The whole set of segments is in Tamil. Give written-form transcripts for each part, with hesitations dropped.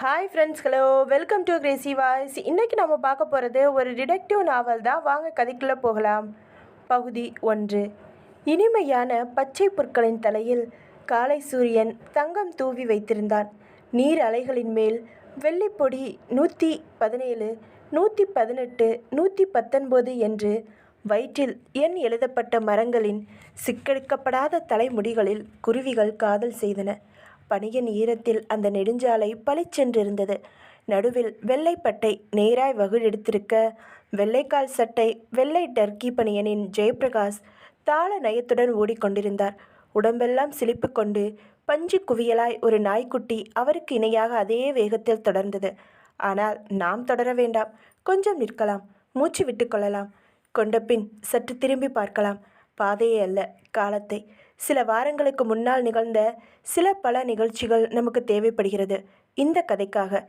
Hi friends, hello, welcome to Crazy voice. இன்றைக்கி நம்ம பார்க்க போகிறது ஒரு டிடெக்டிவ் நாவல் தான். வாங்க கதைக்குள்ளே போகலாம். பகுதி 1. இனிமையான பச்சை புற்களின் தலையில் காலை சூரியன் தங்கம் தூவி வைத்திருந்தான். நீர் அலைகளின் மேல் வெள்ளிப்பொடி 117, 118, 119 என்று வயிற்றில் எண் எழுதப்பட்ட மரங்களின் சிக்கெடுக்கப்படாத தலைமுடிகளில் குருவிகள் காதல் செய்தன. பனியின் ஈரத்தில் அந்த நெடுஞ்சாலை பளிச்சென்றிருந்தது. நடுவில் வெள்ளைப்பட்டை நேராய் வகுடெடுத்திருக்க, வெள்ளைக்கால் சட்டை வெள்ளை டர்க்கி பனியனின் ஜெயபிரகாஷ் தாள நயத்துடன் ஓடிக்கொண்டிருந்தார். உடம்பெல்லாம் சிலிப்பு கொண்டு பஞ்சு குவியலாய் ஒரு நாய்க்குட்டி அவருக்கு இணையாக அதே வேகத்தில் தொடர்ந்தது. ஆனால் நாம் தொடர வேண்டாம், கொஞ்சம் நிற்கலாம், மூச்சு விட்டு கொள்ளலாம், கொண்டபின் சற்று திரும்பி பார்க்கலாம். பாதையை அல்ல, காலத்தை. சில வாரங்களுக்கு முன்னால் நிகழ்ந்த பல நிகழ்ச்சிகள் நமக்கு தேவைப்படுகிறது இந்த கதைக்காக.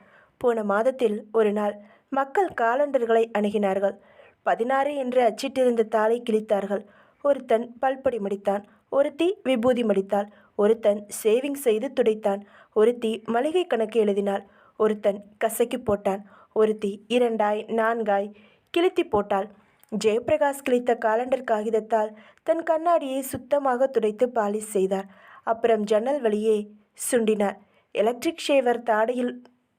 போன மாதத்தில் ஒரு நாள் மக்கள் காலண்டர்களை அணுகினார்கள். 16 என்று அச்சிட்டிருந்த தாளை கிழித்தார்கள். ஒருத்தன் பல்பொடி மடித்தான், ஒருத்தி விபூதி மடித்தாள், ஒருத்தன் சேவிங் செய்து துடைத்தான், ஒருத்தி மளிகை கணக்கு எழுதினாள், ஒருத்தன் கசக்கி போட்டான், ஒருத்தி 2ஆய் 4ஆய் கிழித்தி போட்டாள். ஜெயபிரகாஷ் கிழித்த காலண்டர் காகிதத்தால் தன் கண்ணாடியை சுத்தமாக துடைத்து பாலிஷ் செய்தார். அப்புறம் ஜன்னல் வழியே சுண்டினார். Electric shaver தாடையில்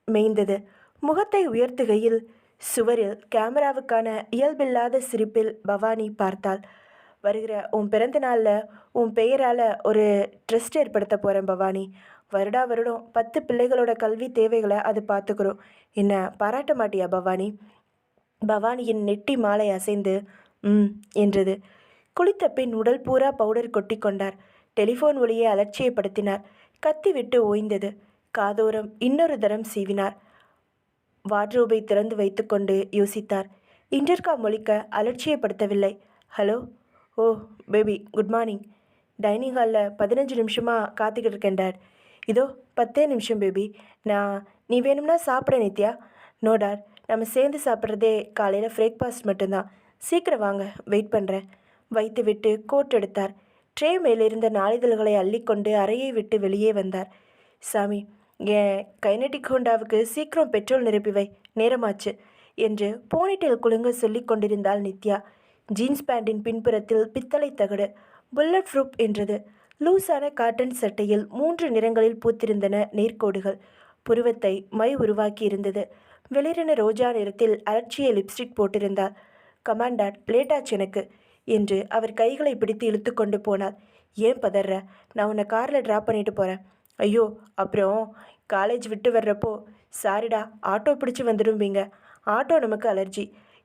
மேய்ந்தது. முகத்தை உயர்த்துகையில் சுவரில் கேமராவுக்கான இயல்பில்லாத சிரிப்பில் பவானி பார்த்தாள். வருகிற உன் பிறந்த நாளில் உன் பெயரால் ஒரு ட்ரஸ்ட் ஏற்படுத்த போகிறேன் பவானி. வருடா வருடம் 10 பிள்ளைகளோட கல்வி தேவைகளை அது பார்த்துக்கிறோம். என்ன பாராட்ட மாட்டியா பவானி? பவானியின் நெட்டி மாலை அசைந்து என்றது. குளித்த பின் உடல் பூரா பவுடர் கொட்டி கொண்டார். டெலிஃபோன் ஒளியை அலட்சியப்படுத்தினார். கத்திவிட்டு ஓய்ந்தது. காதோரம் இன்னொரு தரம் சீவினார். வார்ட்ரோபை திறந்து வைத்துக்கொண்டு யோசித்தார். இன்டர்காம் ஒலிக்க அலட்சியப்படுத்தவில்லை. ஹலோ, ஓ பேபி, குட் மார்னிங். டைனிங் ஹாலில் 15 நிமிஷமாக காத்துக்கிட்டு இருக்கேன் டாட். இதோ 10 நிமிஷம் பேபி. நீ வேணும்னா சாப்பிட நித்யா. நோ டாட், நம்ம சேர்ந்து சாப்பிட்றதே காலையில் பிரேக்ஃபாஸ்ட் மட்டும்தான். சீக்கிரம் வாங்க, வெயிட் பண்ணுறேன். வைத்து விட்டு கோட் எடுத்தார். ட்ரே மேலிருந்த நாளிதழ்களை அள்ளிக்கொண்டு அறையை விட்டு வெளியே வந்தார். சாமி, என் கைனடிக் ஹோண்டாவுக்கு சீக்கிரம் பெட்ரோல் நிரப்பிவை, நேரமாச்சு என்று போனிட்டேல் குலுங்க சொல்லி கொண்டிருந்தாள் நித்யா. ஜீன்ஸ் பேண்டின் பின்புறத்தில் பித்தளை தகடு புல்லட் ப்ரூப் என்றது. லூஸான காட்டன் சட்டையில் 3 நிறங்களில் பூத்திருந்தன நேர்கோடுகள். புருவத்தை மை உருவாக்கி இருந்தது. வெளிரின ரோஜா நிறத்தில் அலட்சிய லிப்ஸ்டிக் போட்டிருந்தாள். கமாண்டாட், லேட்டாச்சு எனக்கு என்று அவர் கைகளை பிடித்து இழுத்து கொண்டு போனாள். ஏன் பதற? நான் உன்னை காரில் ட்ராப் பண்ணிட்டு போகிறேன். ஐயோ, அப்புறம் காலேஜ் விட்டு வர்றப்போ சாரிடா, ஆட்டோ பிடிச்சி வந்துடும்பீங்க. ஆட்டோ நமக்கு அலர்ஜி.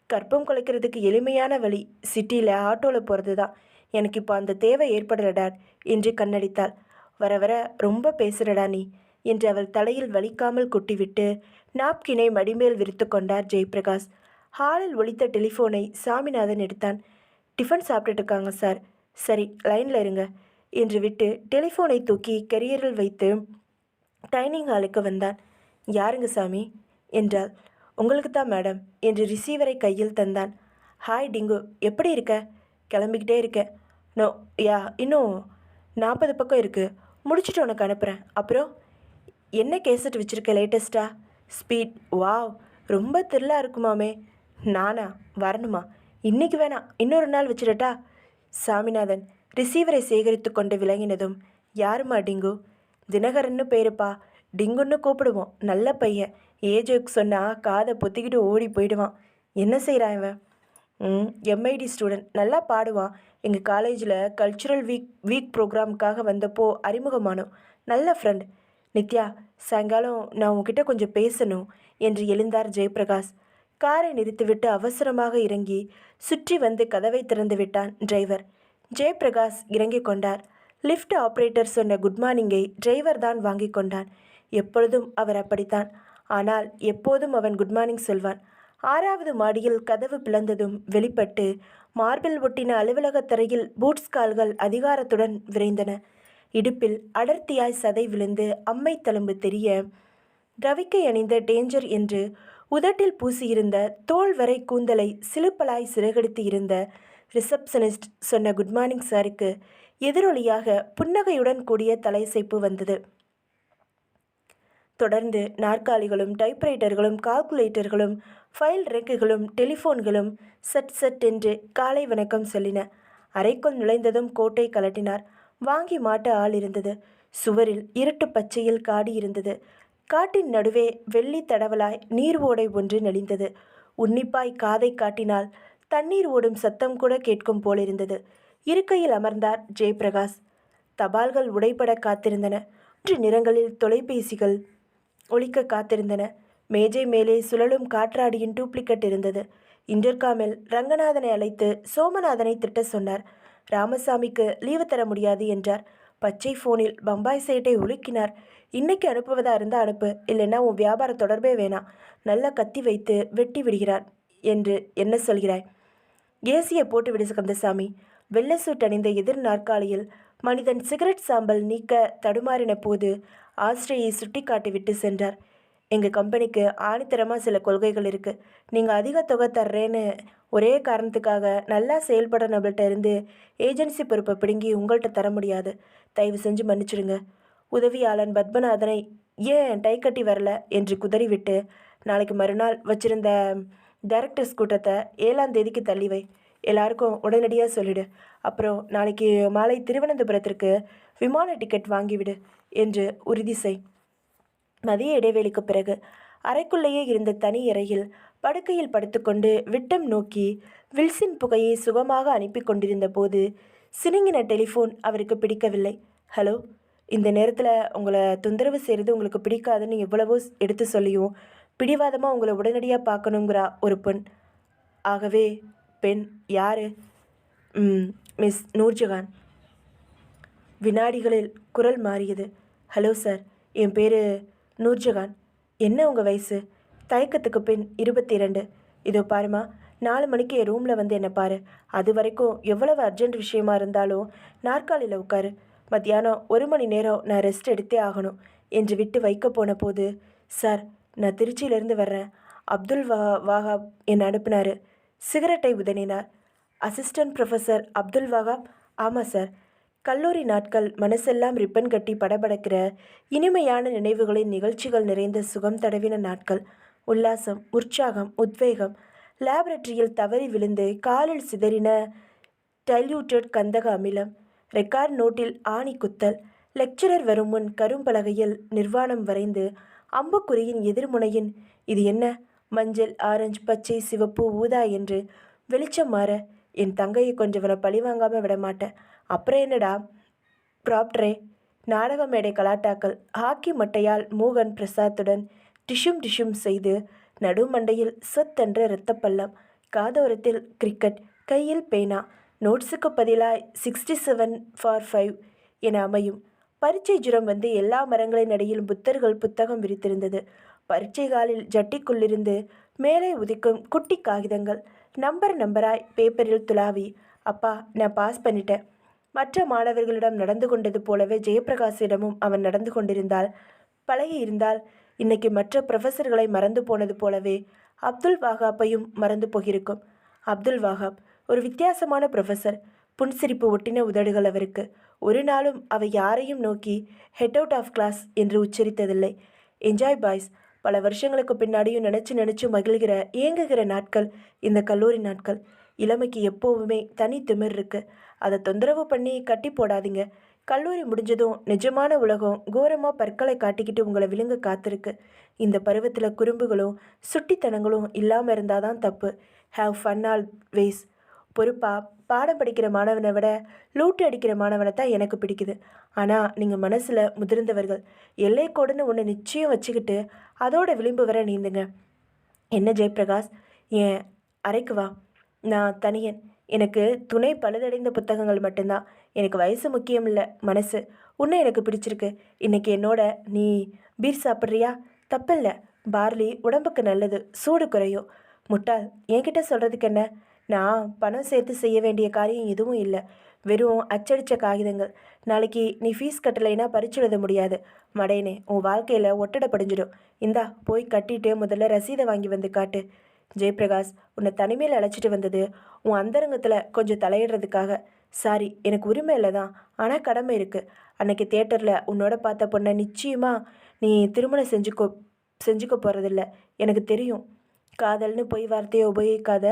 கற்பம் குலைக்கிறதுக்கு எளிமையான வழி சிட்டியில் ஆட்டோவில் போகிறது தான். எனக்கு இப்போ அந்த தேவை ஏற்படல டாட் என்று கண்ணடித்தாள். வர வர ரொம்ப பேசுகிறடா நீ என்று அவள் தலையில் வலிக்காமல் கொட்டிவிட்டு நாப்கினை மடிமேல் விரித்து கொண்டார் ஜெயபிரகாஷ். ஹாலில் ஒலித்த டெலிஃபோனை சாமிநாதன் எடுத்தான். டிஃபன் சாப்பிட்டுட்டு இருக்காங்க சார். சரி, லைனில் இருங்க என்று விட்டு டெலிஃபோனை தூக்கி கெரியரில் வைத்து டைனிங் ஹாலுக்கு வந்தான். யாருங்க சாமி என்றாள். உங்களுக்கு தான் மேடம் என்று ரிசீவரை கையில் தந்தான். ஹாய் டிங்கு, எப்படி இருக்க? கிளம்பிக்கிட்டே இருக்கேன். நோ யா, இன்னும் 40 பக்கம் இருக்குது, முடிச்சுட்டு உனக்கு அனுப்புகிறேன். அப்புறம் என்ன கேசட் வச்சுருக்க லேட்டஸ்ட்டா? ஸ்பீட், வாவ், ரொம்ப த்ரில்லாக இருக்குமாமே. நானா வரணுமா? இன்றைக்கி வேணாம், இன்னொரு நாள் வச்சிடட்டா? சாமிநாதன் ரிசீவரை சேகரித்து கொண்டு விளங்கினதும், யாருமா டிங்கு? தினகரன்னு பேருப்பா. டிங்குன்னு கூப்பிடுவோம். நல்ல பையன். ஏஜுக்கு சொன்னால் காதை பொத்திக்கிட்டு ஓடி போயிடுவான். என்ன செய்கிறான் இவன்? எம்ஐடி ஸ்டூடெண்ட், நல்லா பாடுவான். எங்கள் காலேஜில் கல்ச்சுரல் வீக் ப்ரோக்ராமுக்காக வந்தப்போ அறிமுகமானோம். நல்ல ஃப்ரெண்ட். நித்யா, சாயங்காலம் நான் உன்கிட்ட கொஞ்சம் பேசணும் என்று எழுந்தார் ஜெயபிரகாஷ். காரை நிறுத்திவிட்டு அவசரமாக இறங்கி சுற்றி வந்து கதவை திறந்து விட்டான் டிரைவர். ஜெயபிரகாஷ் இறங்கி கொண்டார். லிஃப்ட் ஆப்ரேட்டர் சொன்ன குட் மார்னிங்கை டிரைவர் தான் வாங்கி கொண்டான். எப்பொழுதும் அவர் அப்படித்தான். ஆனால் எப்போதும் அவன் குட் மார்னிங் சொல்வான். 6வது மாடியில் கதவு பிளந்ததும் வெளிப்பட்டு மார்பிள் ஒட்டின அலுவலக தரையில் பூட்ஸ் கால்கள் அதிகாரத்துடன் விரைந்தன. இடுப்பில் அடர்த்தியாய் சதை விழுந்து அம்மை தழும்பு தெரிய, ரவிக்கை அணிந்த டேஞ்சர் என்று உதட்டில் பூசியிருந்த தோல் வரை கூந்தலை சிலுப்பலாய் சிறகடித்து இருந்த ரிசப்ஷனிஸ்ட் சொன்ன குட் மார்னிங் சாருக்கு எதிரொலியாக புன்னகையுடன் கூடிய தலைசைப்பு வந்தது. தொடர்ந்து நாற்காலிகளும் டைப்ரைட்டர்களும் கால்குலேட்டர்களும் ஃபைல் ரேக்குகளும் டெலிஃபோன்களும் சட் சட் என்று காலை வணக்கம் சொல்லின. அறைக்குள் நுழைந்ததும் கோட்டை கலட்டினார். வாங்கி மாட்ட ஆள் இருந்தது. சுவரில் இருட்டு பச்சையில் காடி இருந்தது. காட்டின் நடுவே வெள்ளி தடவலாய் நீர் ஓடை ஒன்று நெளிந்தது. உன்னிப்பாய் காதை காட்டினால் தண்ணீர் ஓடும் சத்தம் கூட கேட்கும் போலிருந்தது. இருக்கையில் அமர்ந்தார் ஜெயபிரகாஷ். தபால்கள் உடைபட காத்திருந்தன. 3 நிறங்களில் தொலைபேசிகள் ஒலிக்க காத்திருந்தன. மேஜை மேலே சுழலும் காற்றாடியின் டூப்ளிகேட் இருந்தது. இன்டர்காமில் ரங்கநாதனை அழைத்து சோமநாதனை திட்ட சொன்னார். ராமசாமிக்கு லீவு தர முடியாது என்றார். பச்சை ஃபோனில் பம்பாய் சேட்டை ஒழுக்கினார். இன்னைக்கு அனுப்புவதா இருந்தால் அனுப்பு, இல்லைன்னா உன் வியாபார தொடர்பே வேணாம். நல்லா கத்தி வைத்து வெட்டி விடுகிறான் என்று என்ன சொல்கிறாய்? ஏசியை போட்டு விடு கந்தசாமி. வெள்ளை சூட் அணிந்த எதிர் நாற்காலியில் மனிதன் சிகரெட் சாம்பல் நீக்க தடுமாறின போது ஆஸ்ட்ரேயை சுட்டி காட்டிவிட்டு சென்றார். எங்கள் கம்பெனிக்கு ஆணித்தரமாக சில கொள்கைகள் இருக்குது. நீங்கள் அதிக தொகை தர்றேன்னு ஒரே காரணத்துக்காக நல்லா செயல்பட நம்மள்கிட்ட இருந்து ஏஜென்சி பொறுப்பை பிடுங்கி உங்கள்கிட்ட தர முடியாது. தயவு செஞ்சு மன்னிச்சிடுங்க. உதவியாளன் பத்மநாதனை ஏன் டை கட்டி வரல என்று குதறிவிட்டு நாளைக்கு மறுநாள் வச்சிருந்த டைரக்டர்ஸ் கூட்டத்தை 7ஆம் தேதிக்கு தள்ளி வை. எல்லாருக்கும் உடனடியாக சொல்லிடு. அப்புறம் நாளைக்கு மாலை திருவனந்தபுரத்திற்கு விமான டிக்கெட் வாங்கிவிடு என்று உறுதி செய். மதிய இடைவேளைக்கு பிறகு அறைக்குள்ளேயே இருந்த தனி அறையில் படுக்கையில் படுத்துக்கொண்டு விட்டம் நோக்கி வில்சின் புகையை சுகமாக அனுப்பி கொண்டிருந்த போது சினுங்கின டெலிஃபோன் அவருக்கு பிடிக்கவில்லை. ஹலோ, இந்த நேரத்தில் உங்களை தொந்தரவு செய்கிறது உங்களுக்கு பிடிக்காதுன்னு எவ்வளவோ எடுத்து சொல்லியும் பிடிவாதமாக உங்களை உடனடியாக பார்க்கணுங்கிறா ஒரு பெண். ஆகவே பெண் யார்? மிஸ் நூர்ஜஹான். வினாடிகளில் குரல் மாறியது. ஹலோ சார், என் பேர் நூர்ஜஹான். என்ன உங்கள் வயசு? தயக்கத்துக்கு பின் 22. இதோ பாருமா, 4 மணிக்கு என் ரூமில் வந்து என்னை பாரு. அது வரைக்கும் எவ்வளவு அர்ஜென்ட் விஷயமா இருந்தாலும் நாற்காலியில் உட்காரு. மத்தியானம் 1 மணி நேரம் நான் ரெஸ்ட் எடுத்தே ஆகணும் என்று விட்டு வைக்க போன போது, சார் நான் திருச்சியிலேருந்து வர்றேன். அப்துல் வாகாப் என்னை அனுப்பினார். சிகரெட்டை உதனினார். Assistant professor Abdul Wahab? ஆமாம் சார். கல்லூரி நாட்கள் மனசெல்லாம் ரிப்பன் கட்டி படபடக்கிற இனிமையான நினைவுகளின் நிகழ்ச்சிகள் நிறைந்த சுகம் தடவின நாட்கள். உல்லாசம், உற்சாகம், உத்வேகம். லேபரட்டரியில் தவறி விழுந்து காலில் சிதறின டைல்யூட்டட் கந்தக அமிலம். ரெக்கார்ட் நோட்டில் ஆணி குத்தல். லெக்சரர் வரும் முன் கரும்பலகையில் நிர்வாணம் வரைந்து அம்புக்குறியின் எதிர்முனையின் இது என்ன மஞ்சள், ஆரஞ்சு, பச்சை, சிவப்பு, ஊதா என்று வெளிச்சம் மாற என் தங்கையை கொஞ்சவனை பழிவாங்காமல் விடமாட்டேன். அப்புறம் என்னடா ப்ராப்டரே? நாடக மேடை கலாட்டாக்கள். ஹாக்கி மட்டையால் மோகன் பிரசாத்துடன் டிஷும் செய்து நடுமண்டையில் சொத்தென்ற இரத்தப்பள்ளம். காதோரத்தில் கிரிக்கெட், கையில் பேனா. நோட்ஸுக்கு பதிலாய் 67/5 என அமையும். பரீட்சை ஜுரம் வந்து எல்லா மரங்களின் அடியில் புத்தர்கள் புத்தகம் விரித்திருந்தது. பரீட்சை காலில் ஜட்டிக்குள்ளிருந்து மேலே உதிக்கும் குட்டி காகிதங்கள் நம்பராய் பேப்பரில் துளாவி. அப்பா, நான் பாஸ் பண்ணிட்டேன். மற்ற மாணவர்களிடம் நடந்து கொண்டது போலவே ஜெயபிரகாஷிடமும் அவன் நடந்து கொண்டிருந்தால், பழகி இருந்தால், இன்னைக்கு மற்ற ப்ரொஃபஸர்களை மறந்து போனது போலவே அப்துல் வாகாப்பையும் மறந்து போகிருக்கும். அப்துல் வாகாப் ஒரு வித்தியாசமான ப்ரொஃபஸர். புன்சிரிப்பு ஒட்டின உதடுகள் அவருக்கு. ஒரு நாளும் அவை யாரையும் நோக்கி ஹெட் அவுட் ஆஃப் கிளாஸ் என்று உச்சரித்ததில்லை. Enjoy boys. பல வருஷங்களுக்கு பின்னாடியும் நினச்சி மகிழ்கிற ஏங்குகிற நாட்கள் இந்த கல்லூரி நாட்கள். இளமைக்கு எப்போவுமே தனி திமிர் இருக்கு. அதை தொந்தரவு பண்ணி கட்டி போடாதீங்க. கல்லூரி முடிஞ்சதும் நிஜமான உலகம் கோரமாக பற்களை காட்டிக்கிட்டு உங்களை விழுங்க காத்திருக்கு. இந்த பருவத்தில் குறும்புகளும் சுட்டித்தனங்களும் இல்லாமல் இருந்தால் தான் தப்பு. Have fun always. பொறுப்பாக பாடம் படிக்கிற மாணவனை விட லூட்டு அடிக்கிற மாணவனை தான் எனக்கு பிடிக்குது. ஆனால் நீங்கள் மனசில் முதிர்ந்தவர்கள். எல்லைக்கோடுன்னு ஒன்று நிச்சயம் வச்சுக்கிட்டு அதோட விளிம்பு வர நீந்துங்க. என்ன ஜெயபிரகாஷ், என் அறைக்கு வா. நான் தனியன். எனக்கு துணை பழுதடைந்த புத்தகங்கள் மட்டும்தான். எனக்கு வயசு முக்கியம் இல்லை, மனசு. உன்னை எனக்கு பிடிச்சிருக்கு. இன்றைக்கி என்னோட நீ பீர் சாப்பிட்றியா? தப்பில்லை. பார்லி உடம்புக்கு நல்லது, சூடு குறையும். முட்டாள், என்கிட்ட சொல்கிறதுக்கு என்ன? நான் பணம் சேர்த்து செய்ய வேண்டிய காரியம் எதுவும் இல்லை. வெறும் அச்சடித்த காகிதங்கள். நாளைக்கு நீ ஃபீஸ் கட்டலைன்னா பரிச்சு எழுத முடியாது. மடையனே, உன் வாழ்க்கையில் ஒட்டடை படிஞ்சிடும். இந்தா போய் கட்டிட்டு முதல்ல ரசீதை வாங்கி வந்து காட்டு. ஜெயபிரகாஷ், உன்னை தனிமையில் அழைச்சிட்டு வந்தது உன் அந்தரங்கத்தில் கொஞ்சம் தலையிடுறதுக்காக. சாரி, எனக்கு உரிமை இல்லை தான், ஆனால் கடமை இருக்குது. அன்னைக்கு தியேட்டரில் உன்னோட பார்த்த பொண்ணை நிச்சயமாக நீ திருமணம் செஞ்சுக்க போகிறதில்ல, எனக்கு தெரியும். காதல்னு பொய் வார்த்தையை உபயோகிக்காத,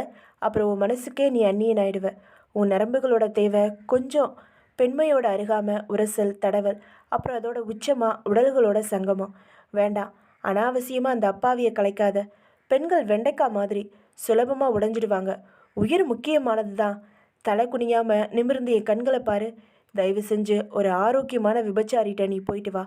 அப்புறம் உன் மனசுக்கே நீ அந்நியன் ஆயிடுவ. உன் நரம்புகளோட தேவை கொஞ்சம் பெண்மையோட அருகாமை, உரசல், தடவல், அப்புறம் அதோட உச்சமாக உடல்களோட சங்கமம். வேண்டாம், அனாவசியமாக அந்த அப்பாவியை கலைக்காத. பெண்கள் வெண்டைக்காய் மாதிரி சுலபமாக உடைஞ்சிடுவாங்க. உயிர் முக்கியமானது தான். தலை குனியாமல் நிமிர்ந்து என் கண்களை பாரு. தயவு செஞ்சு ஒரு ஆரோக்கியமான விபச்சாரிட்ட நீ போயிட்டு வா.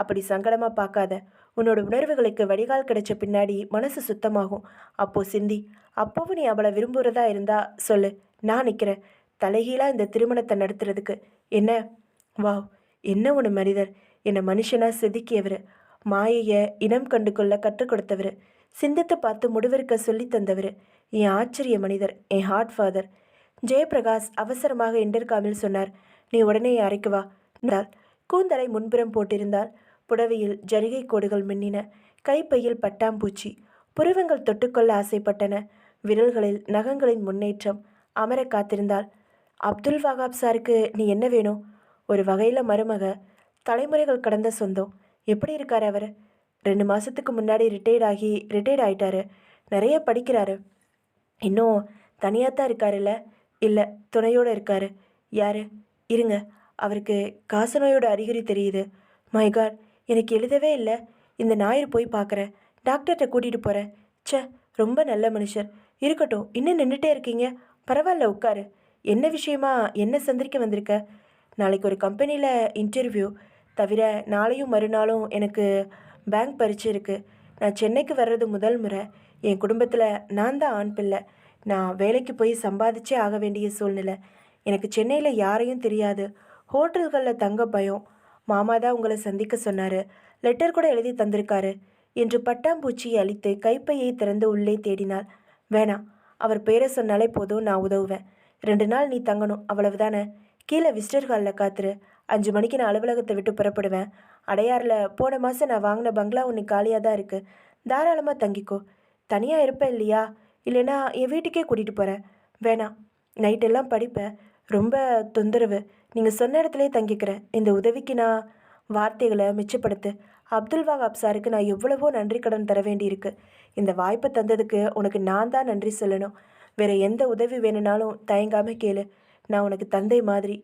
அப்படி சங்கடமாக பார்க்காத. உன்னோட உணர்வுகளுக்கு வடிகால் கிடைச்ச பின்னாடி மனசு சுத்தமாகும். அப்போ சிந்தி. அப்போவும் நீ அவளை விரும்புகிறதா இருந்தா சொல்லு, நான் நிற்கிறேன் தலைகீழாக இந்த திருமணத்தை நடத்துறதுக்கு. என்ன? வாவ், என்ன ஒன்று மனிதர்! என்னை மனுஷனாக செதுக்கியவர், மாயையை இனம் கண்டு கொள்ள கற்றுக் கொடுத்தவர், சிந்தித்து பார்த்து முடிவெடுக்க சொல்லி தந்தவர், என் ஆச்சரிய மனிதர், என் ஹார்ட் ஃபாதர். ஜெயபிரகாஷ் அவசரமாக இன்டர்காமில் சொன்னார். நீ உடனே அறைக்கு வா. கூந்தலை முன்புறம் போட்டிருந்தால். புடவையில் ஜரிகை கோடுகள் மின்னின. கைப்பையில் பட்டாம்பூச்சி. புருவங்கள் தொட்டுக்கொள்ள ஆசைப்பட்டன. விரல்களில் நகங்களின் முன்னேற்றம். அமர காத்திருந்தாள். அப்துல் வகாப் சாருக்கு நீ என்ன வேணும்? ஒரு வகையில் மருமக, தலைமுறைகள் கடந்த சொந்தம். எப்படி இருக்கார் அவர்? 2 மாதத்துக்கு முன்னாடி ரிட்டையர்ட் ஆகிட்டாரு. நிறைய படிக்கிறாரு. இன்னும் தனியாக தான் இருக்காருல்ல? இல்லை, துணையோடு இருக்காரு. யார்? இருங்க, அவருக்கு காசநோயோட அறிகுறி தெரியுது. மை காட், எனக்கு எழுதவே இல்லை. இந்த ஞாயிறு போய் பார்க்குறேன். டாக்டர்கிட்ட கூட்டிகிட்டு போகிறேன். ச்சே, ரொம்ப நல்ல மனுஷர். இருக்கட்டும், இன்னும் நின்றுட்டே இருக்கீங்க. பரவாயில்ல, உட்காரு. என்ன விஷயமா என்ன சந்திரிக்க வந்திருக்க? நாளைக்கு ஒரு கம்பெனியில் இன்டர்வியூ. தவிர நாளையும் மறுநாளும் எனக்கு பேங்க் பரீட்சை இருக்குது. நான் சென்னைக்கு வர்றது முதல் முறை. என் குடும்பத்தில் நான் தான் ஆண் பிள்ளை. நான் வேலைக்கு போய் சம்பாதிச்சே ஆக வேண்டிய சூழ்நிலை. எனக்கு சென்னையில் யாரையும் தெரியாது. ஹோட்டல்களில் தங்க பயம். மாமா தான் உங்களை சந்திக்க சொன்னார். லெட்டர் கூட எழுதி தந்திருக்காரு என்று பட்டாம்பூச்சியை அழித்து கைப்பையை திறந்து உள்ளே தேடினாள். வேணாம், அவர் பேரை சொன்னாலே போதும், நான் உதவுவேன். 2 நாள் நீ தங்கணும், அவ்வளவுதானே? கீழே விசிட்டர் ஹாலில் காத்துரு. 5 மணிக்கு நான் அலுவலகத்தை விட்டு புறப்படுவேன். அடையாறில் போன மாதம் நான் வாங்கின பங்களா ஒன்று காலியாக தான் இருக்குது. தாராளமாக தங்கிக்கோ. தனியாக இருப்பேன் இல்லையா? இல்லைன்னா என் வீட்டுக்கே கூட்டிகிட்டு போகிறேன். வேணாம், நைட்டெல்லாம் படிப்பேன். ரொம்ப தொந்தரவு. நீங்கள் சொன்ன இடத்துலே தங்கிக்கிறேன். இந்த உதவிக்கு நான் வார்த்தைகளை மிச்சப்படுத்து. அப்துல் வகாப் சாருக்கு நான் எவ்வளவோ நன்றி கடன் தர வேண்டியிருக்கு. இந்த வாய்ப்பை தந்ததுக்கு உனக்கு நான் தான் நன்றி சொல்லணும். வேறு எந்த உதவி வேணும்னாலும் தயங்காமல் கேளு. நான் உனக்கு தந்தை மாதிரி.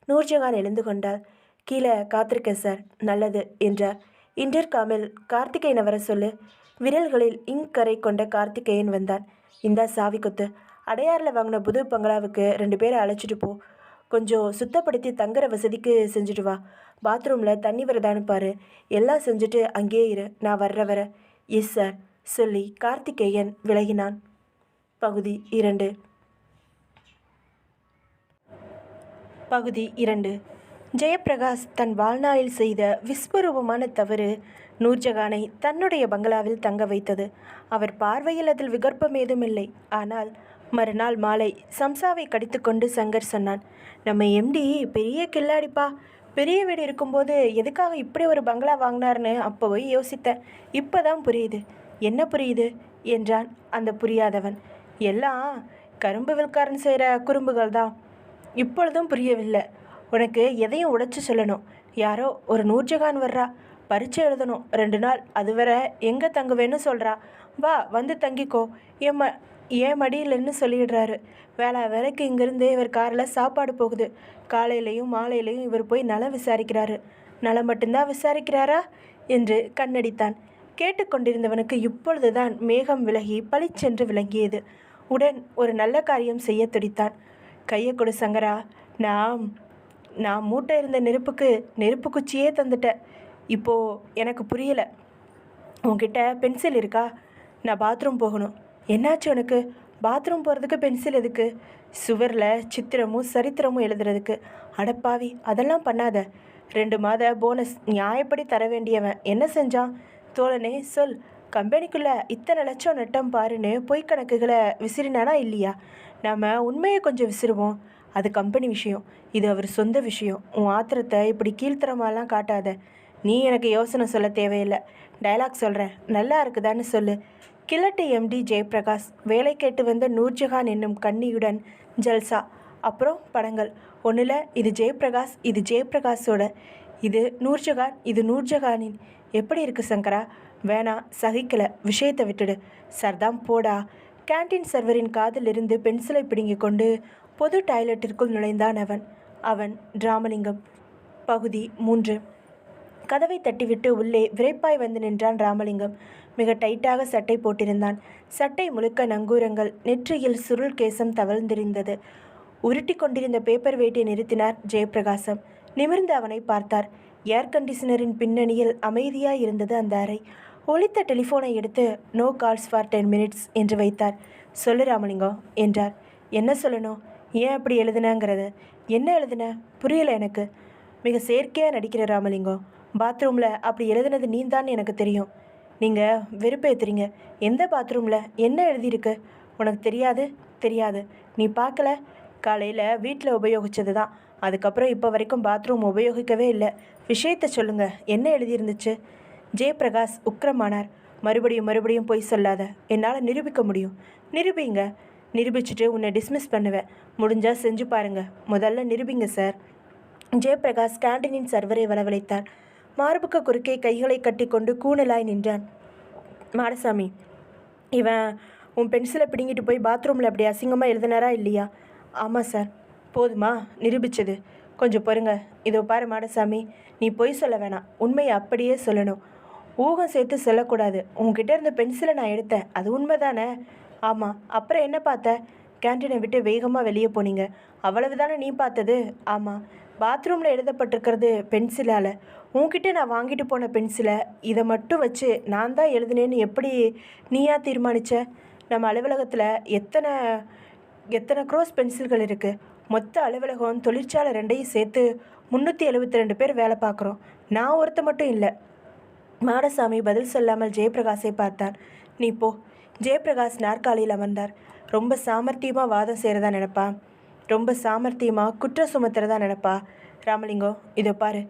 நூர்ஜஹான் எழுந்து கொண்டாள். கீழே காத்திருக்கேன் சார். நல்லது என்றார். இன்டர்காமில் கார்த்திகேயனை வர சொல்லு. விரல்களில் இங்க் கரை கொண்ட கார்த்திகேயன் வந்தான். இந்தா சாவி கொத்து. அடையாறில் வாங்கின புது பங்களாவுக்கு 2 பேரை அழைச்சிட்டு போ. கொஞ்சம் சுத்தப்படுத்தி தங்குற வசதிக்கு செஞ்சுட்டு வா. பாத்ரூமில் தண்ணி வரதான்னு பாரு. எல்லாம் செஞ்சுட்டு அங்கேயே இரு, நான் வர. எஸ் சார் சொல்லி கார்த்திகேயன் விலகினான். பகுதி 2. பகுதி 2. ஜெயபிரகாஷ் தன் வாழ்நாளில் செய்த விஸ்வரூபமான தவறு நூர்ஜஹானை தன்னுடைய பங்களாவில் தங்க வைத்தது. அவர் பார்வையில் அதில் விகற்பம் ஏதுமில்லை. ஆனால் மறுநாள் மாலை சம்சாவை கடித்துக்கொண்டு சங்கர் சொன்னான். நம்ம எம்டி பெரிய கில்லாடிப்பா. பெரிய வீடு இருக்கும்போது எதுக்காக இப்படி ஒரு பங்களா வாங்கினார்னு அப்போவே யோசித்தேன். இப்போ தான் புரியுது. என்ன புரியுது என்றான் அந்த புரியாதவன். எல்லாம் கரும்பு வில்காரன் செய்கிற குறும்புகள் தான். இப்பொழுதும் புரியவில்லை. உனக்கு எதையும் உடைச்சு சொல்லணும். யாரோ ஒரு நூர்ஜஹான் வர்றா. பரீட்சை எழுதணும் 2 நாள். அதுவரை எங்கே தங்குவேன்னு சொல்கிறா. வா, வந்து தங்கிக்கோ. ஏன் மடியிலன்னு சொல்லிடுறாரு. வேலைக்கு இங்கேருந்து இவர் காரில் சாப்பாடு போகுது. காலையிலையும் மாலையிலையும் இவர் போய் நலம் விசாரிக்கிறாரு. நலம் மட்டும்தான் விசாரிக்கிறாரா என்று கண்ணடித்தான். கேட்டுக்கொண்டிருந்தவனுக்கு இப்பொழுதுதான் மேகம் விலகி பளிச்சென்று விளங்கியது. உடன் ஒரு நல்ல காரியம் செய்ய துடித்தான். கையை கொடு சங்கரா. நான் மூட்டை இருந்த நெருப்பு குச்சியே தந்துட்டேன். இப்போது எனக்கு புரியலை. உன்கிட்ட பென்சில் இருக்கா? நான் பாத்ரூம் போகணும். என்னாச்சு உனக்கு? பாத்ரூம் போகிறதுக்கு பென்சில் எதுக்கு? சுவரில் சித்திரமும் சரித்திரமும் எழுதுறதுக்கு. அடப்பாவி, அதெல்லாம் பண்ணாத. 2 மாத போனஸ் நியாயப்படி தர வேண்டியவன் என்ன செஞ்சான்? தோழனே சொல். கம்பெனிக்குள்ளே இத்தனை லட்சம் நட்டம் பாருன்னு பொய் கணக்குகளை விசிறினானா இல்லையா? நாம் உண்மையை கொஞ்சம் விசிறுவோம். அது கம்பெனி விஷயம், இது அவர் சொந்த விஷயம். உன் ஆத்திரத்தை இப்படி கீழ்த்தரமாலாம் காட்டாத. நீ எனக்கு யோசனை சொல்ல தேவையில்லை. டயலாக் சொல்கிறேன், நல்லா இருக்குதான்னு சொல்லு. கிழட்டு எம்டி ஜெயபிரகாஷ், வேலை கேட்டு வந்த நூர்ஜஹான் என்னும் கன்னியுடன் ஜல்சா. அப்புறம் படங்கள். ஒன்றில் இது ஜெயபிரகாஷ், இது ஜெயபிரகாஷோட. இது நூர்ஜஹான், இது நூர்ஜஹானின். எப்படி இருக்கு சங்கரா? வேணாம், சகிக்கல, விஷயத்தை விட்டுடு. சர்தாம் போடா. கேண்டீன் சர்வரின் காதிலிருந்து பென்சிலை பிடுங்கிக் கொண்டு பொது டாய்லெட்டிற்குள் நுழைந்தான் அவன். அவன் ராமலிங்கம். பகுதி 3. கதவை தட்டிவிட்டு உள்ளே விரைப்பாய் வந்து நின்றான் ராமலிங்கம். மிக டைட்டாக சட்டை போட்டிருந்தான். சட்டை முழுக்க நங்கூரங்கள், நெற்றியில் சுருள் கேசம் தவழ்ந்திருந்தது. உருட்டி கொண்டிருந்த பேப்பர் வெயிட்டை நிறுத்தினார் ஜெயப்பிரகாசம். நிமிர்ந்து அவனை பார்த்தார். ஏர் கண்டிஷனரின் பின்னணியில் அமைதியாய் இருந்தது அந்த அறை. ஒலித்த டெலிஃபோனை எடுத்து நோ கால்ஸ் ஃபார் 10 minutes என்று வைத்தார். சொல்லு ராமலிங்கம் என்றார். என்ன சொல்லணும்? ஏன் அப்படி எழுதுனங்கிறது? என்ன எழுதுன? புரியல எனக்கு. மிக செயற்கையாக நடிக்கிற ராமலிங்கம். பாத்ரூமில் அப்படி எழுதுனது நீந்தான்னு எனக்கு தெரியும். நீங்கள் வெறுப்பேற்றுறீங்க. எந்த பாத்ரூமில் என்ன எழுதியிருக்கு? உனக்கு தெரியாது? தெரியாது. நீ பார்க்கல? காலையில் வீட்டில் உபயோகித்தது தான். அதுக்கப்புறம் இப்போ வரைக்கும் பாத்ரூம் உபயோகிக்கவே இல்லை. விஷயத்தை சொல்லுங்கள், என்ன எழுதியிருந்துச்சு? ஜெயப்பிரகாஷ் உக்கிரமானார். மறுபடியும் பொய் சொல்லாத. என்னால் நிரூபிக்க முடியும். நிரூபிங்க. நிரூபிச்சுட்டு உன்னை டிஸ்மிஸ் பண்ணுவேன். முடிஞ்சால் செஞ்சு பாருங்க. முதல்ல நிரூபிங்க சார். ஜெயப்பிரகாஷ் கேண்டீனின் சர்வரை வரவழைத்தார். மார்புக்கு குறுக்கே கைகளை கட்டிக்கொண்டு கூணலாய் நின்றான். மாடசாமி, இவன் உன் பென்சிலை பிடுங்கிட்டு போய் பாத்ரூமில் அப்படி அசிங்கமாக எழுதினாரா இல்லையா? ஆமாம் சார். போதுமா நிரூபிச்சது? கொஞ்சம் பொறுங்க. இதோ பாரு மாடசாமி, நீ பொய் சொல்ல வேணாம், உண்மையை அப்படியே சொல்லணும். ஊகம் சேர்த்து சொல்லக்கூடாது. உங்ககிட்ட இருந்த பென்சிலை நான் எடுத்தேன், அது உண்மை தானே? ஆமாம். அப்புறம் என்ன பார்த்த? கேண்டீனை விட்டு வேகமாக வெளியே போனீங்க, அவ்வளவு தானே நீ பார்த்தது? ஆமாம். பாத்ரூமில் எழுதப்பட்டிருக்கிறது பென்சிலால். உன்கிட்ட நான் வாங்கிட்டு போன பென்சிலை இதை மட்டும் வச்சு நான் தான் எழுதுனேன்னு எப்படி நீயா தீர்மானிச்ச? நம்ம அலுவலகத்தில் எத்தனை எத்தனை க்ரோஸ் பென்சில்கள் இருக்குது? மொத்த அலுவலகம் தொழிற்சாலை ரெண்டையும் சேர்த்து 372 பேர் வேலை பார்க்குறோம். நான் ஒருத்த மட்டும் இல்லை. மாடசாமி பதில் சொல்லாமல் ஜெயப்பிரகாஷை பார்த்தான். நீ போ. ஜெயப்பிரகாஷ் நாற்காலியில் அமர்ந்தார். ரொம்ப சாமர்த்தியமாக வாதம் செய்கிறதா நினைப்பா? ரொம்ப சாமர்த்தியமாக குற்ற சுமத்துறதா நினைப்பா? ராமலிங்கம், இதோ பாரு,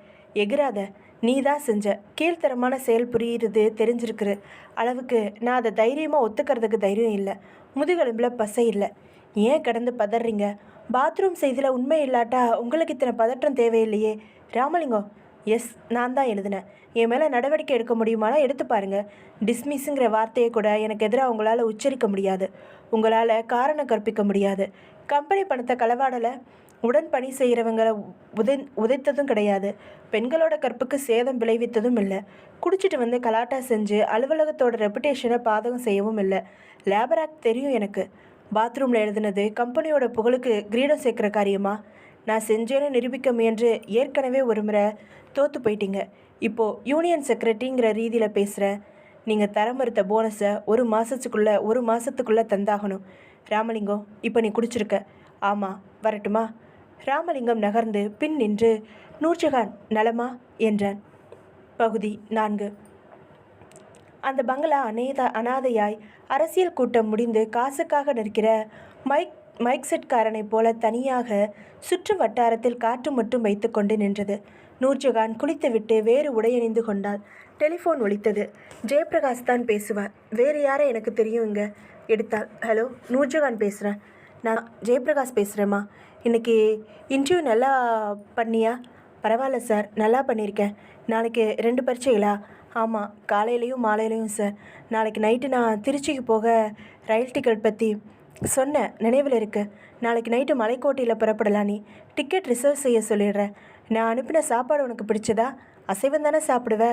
எகிராத. நீ தான் செஞ்ச கீழ்த்தரமான செயல் புரியுறது தெரிஞ்சிருக்கிற அளவுக்கு நான் அதை தைரியமாக ஒத்துக்கிறதுக்கு தைரியம் இல்லை. முதுகெலும்பில் பசை இல்லை. ஏன் கடந்து பதறீங்க? பாத்ரூம் செய்தியில் உண்மை இல்லாட்டா உங்களுக்கு இத்தனை பதற்றம் தேவையில்லையே. ராமலிங்கம், எஸ், நான் தான் எழுதினேன். என் மேலே நடவடிக்கை எடுக்க முடியுமானா எடுத்து பாருங்கள். டிஸ்மிஸுங்கிற வார்த்தையை கூட எனக்கு எதிராக உங்களால் உச்சரிக்க முடியாது. உங்களால் காரணம் கற்பிக்க முடியாது. கம்பெனி பணத்தை களவாடலை. உடன் பணி செய்கிறவங்களை உதைத்ததும் கிடையாது. பெண்களோட கற்புக்கு சேதம் விளைவித்ததும் இல்லை. குடிச்சிட்டு வந்து கலாட்டா செஞ்சு அலுவலகத்தோட ரெப்புடேஷனை பாதகம் செய்யவும் இல்லை. லேபர் ஆக்ட் தெரியும் எனக்கு. பாத்ரூமில் எழுதுனது கம்பெனியோட புகழுக்கு கிரீடம் சேர்க்குற காரியமா? நான் செஞ்சேன்னு நிரூபிக்க முயன்று ஏற்கனவே ஒரு முறை தோற்று போயிட்டீங்க. இப்போது யூனியன் செக்ரட்டரிங்கிற ரீதியில் பேசுகிறேன். நீங்கள் தர மறுத்த போனஸை ஒரு மாதத்துக்குள்ளே தந்தாகணும். ராமலிங்கம், இப்போ நீ குடிச்சிருக்க. ஆமாம், வரட்டுமா? ராமலிங்கம் நகர்ந்து பின் நின்று, நூர்ஜஹான் நலமா என்றான். பகுதி 4. அந்த பங்களா அனாதையாய் அரசியல் கூட்டம் முடிந்து காசுக்காக நிற்கிற மைக் செட்காரனைப் போல தனியாக சுற்று வட்டாரத்தில் காற்று மட்டும் வைத்து கொண்டு நின்றது. நூர்ஜஹான் குளித்துவிட்டு வேறு உடையணிந்து கொண்டாள். டெலிஃபோன் ஒலித்தது. ஜெயப்பிரகாஷ் தான் பேசுவார். வேறு யாரை எனக்கு தெரியும் இங்கே? எடுத்தாள். ஹலோ, நூர்ஜஹான் பேசுகிறேன். நான் ஜெயப்பிரகாஷ் பேசுகிறேம்மா. இன்றைக்கி இன்டர்வியூ நல்லா பண்ணியா? பரவாயில்ல சார், நல்லா பண்ணியிருக்கேன். நாளைக்கு 2 பரீட்சைகளா? ஆமாம், காலையிலையும் மாலையிலையும் சார். நாளைக்கு நைட்டு நான் திருச்சிக்கு போக ரயில் டிக்கெட் பற்றி சொன்னேன், நினைவில் இருக்குது. நாளைக்கு நைட்டு மலைக்கோட்டையில் புறப்படலாம். நீ டிக்கெட் ரிசர்வ் செய்ய சொல்லிடுறேன். நான் அனுப்பின சாப்பாடு உனக்கு பிடிச்சதா? அசைவம் தானே சாப்பிடுவ?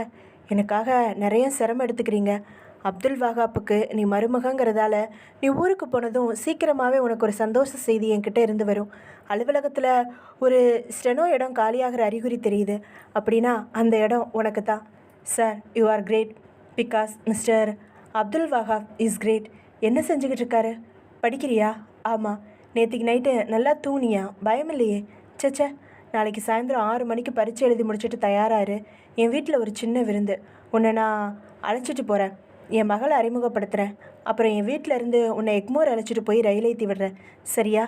எனக்காக நிறைய சிரமம் எடுத்துக்கிறீங்க. அப்துல் வஹாப்புக்கு நீ மருமகங்கிறதால நீ ஊருக்கு போனதும் சீக்கிரமாகவே உனக்கு ஒரு சந்தோஷ செய்தி என்கிட்ட இருந்து வரும். அலுவலகத்தில் ஒரு ஸ்டெனோ இடம் காலியாகிற அறிகுறி தெரியுது. அப்படின்னா அந்த இடம் உனக்கு தான். Sir, you are great because mister Abdul Wahab is great. என்ன செஞ்சுக்கிட்டு இருக்காரு? படிக்கிறியா? ஆமாம். நேற்றுக்கு நைட்டு நல்லா தூணியா? பயம் இல்லையே? சச்சே, நாளைக்கு சாயந்தரம் 6 மணிக்கு பரீட்சை எழுதி முடிச்சுட்டு தயாராரு. என் வீட்டில் ஒரு சின்ன விருந்து. உன்னை நான் அழைச்சிட்டு போகிறேன். என் மகளை அறிமுகப்படுத்துகிறேன். அப்புறம் என் வீட்டில் இருந்து உன்னை எக்மோர் அழைச்சிட்டு போய் ரயில் ஏற்றி விடுறேன். சரியா?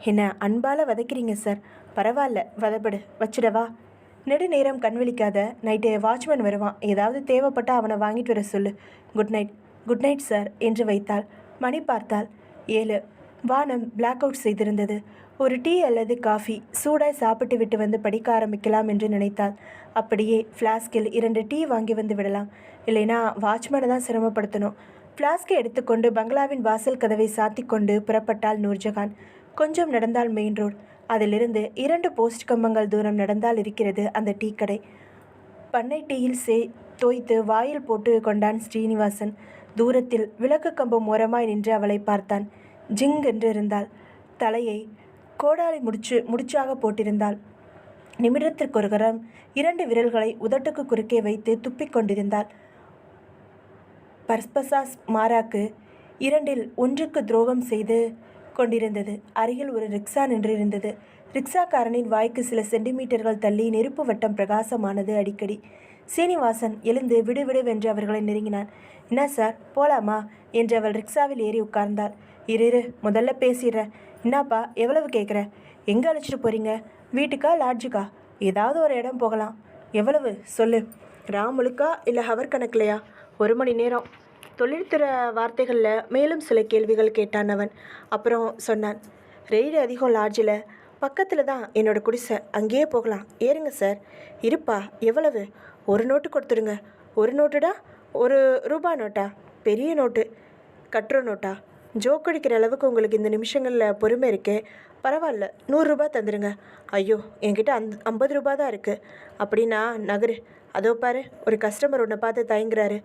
என்னை அன்பால் வதைக்கிறீங்க சார். பரவாயில்ல, வதப்படு. வச்சிடவா? நெடுநேரம் கண் விழிக்காத. நைட்டு வாட்ச்மேன் வருவான். ஏதாவது தேவைப்பட்டால் அவனை வாங்கிட்டு வர சொல்லு. Good night. Good night sir என்று வைத்தாள். மணி பார்த்தாள். 7. வானம் பிளாக் அவுட் செய்திருந்தது. ஒரு டீ அல்லது காஃபி சூடாய் சாப்பிட்டு விட்டு வந்து படிக்க ஆரம்பிக்கலாம் என்று நினைத்தாள். அப்படியே ஃப்ளாஸ்கில் 2 டீ வாங்கி வந்து விடலாம். இல்லைனா வாட்ச்மேனை தான் சிரமப்படுத்தணும். ஃப்ளாஸ்கை எடுத்துக்கொண்டு பங்களாவின் வாசல் கதவை சாத்திக்கொண்டு புறப்பட்டாள் நூர்ஜஹான். கொஞ்சம் நடந்தால் மெயின் ரோடு. அதிலிருந்து 2 போஸ்ட் கம்பங்கள் தூரம் நடந்தால் இருக்கிறது அந்த டீ கடை. பண்ணை டீயில் தோய்த்து வாயில் போட்டு கொண்டான் ஸ்ரீனிவாசன். தூரத்தில் விளக்கு கம்பம் ஓரமாய் நின்று அவளை பார்த்தான். ஜிங் என்று இருந்தாள். தலையை கோடாலி முடிச்சாக போட்டிருந்தாள். நிமிடத்திற்கொரு கரம் 2 விரல்களை உதட்டுக்கு குறுக்கே வைத்து துப்பிக் கொண்டிருந்தாள். பர்ஸ்பசாஸ் மாராக்கு 2இல் 1க்கு துரோகம் செய்து கொண்டிருந்தது. அருகில் ஒரு ரிக்ஷா நின்றிருந்தது. ரிக்ஷாக்காரனின் வாய்க்கு சில சென்டிமீட்டர்கள் தள்ளி நெருப்பு வட்டம் பிரகாசமானது அடிக்கடி. சீனிவாசன் எழுந்து விடுவிடுவென்று அவர்களை நெருங்கினான். என்ன சார், போலாமா என்று அவள் ரிக்ஷாவில் ஏறி உட்கார்ந்தாள். இரு முதல்ல பேசிடுறேன். என்னப்பா, எவ்வளவு கேட்குற? எங்கே அழைச்சிட்டு போகிறீங்க? வீட்டுக்கா லாட்ஜுக்கா? ஏதாவது ஒரு இடம் போகலாம். எவ்வளவு சொல்லு. ராமுழுக்கா இல்லை ஹவர் கணக்கிலையா? 1 மணி நேரம். தொழில்துறை வார்த்தைகளில் மேலும் சில கேள்விகள் கேட்டான் அவன். அப்புறம் சொன்னான், ரெய்டு அதிகம் லாட்ஜில். பக்கத்தில் தான் என்னோட குடிசை, அங்கேயே போகலாம். ஏறுங்க சார். இருப்பா, எவ்வளவு? 1 நோட்டு கொடுத்துருங்க. 1 நோட்டுடா? 1 ரூபா நோட்டா? பெரிய நோட்டு. கட்டுற நோட்டா? ஜோக் அடிக்கிற அளவுக்கு உங்களுக்கு இந்த நிமிஷங்களில் பொறுமை இருக்கே. பரவாயில்ல, 100 ரூபா தந்துடுங்க. ஐயோ, என்கிட்ட 50 ரூபா தான் இருக்குது. அப்படின்னா நகரு. அதோ பாரு, ஒரு கஸ்டமர் உன்னை பார்த்து தயங்குறாரு.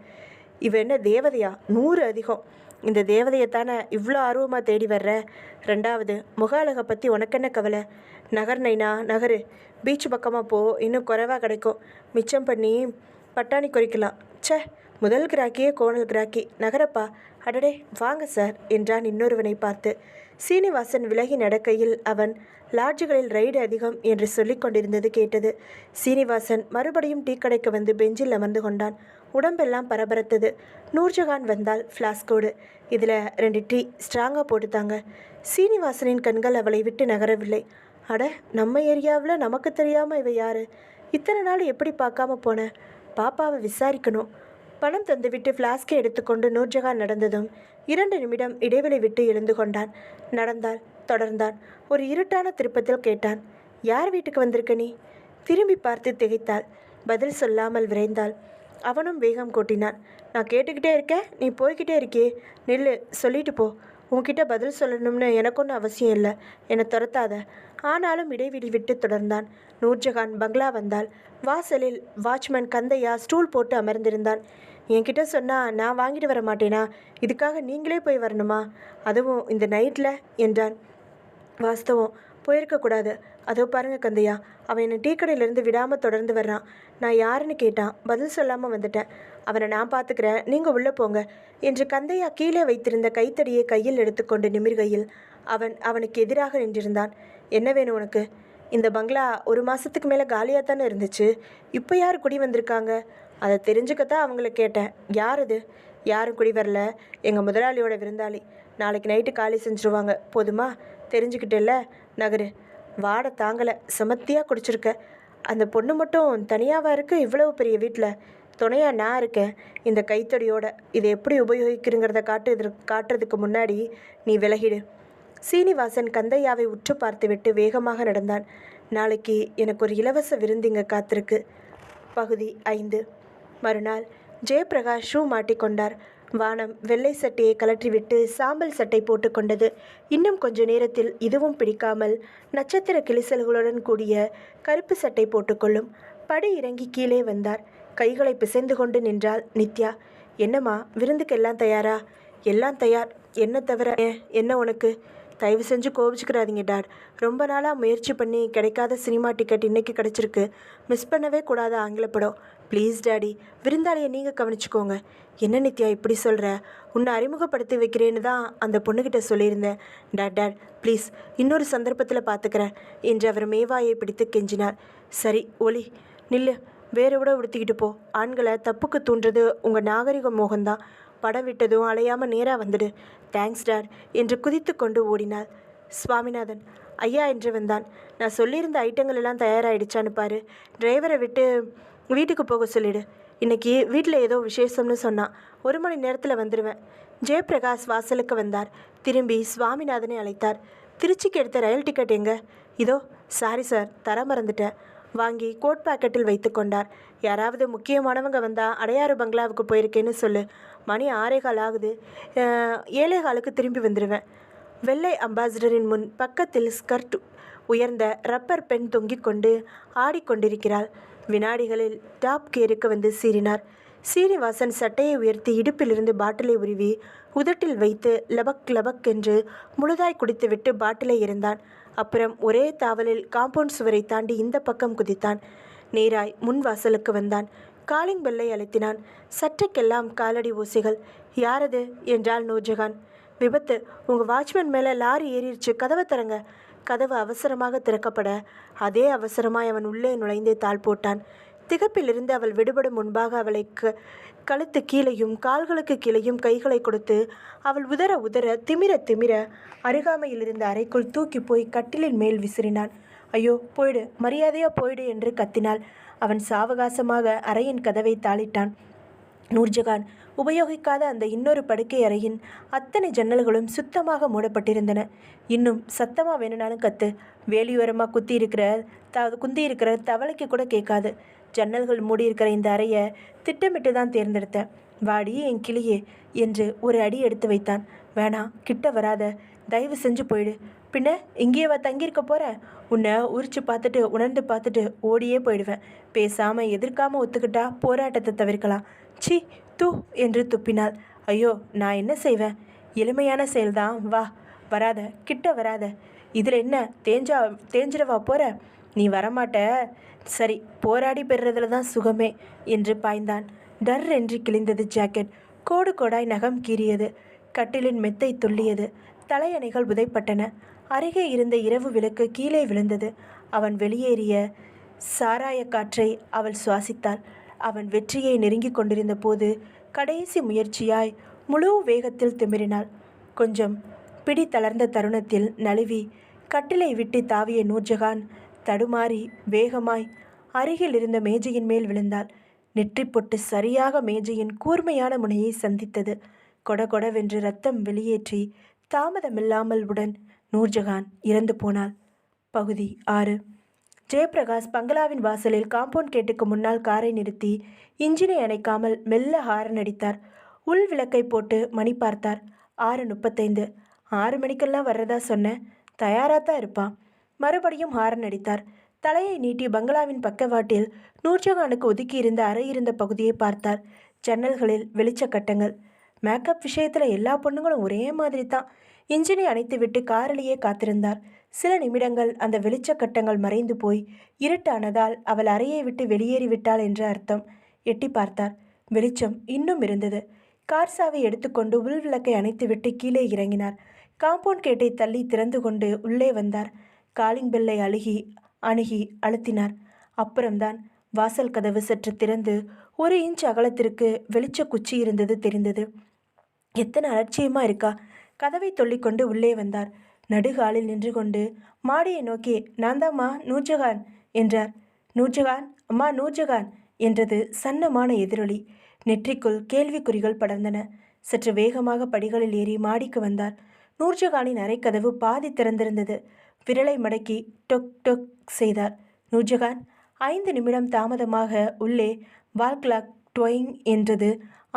இவ என்ன தேவதையா? 100 அதிகம். இந்த தேவதையைத்தானே இவ்வளோ ஆர்வமாக தேடி வர்ற? 2வது, முக அழகை பற்றி உனக்கென்ன கவலை? நகர் நைனா, நகரு. பீச் பக்கமாக போ, இன்னும் குறைவாக கிடைக்கும். மிச்சம் பண்ணி பட்டாணி குறிக்கலாம். ச்சே, முதல் கிராக்கியே கோணல் கிராக்கி. நகரப்பா. அடடே, வாங்க சார் என்றான் இன்னொருவனை பார்த்து. சீனிவாசன் விலகி நடக்கையில் அவன் லாட்ஜுகளில் ரைடு அதிகம் என்று சொல்லிக் கொண்டிருந்தது கேட்டது. சீனிவாசன் மறுபடியும் டீ கடைக்கு வந்து பெஞ்சில் அமர்ந்து கொண்டான். உடம்பெல்லாம் பரபரத்தது. நூர்ஜஹான் வந்தால் ஃப்ளாஸ்கோடு. இதில் 2 டீ ஸ்ட்ராங்காக போட்டுத்தாங்க. சீனிவாசனின் கண்கள் அவளை விட்டு நகரவில்லை. அட, நம்ம ஏரியாவில் நமக்கு தெரியாமல் இவ யார்? இத்தனை நாள் எப்படி பார்க்காம போன? பாப்பாவை விசாரிக்கணும். பணம் தந்துவிட்டு ஃப்ளாஸ்கை எடுத்துக்கொண்டு நூர்ஜஹான் நடந்ததும் 2 நிமிடம் இடைவெளி விட்டு எழுந்து கொண்டான். நடந்தாள். தொடர்ந்தான். ஒரு இருட்டான திருப்பத்தில் கேட்டான், யார் வீட்டுக்கு வந்திருக்க நீ? திரும்பி பார்த்து திகைத்தாள். பதில் சொல்லாமல் விரைந்தாள். அவனும் வேகம் கூட்டினான். நான் கேட்டுக்கிட்டே இருக்கேன், நீ போய்கிட்டே இருக்கியே. நில்லு, சொல்லிட்டு போ. உன்கிட்ட பதில் சொல்லணும்னு எனக்கு ஒன்றும் அவசியம் இல்லை. என்னை துரத்தாத. ஆனாலும் இடைவெளி விட்டு தொடர்ந்தான். நூர்ஜஹான் பங்களா வந்தாள். வாசலில் வாட்ச்மேன் கந்தையா ஸ்டூல் போட்டு அமர்ந்திருந்தான். என்கிட்ட சொன்னால் நான் வாங்கிட்டு வர மாட்டேனா? இதுக்காக நீங்களே போய் வரணுமா? அதுவும் இந்த நைட்டில் என்றான். வாஸ்தவம், போயிருக்கக்கூடாது. அதோ பாருங்க கந்தையா, அவன் என்னை டீ கடையிலேருந்து விடாமல் தொடர்ந்து வர்றான். நான் யாருன்னு கேட்டான். பதில் சொல்லாமல் வந்துட்டேன். அவனை நான் பார்த்துக்கிறேன், நீங்கள் உள்ளே போங்க என்று கந்தையா கீழே வைத்திருந்த கைத்தடியை கையில் எடுத்துக்கொண்டு நிமிர்கையில் அவனுக்கு எதிராக நின்றிருந்தான். என்ன வேணும் உனக்கு? இந்த பங்களா 1 மாதத்துக்கு மேலே காலியாக தானே இருந்துச்சு. இப்போ யார் குடி வந்திருக்காங்க? அதை தெரிஞ்சுக்கத்தான் அவங்கள கேட்டேன். யார் அது? யாரும் குடி வரல. எங்கள் முதலாளியோட விருந்தாளி. நாளைக்கு நைட்டு காலி செஞ்சுருவாங்க. போதுமா? தெரிஞ்சுக்கிட்டேல்ல, நகரு. வாடை தாங்கலை. செமத்தியாக குடிச்சிருக்க. அந்த பொண்ணு மட்டும் தனியாவாக இருக்குது இவ்வளவு பெரிய வீட்டில். துணையாக நான் இருக்கேன் இந்த கைத்தடியோட. இதை எப்படி உபயோகிக்கிறங்கிறத காட்டுறதுக்கு முன்னாடி நீ விலகிடு. சீனிவாசன் கந்தையாவை உற்று பார்த்துவிட்டு வேகமாக நடந்தான். நாளைக்கு எனக்கு ஒரு இலவச விருந்திங்க காத்திருக்கு. பகுதி 5. மறுநாள் ஜெயபிரகாஷ் ஷூ மாட்டிக்கொண்டார். வானம் வெள்ளை சட்டையை கலற்றிவிட்டு சாம்பல் சட்டை போட்டுக்கொண்டது. இன்னும் கொஞ்ச நேரத்தில் இதுவும் பிடிக்காமல் நட்சத்திர கிளிசல்களுடன் கூடிய கருப்பு சட்டை போட்டுக்கொள்ளும். படி இறங்கி கீழே வந்தார். கைகளை பிசைந்து கொண்டு நின்றாள் நித்யா. என்னம்மா, விருந்துக்கு எல்லாம் தயாரா? எல்லாம் தயார். என்ன தவிர என்ன உனக்கு? தயவு செஞ்சு கோபிச்சுக்கிறாதீங்க டாட். ரொம்ப நாளாக முயற்சி பண்ணி கிடைக்காத சினிமா டிக்கெட் இன்றைக்கி கிடச்சிருக்கு. மிஸ் பண்ணவே கூடாத ஆங்கில படம். ப்ளீஸ் டாடி, விருந்தாளியை நீங்கள் கவனிச்சுக்கோங்க. என்ன நித்யா இப்படி சொல்கிற? உன்னை அறிமுகப்படுத்தி வைக்கிறேன்னு தான் அந்த பொண்ணுக்கிட்ட சொல்லியிருந்தேன். டாட் ப்ளீஸ், இன்னொரு சந்தர்ப்பத்தில் பார்த்துக்கிறேன் என்று அவர் மேவாயை பிடித்து கெஞ்சினார். சரி ஒலி, நில்லு. வேறு விட உடுத்திக்கிட்டு போ. ஆண்களை தப்புக்கு தூண்டுறது உங்கள் நாகரிக மோகம்தான். படம் விட்டதும் அலையாமல் நேராக வந்துடு. தேங்க்ஸ் டாட் என்று குதித்து கொண்டு ஓடினாள். சுவாமிநாதன் ஐயா என்று வந்தான். நான் சொல்லியிருந்த ஐட்டங்கள் எல்லாம் தயாராகிடுச்சான்னு பாரு. டிரைவரை விட்டு வீட்டுக்கு போக சொல்லிடு. இன்றைக்கி வீட்டில் ஏதோ விசேஷம்னு சொன்னான். 1 மணி நேரத்தில் வந்துடுவேன். ஜெயபிரகாஷ் வாசலுக்கு வந்தார். திரும்பி சுவாமிநாதனை அழைத்தார். திருச்சிக்கு எடுத்த ரயில் டிக்கெட் எங்கே? இதோ. சாரி சார், தர மறந்துட்டேன். வாங்கி கோட் பாக்கெட்டில் வைத்து கொண்டார். யாராவது முக்கியமானவங்க வந்தால் அடையாறு பங்களாவுக்கு போயிருக்கேன்னு சொல்லு. மணி 6:15 ஆகுது. 7:15க்கு திரும்பி வந்துடுவேன். வெள்ளை அம்பாசிடரின் முன் பக்கத்தில் ஸ்கர்ட் உயர்ந்த ரப்பர் பெண் தொங்கிக் கொண்டு ஆடிக்கொண்டிருக்கிறாள். வினாடிகளில் டாப் கேருக்கு வந்து சீறினார். சீனிவாசன் சட்டையை உயர்த்தி இடுப்பிலிருந்து பாட்டிலை உருவி உதட்டில் வைத்து லபக் லபக் என்று முழுதாய் குடித்துவிட்டு பாட்டிலை எறிந்தான். அப்புறம் ஒரே தாவலில் காம்பவுண்ட் சுவரை தாண்டி இந்த பக்கம் குதித்தான். நேராய் முன் வாசலுக்கு வந்தான். காலிங் பெல்லை அழுத்தினான். சற்றைக்கெல்லாம் காலடி ஓசைகள். யாரது என்றாள் நூர்ஜஹான். விபத்து. உங்கள் வாட்ச்மேன் மேலே லாரி ஏறிடுச்சு, கதவை திறங்க. கதவு அவசரமாக திறக்கப்பட அதே அவசரமாய் அவன் உள்ளே நுழைந்து தாள் போட்டான். திகப்பிலிருந்து அவள் விடுபடும் முன்பாக அவளை கழுத்து கீழையும் கால்களுக்கு கீழையும் கைகளை கொடுத்து அவள் உதற உதற திமிர திமிர அருகாமையில் இருந்த அறைக்குள் தூக்கி போய் கட்டிலின் மேல் விசிறினான். ஐயோ போயிடு, மரியாதையா போயிடு என்று கத்தினாள். அவன் சாவகாசமாக அறையின் கதவை தாளிட்டான். நூர்ஜஹான் உபயோகிக்காத அந்த இன்னொரு படுக்கை அறையின் அத்தனை ஜன்னல்களும் சுத்தமாக மூடப்பட்டிருந்தன. இன்னும் சத்தமாக வேணுனாலும் கத்து. வேலியோரமாக குந்தியிருக்கிற தவளைக்கு கூட கேட்காது. ஜன்னல்கள் மூடியிருக்கிற இந்த அறையை திட்டமிட்டு தான் தேர்ந்தெடுத்தேன். வாடி என் கிளியே என்று ஒரு அடி எடுத்து வைத்தான். வேணாம், கிட்ட வராத, தயவு செஞ்சு போயிடு. பின்ன இங்கேயேவா தங்கியிருக்க போகிற? உன்னை உரிச்சு பார்த்துட்டு உணர்ந்து பார்த்துட்டு ஓடியே போயிடுவேன். பேசாமல் எதிர்க்காமல் ஒத்துக்கிட்டா போராட்டத்தை தவிர்க்கலாம். சி தூ என்று துப்பினாள். ஐயோ, நான் என்ன செய்வேன்? எளிமையான செயல்தான். வா, வராத, கிட்ட வராத. இதில் என்ன தேஞ்சிடவா போகிற? நீ வரமாட்ட. சரி, போராடி பெறுறதுல தான் சுகமே என்று பாய்ந்தான். டர் என்று கிழிந்தது ஜாக்கெட். கோடு கோடாய் நகம் கீறியது. கட்டிலின் மெத்தை துள்ளியது. தலையணைகள் உதைப்பட்டன. அருகே இருந்த இரவு விளக்கு கீழே விழுந்தது. அவன் வெளியேறிய சாராய காற்றை அவள் சுவாசித்தாள். அவன் வெற்றியை நெருங்கி கொண்டிருந்த போது கடைசி முயற்சியாய் முழு வேகத்தில் திமிரினாள். கொஞ்சம் பிடி தளர்ந்த தருணத்தில் நழுவி கட்டிலை விட்டு தாவிய நூர்ஜஹான் தடுமாறி வேகமாய் அருகில் இருந்த மேஜையின் மேல் விழுந்தாள். நெற்றி பொட்டு சரியாக மேஜையின் கூர்மையான முனையை சந்தித்தது. கொடகொடவென்று ரத்தம் வெளியேற்றி தாமதமில்லாமல் உடன் நூர்ஜஹான் இறந்து போனாள். பகுதி 6. ஜெயபிரகாஷ் பங்களாவின் வாசலில் காம்பவுண்ட் கேட்டுக்கு முன்னால் காரை நிறுத்தி இன்ஜினை அணைக்காமல் மெல்ல ஹாரன் அடித்தார். உள் விளக்கை போட்டு மணி பார்த்தார். 6:35. 6 மணிக்கெல்லாம் வர்றதா சொன்னேன். தயாராகத்தான் இருப்பான். மறுபடியும் ஹாரன் அடித்தார். தலையை நீட்டி பங்களாவின் பக்கவாட்டில் நூர்ஜஹானுக்கு ஒதுக்கி இருந்த அறை இருந்த பகுதியை பார்த்தார். ஜன்னல்களில் வெளிச்சக்கட்டங்கள். மேக்கப் விஷயத்தில் எல்லா பொண்ணுங்களும் ஒரே மாதிரி தான். இன்ஜினை அணைத்துவிட்டு காரிலேயே காத்திருந்தார். சில நிமிடங்கள் அந்த வெளிச்சக்கட்டங்கள் மறைந்து போய் இருட்டானதால் அவள் அறையை விட்டு வெளியேறிவிட்டாள் என்ற அர்த்தம். எட்டி பார்த்தார். வெளிச்சம் இன்னும் இருந்தது. கார் சாவை எடுத்துக்கொண்டு உள் விளக்கை அணைத்துவிட்டு கீழே இறங்கினார். காம்பவுண்ட் கேட்டை தள்ளி திறந்து கொண்டு உள்ளே வந்தார். காலிங் பெல்லை அணுகி அழுத்தினார். அப்புறம்தான் வாசல் கதவு சற்று திறந்து 1 இன்ச் அகலத்திற்கு வெளிச்ச குச்சி இருந்தது தெரிந்தது. எத்தனை அலட்சியமாக இருக்கா! கதவை தொல்லிக்கொண்டு உள்ளே வந்தார். நடுகாலில் நின்று கொண்டு மாடியை நோக்கி, நான்தாம்மா நூர்ஜஹான் என்றார். நூர்ஜஹான், அம்மா நூர்ஜஹான் என்றது சன்னமான எதிரொலி. நெற்றிக்குள் கேள்விக்குறிகள் படர்ந்தன. சற்று வேகமாக படிகளில் ஏறி மாடிக்கு வந்தார். நூர்ஜஹானின் அறைக்கதவு பாதி திறந்திருந்தது. விரலை மடக்கி டொக் டொக் செய்தார். நூர்ஜஹான். 5 நிமிடம் தாமதமாக உள்ளே வால் கிளாக் டொயிங் என்றது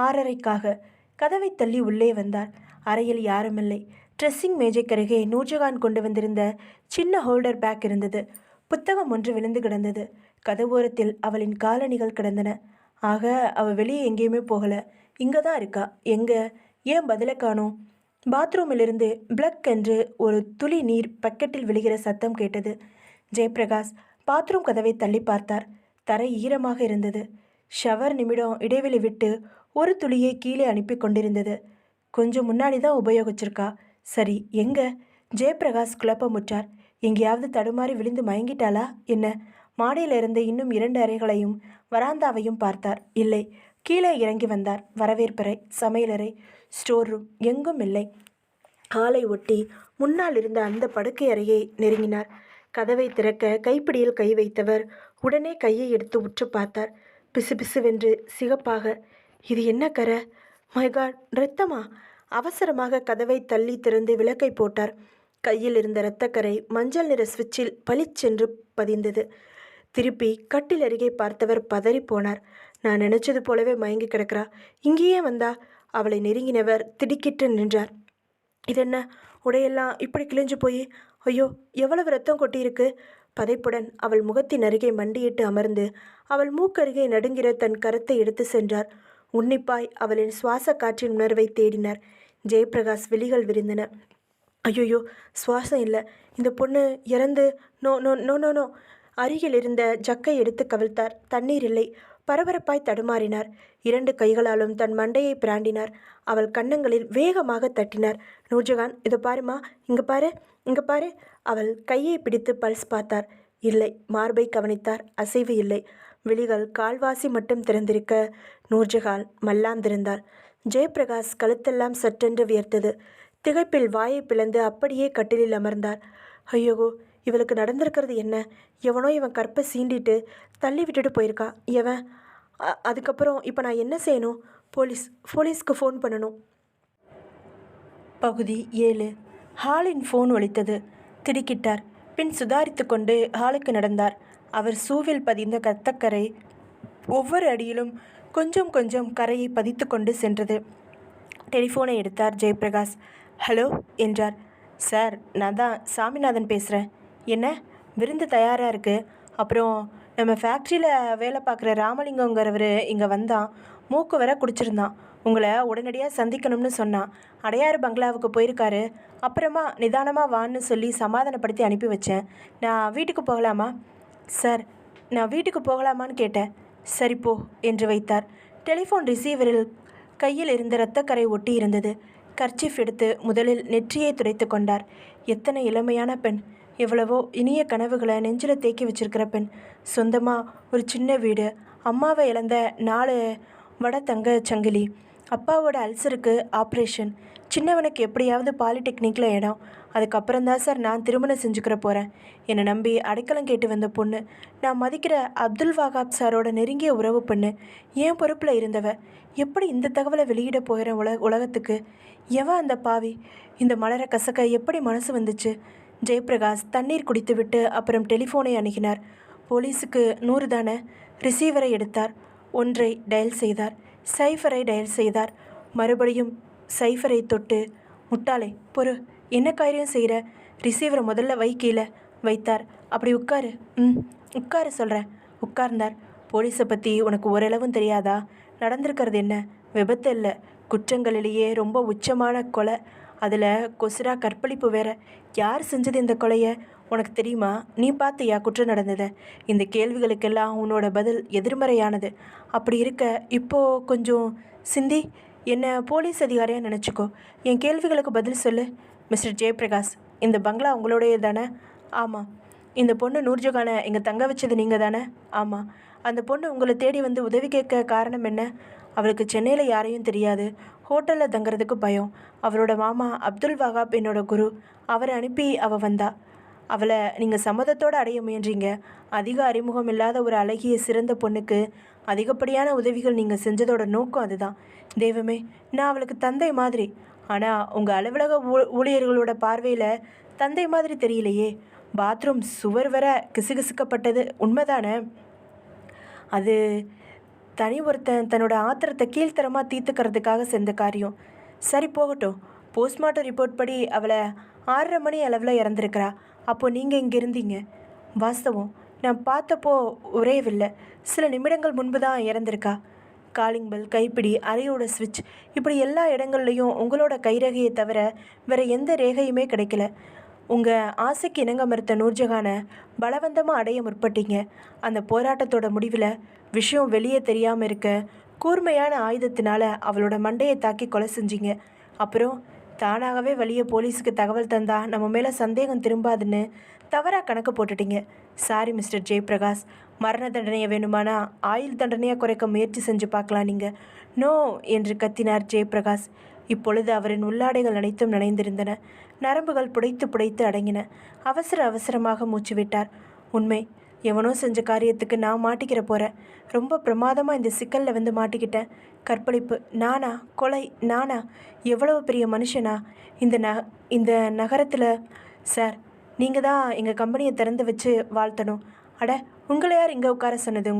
6:30க்காக. கதவை தள்ளி உள்ளே வந்தார். அறையில் யாருமில்லை. ட்ரெஸ்ஸிங் மேஜைக்கருகே நூர்ஜஹான் கொண்டு வந்திருந்த சின்ன ஹோல்டர் பேக் இருந்தது. புத்தகம் ஒன்று விழுந்து கிடந்தது. கதவோரத்தில் அவளின் காலணிகள் கிடந்தன. ஆக அவள் வெளியே எங்கேயுமே போகலை, இங்கே தான் இருக்கா. எங்கே? ஏன் பதிலை காணோம்? பாத்ரூமிலிருந்து பிளக் என்று ஒரு துளி நீர் பக்கெட்டில் விழுகிற சத்தம் கேட்டது. ஜெயபிரகாஷ் பாத்ரூம் கதவை தள்ளி பார்த்தார். தரை ஈரமாக இருந்தது. ஷவர் நிமிடம் இடைவெளி விட்டு ஒரு துளியை கீழே அனுப்பி கொண்டிருந்தது. கொஞ்சம் முன்னாடி தான் உபயோகிச்சிருக்கா. சரி, எங்க? ஜெயபிரகாஷ் குழப்பமுற்றார். எங்கேயாவது தடுமாறி விழுந்து மயங்கிட்டாளா என்ன? மாடியில் இருந்த இன்னும் 2 அறைகளையும் வராந்தாவையும் பார்த்தார். இல்லை. கீழே இறங்கி வந்தார். வரவேற்பறை, சமையலறை, ஸ்டோர் ரூம் எங்கும் இல்லை. ஹாலை ஒட்டி முன்னால் இருந்த அந்த படுக்கை அறையை நெருங்கினார். கதவை திறக்க கைப்பிடியில் கை வைத்தவர் உடனே கையை எடுத்து உற்று பார்த்தார். பிசுபிசுவென்று சிகப்பாக. இது என்ன கரை? மைகாட், இரத்தமா? அவசரமாக கதவை தள்ளி திறந்து விளக்கை போட்டார். கையில் இருந்த இரத்தக்கரை மஞ்சள் நிற சுவிட்சில் பளிச்சென்று பதிந்தது. திருப்பி கட்டில் அருகே பார்த்தவர் பதறிப்போனார். நான் நினைச்சது போலவே மயங்கி கிடக்கிறா, இங்கேயே வந்தா? அவளை நெருங்கினவர் திடுக்கிட்டு நின்றார். இதென்ன, உடையெல்லாம் இப்படி கிழிஞ்சு போய், ஐயோ எவ்வளவு ரத்தம் கொட்டியிருக்கு! பதைப்புடன் அவள் முகத்தின் அருகே மண்டியிட்டு அமர்ந்து அவள் மூக்கருகே நடுங்கிற தன் கரத்தை எடுத்து சென்றார். உன்னிப்பாய் அவளின் சுவாச காற்றின் உணர்வை தேடினார். ஜெயபிரகாஷ் விழிகள் விரிந்தன. ஐயோயோ, சுவாசம் இல்லை, இந்த பொண்ணு இறந்து... no no no no no. அருகில் இருந்த ஜக்கை எடுத்து கவிழ்த்தார். தண்ணீர் இல்லை. பரபரப்பாய் தடுமாறினார். 2 கைகளாலும் தன் மண்டையை பிராண்டினார். அவள் கன்னங்களில் வேகமாக தட்டினார். நூர்ஜஹான், இதை பாருமா, இங்கே பாரு, இங்கே பாரு. அவள் கையை பிடித்து பல்ஸ் பார்த்தார். இல்லை. மார்பை கவனித்தார். அசைவு இல்லை. விழிகள் கால்வாசி மட்டும் திறந்திருக்க நூர்ஜஹான் மல்லாந்திருந்தாள். ஜெயபிரகாஷ் கழுத்தெல்லாம் சற்றென்று வியர்த்தது. திகைப்பில் வாயை பிளந்து அப்படியே கட்டிலில் அமர்ந்தார். ஐயோ, இவளுக்கு நடந்திருக்கிறது என்ன? எவனோ இவன் கற்பை சீண்டிட்டு தள்ளி விட்டுட்டு போயிருக்கான். எவன்? அதுக்கப்புறம் இப்போ நான் என்ன செய்யணும்? போலீஸ்க்கு ஃபோன் பண்ணணும். பகுதி 7. ஹாலின் ஃபோன் ஒலித்தது. திடுக்கிட்டார். பின் சுதாரித்து கொண்டு ஹாலுக்கு நடந்தார். அவர் ஷூவில் பதிந்த கத்தக்கரை ஒவ்வொரு அடியிலும் கொஞ்சம் கொஞ்சம் கரையை பதித்து கொண்டு சென்றது. டெலிஃபோனை எடுத்தார் ஜெயபிரகாஷ். ஹலோ என்றார். சார், நான் தான் சாமிநாதன் பேசுகிறேன். என்ன, விருந்து தயாராக இருக்குது. அப்புறம் நம்ம ஃபேக்ட்ரியில் வேலை பார்க்குற ராமலிங்கங்கிறவர் இங்கே வந்தான். மூக்கு வர குடிச்சிருந்தான். உங்களை உடனடியாக சந்திக்கணும்னு சொன்னான். அடையாறு பங்களாவுக்கு போயிருக்காரு. அப்புறமா நிதானமாக வான்னு சொல்லி சமாதானப்படுத்தி அனுப்பி வச்சேன். நான் வீட்டுக்கு போகலாமா? சார், நான் வீட்டுக்கு போகலாமான்னு கேட்டேன். சரி போ என்று வைத்தார். டெலிஃபோன் ரிசீவரில் கையில் இருந்த இரத்தக்கரை ஒட்டி இருந்தது. கர்ச்சீஃப் எடுத்து முதலில் நெற்றியை துடைத்து கொண்டார். எத்தனை இளமையான பெண்! எவ்வளவோ இனிய கனவுகளை நெஞ்சில் தேக்கி வச்சிருக்கிற பெண். சொந்தமாக ஒரு சின்ன வீடு, அம்மாவை இழந்த 4 வட தங்க சங்கிலி, அப்பாவோட அல்சருக்கு ஆப்ரேஷன், சின்னவனுக்கு எப்படியாவது பாலிடெக்னிக்கில் இடம். அதுக்கப்புறம்தான் சார் நான் திருமணம் செஞ்சுக்கிற போகிறேன். என்னை நம்பி அடைக்கலம் கேட்டு வந்த பொண்ணு. நான் மதிக்கிற அப்துல் வஹாப் சாரோட நெருங்கிய உறவு பொண்ணு. என் பொறுப்பில் இருந்தவ. எப்படி இந்த தகவலை வெளியிட போகிறேன் உலகத்துக்கு? எவன் அந்த பாவி? இந்த மலரை கசக்க எப்படி மனசு வந்துச்சு? ஜெயபிரகாஷ் தண்ணீர் குடித்துவிட்டு அப்புறம் டெலிஃபோனை அணுகினார். போலீஸுக்கு 100 தானே? ரிசீவரை எடுத்தார். 1ஐ டயல் செய்தார். 0ஐ டயல் செய்தார். மறுபடியும் 0ஐ தொட்டு, முட்டாளே பொறு, என்ன காரியம் செய்கிற? ரிசீவரை முதல்ல வை கீழே. வைத்தார். அப்படி உட்காரு. உட்கார சொல்கிறேன். உட்கார்ந்தார். போலீஸை பற்றி உனக்கு ஓரளவும் தெரியாதா? நடந்திருக்கிறது என்ன? விபத்து இல்லை, குற்றங்களிலேயே ரொம்ப உச்சமான கொலை. அதில் கொசுரா கற்பழிப்பு வேற. யார் செஞ்சது இந்த கொலையை? உனக்கு தெரியுமா? நீ பார்த்தியா குற்றம் நடந்ததை? இந்த கேள்விகளுக்கெல்லாம் உன்னோட பதில் எதிர்மறையானது. அப்படி இருக்க இப்போது கொஞ்சம் சிந்தி என்னை போலீஸ் அதிகாரியாக நினச்சிக்கோ. என் கேள்விகளுக்கு பதில் சொல்லு. மிஸ்டர் ஜெயபிரகாஷ், இந்த பங்களா உங்களுடைய தானே? ஆமாம். இந்த பொண்ணு நூர்ஜஹானை இங்கே தங்க வச்சது நீங்கள் தானே? ஆமாம். அந்த பொண்ணு உங்களை தேடி வந்து உதவி கேட்க காரணம் என்ன? அவளுக்கு சென்னையில் யாரையும் தெரியாது. ஹோட்டலில் தங்குறதுக்கு பயம். அவளோட மாமா அப்துல் வஹாப் என்னோட குரு. அவரை அனுப்பி அவள் வந்தா. அவளை நீங்கள் சம்மதத்தோடு அடைய முயன்றீங்க. அதிக அறிமுகம் இல்லாத ஒரு அழகிய சிறந்த பொண்ணுக்கு அதிகப்படியான உதவிகள் நீங்கள் செஞ்சதோட நோக்கம் அதுதான். தெய்வமே, நான் அவளுக்கு தந்தை மாதிரி. ஆனால் உங்கள் அலுவலக ஊழியர்களோட பார்வையில் தந்தை மாதிரி தெரியலையே. பாத்ரூம் சுவர் வர கிசுகிசுக்கப்பட்டது உண்மைதானே? அது தனி ஒருத்தன் தன்னோட ஆத்திரத்தை கீழ்த்தரமாக தீர்த்துக்கிறதுக்காக செஞ்ச காரியம். சரி போகட்டும். போஸ்ட்மார்ட்டம் ரிப்போர்ட் படி அவளை 6:30 மணி அளவில் இறந்துருக்கிறா. அப்போது நீங்கள் இங்கே இருந்தீங்க. வாஸ்தவம், நான் பார்த்தப்போ உறையவில்லை. சில நிமிடங்கள் முன்பு தான் இறந்துருக்கா. காலிங் பெல், கைப்பிடி, அறையோட ஸ்விட்ச், இப்படி எல்லா இடங்கள்லையும் உங்களோட கைரேகையை தவிர வேறு எந்த ரேகையுமே கிடைக்கல. உங்கள் ஆசைக்கு இணங்க மறுத்த நூர்ஜஹானை பலவந்தமாக அடைய முற்பட்டீங்க. அந்த போராட்டத்தோட முடிவில் விஷயம் வெளியே தெரியாமல் இருக்க கூர்மையான ஆயுதத்தினால அவளோட மண்டையை தாக்கி கொலை செஞ்சீங்க. அப்புறம் தானாகவே வெளியே போலீஸுக்கு தகவல் தந்தா நம்ம மேலே சந்தேகம் திரும்பாதுன்னு தவறாக கணக்கு போட்டுட்டீங்க. Sorry mister Jayaprakash. மரண தண்டனையை வேணுமானா ஆயுள் தண்டனையாக குறைக்க முயற்சி செஞ்சு பார்க்கலாம் நீங்கள். நோ என்று கத்தினார் ஜெயபிரகாஷ். இப்பொழுது அவரின் உள்ளாடைகள் அனைத்தும் நனைந்திருந்தன. நரம்புகள் புடைத்து புடைத்து அடங்கின. அவசரமாக மூச்சு விட்டார். உண்மை, எவனோ செஞ்ச காரியத்துக்கு நான் மாட்டிக்கிற போகிறேன். ரொம்ப பிரமாதமாக இந்த சிக்கலில் வந்து மாட்டிக்கிட்டேன். கற்பழிப்பு நானா? கொலை நானா? எவ்வளவு பெரிய மனுஷனா இந்த நகரத்தில்? சார், நீங்கள் தான் எங்கள் கம்பெனியை திறந்து வச்சு வாழ்த்தணும். அட, உங்களை யார் இங்கே உட்கார சொன்னது?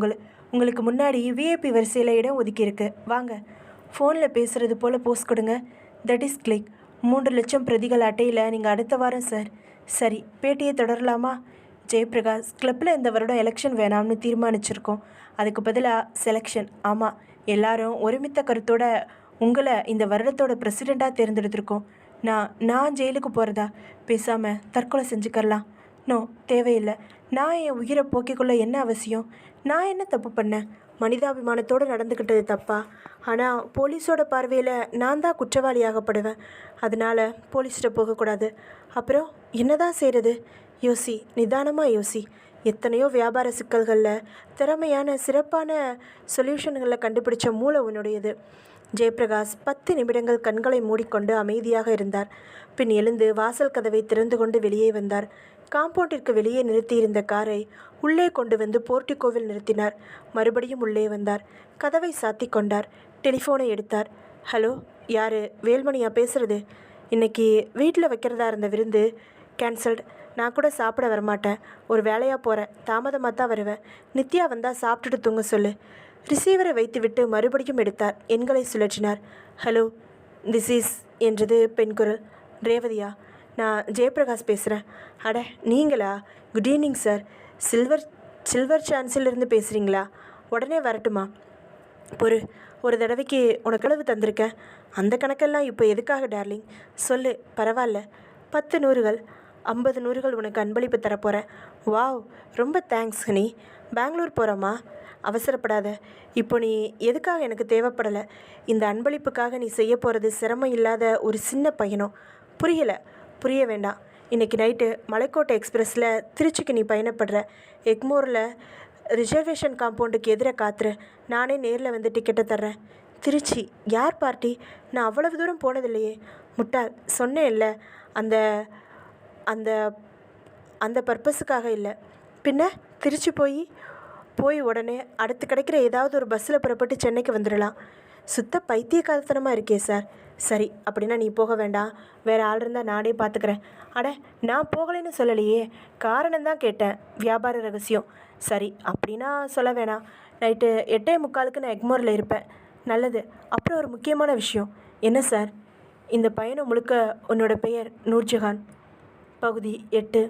உங்களுக்கு முன்னாடி விஐபி வரிசையில் இடம் ஒதுக்கியிருக்கு, வாங்க. ஃபோனில் பேசுகிறது போல் போஸ்ட் கொடுங்க. That is click. 3,00,000 பிரதிகள் அட்டையில் நீங்கள் அடுத்த வாரம் சார். சரி, பேட்டியை தொடரலாமா? ஜெயபிரகாஷ், கிளப்பில் இந்த வருடம் எலெக்ஷன் வேணாம்னு தீர்மானிச்சிருக்கோம். அதுக்கு பதிலாக செலெக்ஷன். ஆமாம், எல்லாரும் ஒருமித்த கருத்தோட உங்களை இந்த வருடத்தோட பிரசிடெண்ட்டாக தேர்ந்தெடுத்திருக்கோம். நான் ஜெயிலுக்கு போகிறதா? பேசாமல் தற்கொலை செஞ்சுக்கரலாம். நோ, தேவையில்லை. நான் என் உயிரை போக்கிக்கொள்ள என்ன அவசியம்? நான் என்ன தப்பு பண்ணேன்? மனிதாபிமானத்தோடு நடந்துக்கிட்டது தப்பா? ஆனால் போலீஸோட பார்வையில் நான் தான் குற்றவாளியாகப்படுவேன். அதனால் போலீஸ்கிட்ட போகக்கூடாது. அப்புறம் என்னதான் செய்கிறது? யோசி, நிதானமாக யோசி. எத்தனையோ வியாபார சிக்கல்களில் திறமையான சிறப்பான சொல்யூஷன்களை கண்டுபிடிச்ச மூளை உன்னுடையது. ஜெயபிரகாஷ் 10 நிமிடங்கள் கண்களை மூடிக்கொண்டு அமைதியாக இருந்தார். பின் எழுந்து வாசல் கதவை திறந்து கொண்டு வெளியே வந்தார். காம்பவுண்டிற்கு வெளியே நிறுத்தியிருந்த காரை உள்ளே கொண்டு வந்து போர்ட்டிகோவில் நிறுத்தினார். மறுபடியும் உள்ளே வந்தார். கதவை சாத்தி கொண்டார். டெலிஃபோனை எடுத்தார். ஹலோ, யார்? வேல்மணியா பேசுகிறது? இன்னைக்கு வீட்டில் வைக்கிறதா இருந்த விருந்து கேன்சல்டு. நான் கூட சாப்பிட வரமாட்டேன். ஒரு வேலையாக போகிறேன். தாமதமாக தான் வருவேன். நித்யா வந்தால் சாப்பிட்டுட்டு தூங்க சொல்லு. ரிசீவரை வைத்துவிட்டு மறுபடியும் எடுத்தார். எண்களை சுழற்றினார். ஹலோ, திஸ் இஸ் என்றது பெண் குரல். ரேவதியா? நான் ஜெயபிரகாஷ் பேசுகிறேன். அட, நீங்களா? Good evening sir. சில்வர் சான்ஸிலிருந்து பேசுகிறீங்களா? உடனே வரட்டுமா? ஒரு தடவைக்கு உனக்கு அளவு தந்திருக்கேன். அந்த கணக்கெல்லாம் இப்போ எதுக்காக டார்லிங்? சொல்லு, பரவாயில்ல. 10 நூறுகள், 50 நூறுகள் உனக்கு அன்பளிப்பு தரப்போகிறேன். வாவ், ரொம்ப தேங்க்ஸ் ஹனி. பெங்களூர் போகிறோமா? அவசரப்படாத. இப்போ நீ எதுக்காக எனக்கு தேவைப்படலை. இந்த அன்பளிப்புக்காக நீ செய்ய போகிறது சிரமம் இல்லாத ஒரு சின்ன பயணம். புரிய வேண்டாம். இன்றைக்கி நைட்டு மலைக்கோட்டை எக்ஸ்பிரஸில் திருச்சிக்கு நீ பயணப்படுற. எக்மோரில் ரிசர்வேஷன் காம்பவுண்டுக்கு எதிராக காத்துரு. நானே நேரில் வந்து டிக்கெட்டை தர்றேன். திருச்சி? யார் பார்ட்டி? நான் அவ்வளவு தூரம் போனதில்லையே. முட்டாள், சொன்னேன் இல்லை, அந்த அந்த அந்த பர்பஸுக்காக இல்லை. பின்ன திருச்சி போய் உடனே அடுத்து கிடைக்கிற ஏதாவது ஒரு பஸ்ஸில் புறப்பட்டு சென்னைக்கு வந்துடலாம். சுத்த பைத்தியக்காரத்தனமாக இருக்கே சார். சரி, அப்படின்னா நீ போக வேண்டாம். வேறு ஆள் இருந்தால் நானே பார்த்துக்கிறேன். அட, நான் போகலைன்னு சொல்லலையே, காரணம்தான் கேட்டேன். வியாபார ரகசியம். சரி, அப்படின்னா சொல்ல வேணாம். நைட்டு 8:45 நான் எக்மோரில் இருப்பேன். நல்லது. அப்புறம் ஒரு முக்கியமான விஷயம். என்ன சார்? இந்த பயணம் முழுக்க உன்னோட பெயர் நூர்ஜஹான். பகுதி 8.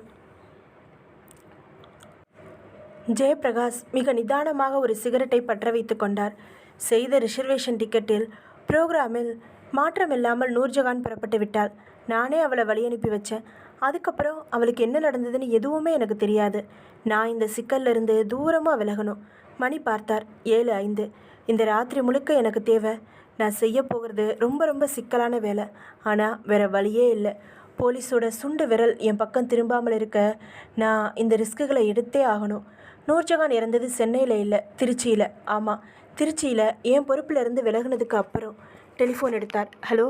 ஜெயபிரகாஷ் மிக நிதானமாக ஒரு சிகரெட்டை பற்ற வைத்து கொண்டார். செய்த ரிசர்வேஷன் டிக்கெட்டில் ப்ரோக்ராமில் மாற்றமில்லாமல் நூர்ஜஹான் புறப்பட்டு விட்டாள். நானே அவளை வழி அனுப்பி வச்சேன். அதுக்கப்புறம் அவளுக்கு என்ன நடந்ததுன்னு எதுவுமே எனக்கு தெரியாது. நான் இந்த சிக்கல்லிருந்து தூரமாக விலகணும். மணி பார்த்தார். 7:05. இந்த ராத்திரி முழுக்க எனக்கு தேவை. நான் செய்ய போகிறது ரொம்ப ரொம்ப சிக்கலான வேலை. ஆனால் வேறு வழியே இல்லை. போலீஸோட சுண்டு விரல் என் பக்கம் திரும்பாமல் இருக்க நான் இந்த ரிஸ்க்குகளை எடுத்தே ஆகணும். நூர்ஜஹான் இறந்தது சென்னையில் இல்லை, திருச்சியில். ஆமாம், திருச்சியில் என் பொறுப்பிலிருந்து விலகுனதுக்கு அப்புறம். டெலிஃபோன் எடுத்தார். ஹலோ,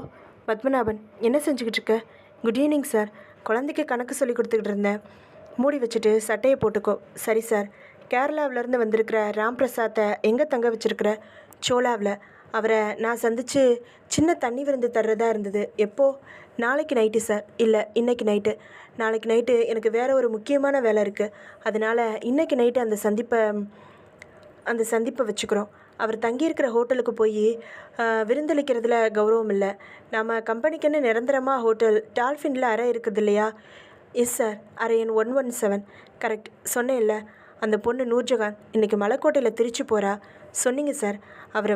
பத்மநாபன், என்ன செஞ்சுக்கிட்டு இருக்க? Good evening sir. குழந்தைக்கு கணக்கு சொல்லி கொடுத்துக்கிட்டு இருந்தேன். மூடி வச்சுட்டு சட்டையை போட்டுக்கோ. சரி சார். கேரளாவிலேருந்து வந்திருக்கிற ராம்பிரசாத்தை எங்கே தங்க வச்சுருக்கிற? சோலாவில். அவரை நான் சந்தித்து சின்ன தண்ணி விருந்து தர்றதா இருந்தது. எப்போ? நாளைக்கு நைட்டு சார். இல்லை, இன்றைக்கி நைட்டு. நாளைக்கு நைட்டு எனக்கு வேறு ஒரு முக்கியமான வேலை இருக்குது. அதனால் இன்றைக்கி நைட்டு அந்த சந்திப்பை வச்சுக்கிறோம். அவர் தங்கியிருக்கிற ஹோட்டலுக்கு போய் விருந்தளிக்கிறதுல கௌரவம் இல்லை. நம்ம கம்பெனிக்குன்னு நிரந்தரமாக ஹோட்டல் டால்ஃபினில் அறை இருக்குது இல்லையா? Yes sir. அறை எண் 117. கரெக்ட். சொன்னேன் இல்லை, அந்த பொண்ணு நூர்ஜஹான் இன்றைக்கி மலைக்கோட்டையில் திருச்சி போகிறா. சொன்னீங்க சார். அவளை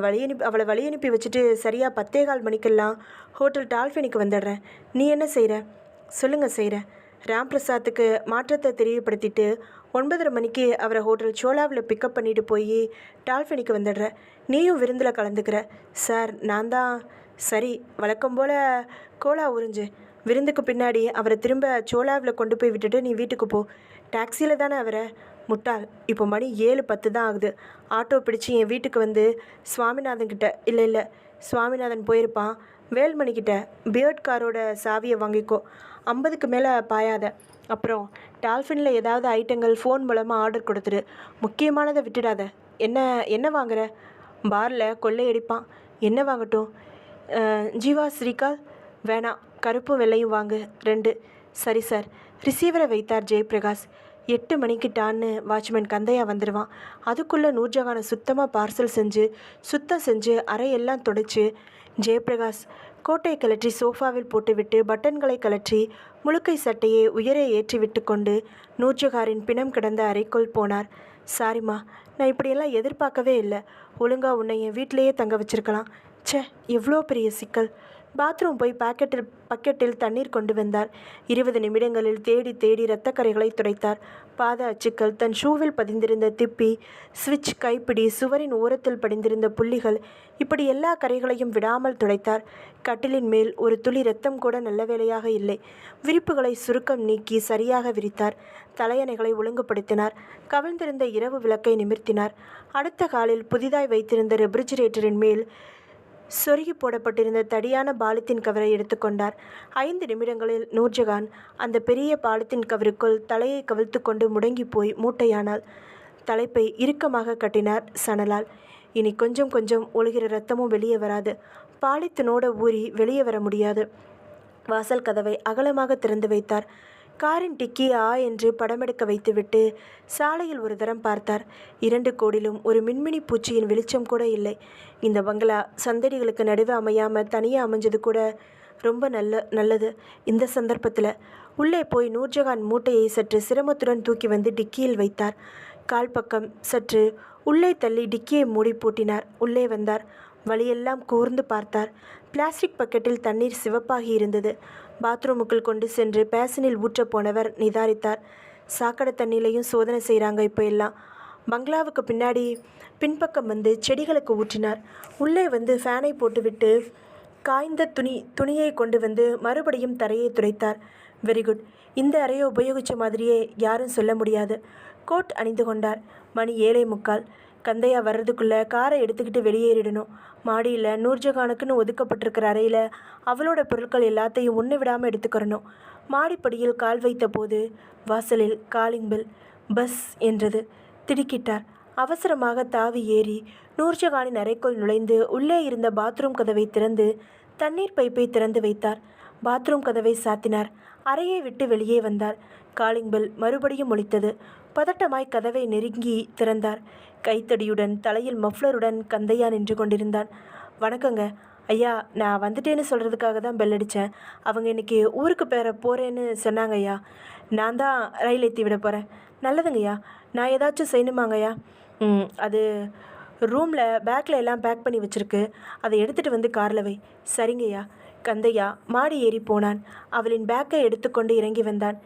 வழி அனுப்பி வச்சுட்டு சரியாக 10:15 மணிக்கெல்லாம் ஹோட்டல் டால்ஃபினுக்கு வந்துடுறேன். நீ என்ன செய்கிற? சொல்லுங்கள். செய்கிறேன். ராம்பிரசாத்துக்கு மாற்றத்தை தெரியப்படுத்திட்டு 9:30 மணிக்கு அவரை ஹோட்டல் சோலாவில் பிக்கப் பண்ணிட்டு போய் டால்ஃபினுக்கு வந்துடுறேன். நீயும் விருந்தில் கலந்துக்கிற. சார், நான் தான். சரி, வழக்கம் போல் கோலா உறிஞ்சு. விருந்துக்கு பின்னாடி அவரை திரும்ப சோலாவில் கொண்டு போய் விட்டுட்டு நீ வீட்டுக்கு போ. டாக்ஸியில் தானே அவரை? முட்டாள், இப்போ மணி 7:10 தான் ஆகுது. ஆட்டோ பிடிச்சி என் வீட்டுக்கு வந்து சுவாமிநாதன் கிட்ட. இல்லை, சுவாமிநாதன் போயிருப்பான். வேல்மணிக்கிட்ட பியர்ட் காரோட சாவியை வாங்கிக்கோ. 50க்கு மேலே பாயாத. அப்புறம் டால்ஃபினில் ஏதாவது ஐட்டங்கள் ஃபோன் மூலமாக ஆர்டர் கொடுத்துரு. முக்கியமானதை விட்டுடாத. என்ன வாங்குற? பாரில் கொள்ளையடிப்பான். என்ன வாங்கட்டும்? ஜீவா ஸ்ரீகால்? வேணாம், கருப்பும் வெள்ளையும் வாங்கு 2. சரி சார். ரிசீவரை வைத்தார் ஜெயபிரகாஷ். 8 மணிக்கிட்டான்னு வாட்ச்மேன் கந்தையா வந்துடுவான். அதுக்குள்ளே நூர்ஜஹானை சுத்தமாக பார்சல் செஞ்சு சுத்தம் செஞ்சு அறையெல்லாம் துடைச்சி ஜெயபிரகாஷ் கோட்டையை கழற்றி சோஃபாவில் போட்டுவிட்டு பட்டன்களை கழற்றி முழுக்கை சட்டையை உயரே ஏற்றி விட்டு கொண்டு நூர்ஜஹாரின் பிணம் கிடந்த அறைக்குள் போனார். சாரிம்மா, நான் இப்படியெல்லாம் எதிர்பார்க்கவே இல்லை. ஒழுங்கா உன்னை என் வீட்டிலேயே தங்க வச்சிருக்கலாம். ச்சே, எவ்வளோ பெரிய சிக்கல். பாத்ரூம் போய் பக்கெட்டில் தண்ணீர் கொண்டு வந்தார். 20 நிமிடங்களில் தேடி தேடி இரத்தக்கரைகளை துடைத்தார். பாத அச்சுக்கள், தன் ஷூவில் பதிந்திருந்த திப்பி, ஸ்விட்ச், கைப்பிடி, சுவரின் ஓரத்தில் படிந்திருந்த புள்ளிகள், இப்படி எல்லா கரைகளையும் விடாமல் துடைத்தார். கட்டிலின் மேல் ஒரு துளி இரத்தம் கூட நல்ல வேளையாக இல்லை. விரிப்புகளை சுருக்கம் நீக்கி சரியாக விரித்தார். தலையணைகளை ஒழுங்குபடுத்தினார். கவிழ்ந்திருந்த இரவு விளக்கை நிமிர்த்தினார். அடுத்த காலில் புதிதாய் வைத்திருந்த ரெஃப்ரிஜிரேட்டரின் மேல் சொருகி போடப்பட்டிருந்த தடியான பாலித்தீன் கவரை எடுத்துக்கொண்டார். 5 நிமிடங்களில் நூர்ஜஹான் அந்த பெரிய பாலித்தீன் கவருக்குள் தலையை கவிழ்த்து கொண்டு முடங்கி போய் மூட்டையானாள். தலைப்பை இறுக்கமாக கட்டினார் சணலால். இனி கொஞ்சம் கொஞ்சம் ஒழுகிற இரத்தமும் வெளியே வராது. பாலித்தீனோட ஊறி வெளியே வர முடியாது. வாசல் கதவை அகலமாக திறந்து வைத்தார். காரின் டிக்கி என்று படமெடுக்க வைத்துவிட்டு சாலையில் ஒரு தரம் பார்த்தார். 2 கோடிலும் ஒரு மின்மினி பூச்சியின் வெளிச்சம் கூட இல்லை. இந்த பங்களா சந்தடிகளுக்கு நடுவே அமையாமல் தனியாக அமைஞ்சது கூட ரொம்ப நல்லது. இந்த சந்தர்ப்பத்தில் உள்ளே போய் நூர்ஜஹான் மூட்டையை சற்று சிரமத்துடன் தூக்கி வந்து டிக்கியில் வைத்தார். கால் பக்கம் சற்று உள்ளே தள்ளி டிக்கியை மூடி பூட்டினார். உள்ளே வந்தார். வழியெல்லாம் கூர்ந்து பார்த்தார். பிளாஸ்டிக் பக்கெட்டில் தண்ணீர் சிவப்பாகி இருந்தது. பாத்ரூமுக்குள் கொண்டு சென்று பேசனில் ஊற்ற போனவர் நிதானித்தார். சாக்கடை தண்ணியிலையும் சோதனை செய்கிறாங்க இப்போ எல்லாம். பங்களாவுக்கு பின்னாடி பின்பக்கம் வந்து செடிகளுக்கு ஊற்றினார். உள்ளே வந்து ஃபேனை போட்டுவிட்டு காய்ந்த துணியை கொண்டு வந்து மறுபடியும் தரையை துடைத்தார். Very good. இந்த அறையை உபயோகித்த மாதிரியே யாரும் சொல்ல முடியாது. கோட் அணிந்து கொண்டார். மணி 7:45. கந்தையா வர்றதுக்குள்ளே காரை எடுத்துக்கிட்டு வெளியேறிடணும். மாடியில் நூர்ஜஹானுக்குன்னு ஒதுக்கப்பட்டிருக்கிற அறையில் அவளோட பொருட்கள் எல்லாத்தையும் ஒன்று விடாமல் எடுத்துக்கிறணும். மாடிப்படியில் கால் வைத்த போது வாசலில் காலிங் பெல். பஸ் என்றது. திடுக்கிட்டார். அவசரமாக தாவி ஏறி நூர்ஜஹானின் அறைக்குள் நுழைந்து உள்ளே இருந்த பாத்ரூம் கதவை திறந்து தண்ணீர் பைப்பை திறந்து வைத்தார். பாத்ரூம் கதவை சாத்தினார். அறையை விட்டு வெளியே வந்தார். காலிங் பெல் மறுபடியும் ஒலித்தது. பதட்டமாய் கதவை நெருங்கி திறந்தார். கைத்தடியுடன் தலையில் மஃப்ளருடன் கந்தையா நின்று கொண்டிருந்தான். வணக்கங்க ஐயா, நான் வந்துட்டேன்னு சொல்கிறதுக்காக தான் பெல் அடித்தேன். அவங்க இன்றைக்கி ஊருக்கு போகிறேன்னு சொன்னாங்க ஐயா. நான் தான் ரயில் ஏற்றி விட போகிறேன். நல்லதுங்கய்யா. நான் ஏதாச்சும் செய்யணுமாங்கய்யா? அது ரூமில் பேக்கில் எல்லாம் பேக் பண்ணி வச்சுருக்கு. அதை எடுத்துகிட்டு வந்து காரில் வை. சரிங்கய்யா. கந்தையா மாடி ஏறி போனான். அவளின் பேக்கை எடுத்துக்கொண்டு இறங்கி வந்தான்.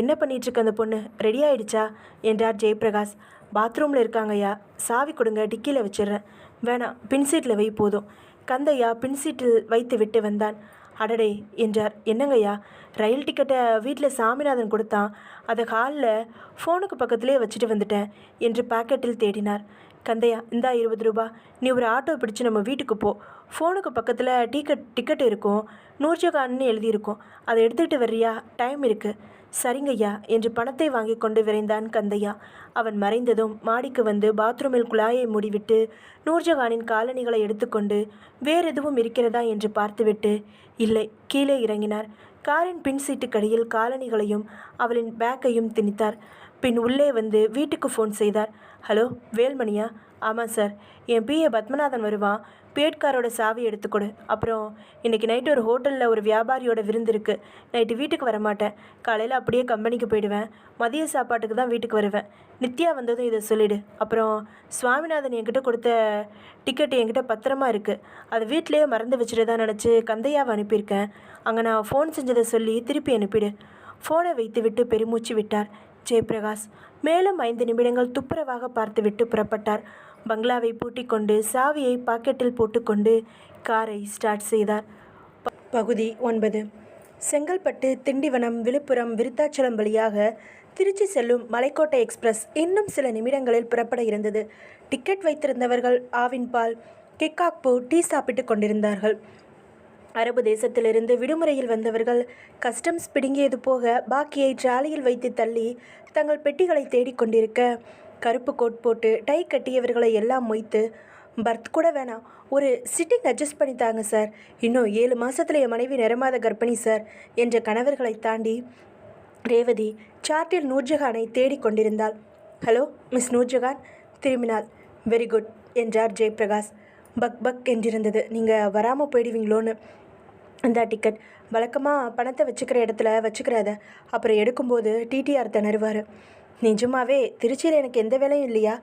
என்ன பண்ணிகிட்ருக்க அந்த பொண்ணு? ரெடி ஆகிடுச்சா என்றார் ஜெயபிரகாஷ். பாத்ரூமில் இருக்காங்கய்யா. சாவி கொடுங்க, டிக்கியில் வச்சிடுறேன். வேணாம், பின்சீட்டில் வை போதும். கந்தையா பின்சீட்டில் வைத்து விட்டு வந்தான். அடடே என்றார். என்னங்கய்யா? ரயில் டிக்கெட்டை வீட்டில் சாமிநாதன் கொடுத்தான். அதை ஹாலில் ஃபோனுக்கு பக்கத்திலே வச்சுட்டு வந்துட்டேன் என்று பாக்கெட்டில் தேடினார். கந்தையா, இந்தா 20 ரூபா. நீ ஒரு ஆட்டோ பிடிச்சி நம்ம வீட்டுக்கு போ. ஃபோனுக்கு பக்கத்தில் டிக்கெட் இருக்கும். நூர்ஜஹான்னு எழுதியிருக்கும். அதை எடுத்துக்கிட்டு வர்றியா? டைம் இருக்குது. சரிங்கய்யா என்று பணத்தை வாங்கி கொண்டு விரைந்தான் கந்தையா. அவன் மறைந்ததும் மாடிக்கு வந்து பாத்ரூமில் குழாயை மூடிவிட்டு நூர்ஜஹானின் காலணிகளை எடுத்துக்கொண்டு வேறெதுவும் இருக்கிறதா என்று பார்த்துவிட்டு இல்லை, கீழே இறங்கினார். காரின் பின் சீட்டுக்கடியில் காலணிகளையும் அவளின் பேக்கையும் திணித்தார். பின் உள்ளே வந்து வீட்டுக்கு ஃபோன் செய்தார். ஹலோ, வேல்மணியா? ஆமாம் சார். என் பிஏ பத்மநாதன் வருவான். பேட்காரோட சாவி எடுத்துக்கொடு. அப்புறம் இன்றைக்கி நைட்டு ஒரு ஹோட்டலில் ஒரு வியாபாரியோட விருந்து இருக்குது. நைட்டு வீட்டுக்கு வரமாட்டேன். காலையில் அப்படியே கம்பெனிக்கு போயிடுவேன். மதிய சாப்பாட்டுக்கு தான் வீட்டுக்கு வருவேன். நித்யா வந்ததும் இதை சொல்லிவிடு. அப்புறம் சுவாமிநாதன் என்கிட்ட கொடுத்த டிக்கெட்டு என்கிட்ட பத்திரமா இருக்குது. அதை வீட்டிலேயே மறந்து வச்சுட்டு நினச்சி கந்தையாவை அனுப்பியிருக்கேன். அங்கே நான் ஃபோன் செஞ்சதை சொல்லி திருப்பி அனுப்பிடு. ஃபோனை வைத்துவிட்டு பெருமூச்சு விட்டார் ஜெயபிரகாஷ். மேலும் 5 நிமிடங்கள் துப்புரவாக பார்த்துவிட்டு புறப்பட்டார். பங்களாவை பூட்டி கொண்டு சாவியை பாக்கெட்டில் போட்டுக்கொண்டு காரை ஸ்டார்ட் செய்தார். பகுதி 9. செங்கல்பட்டு, திண்டிவனம், விழுப்புரம், விருத்தாச்சலம் வழியாக திருச்சி செல்லும் மலைக்கோட்டை எக்ஸ்பிரஸ் இன்னும் சில நிமிடங்களில் புறப்பட இருந்தது. டிக்கெட் வைத்திருந்தவர்கள் ஆவின் பால், கிக்காக்பூ டீ சாப்பிட்டு கொண்டிருந்தார்கள். அரபு தேசத்திலிருந்து விடுமுறையில் வந்தவர்கள் கஸ்டம்ஸ் பிடுங்கியது போக பாக்கியை டிராலியில் வைத்து தள்ளி தங்கள் பெட்டிகளை தேடிக்கொண்டிருக்க, கருப்பு கோட் போட்டு டை கட்டியவர்களை எல்லாம் மொய்த்து, பர்த் கூட வேணாம், ஒரு சிட்டிங் அட்ஜஸ்ட் பண்ணி தாங்க சார், இன்னும் 7 மாதத்தில் என் மனைவி நிறமாத கர்ப்பிணி சார் என்ற கணவர்களை தாண்டி ரேவதி சார்ட்டில் நூர்ஜஹானை தேடிக் கொண்டிருந்தாள். Hello miss Noorjahan. திரும்பினாள். வெரி குட் என்றார் ஜெயபிரகாஷ். Buck buck என்றிருந்தது. நீங்கள் வராமல் போயிடுவீங்களோன்னு. இந்த டிக்கெட் வழக்கமாக பணத்தை வச்சுக்கிற இடத்துல வச்சுக்கிறாத, அப்புறம் எடுக்கும்போது டிடிஆர் திணறுவார். நிஜமாவே திருச்சியில் எனக்கு எந்த வேலையும் இல்லையா?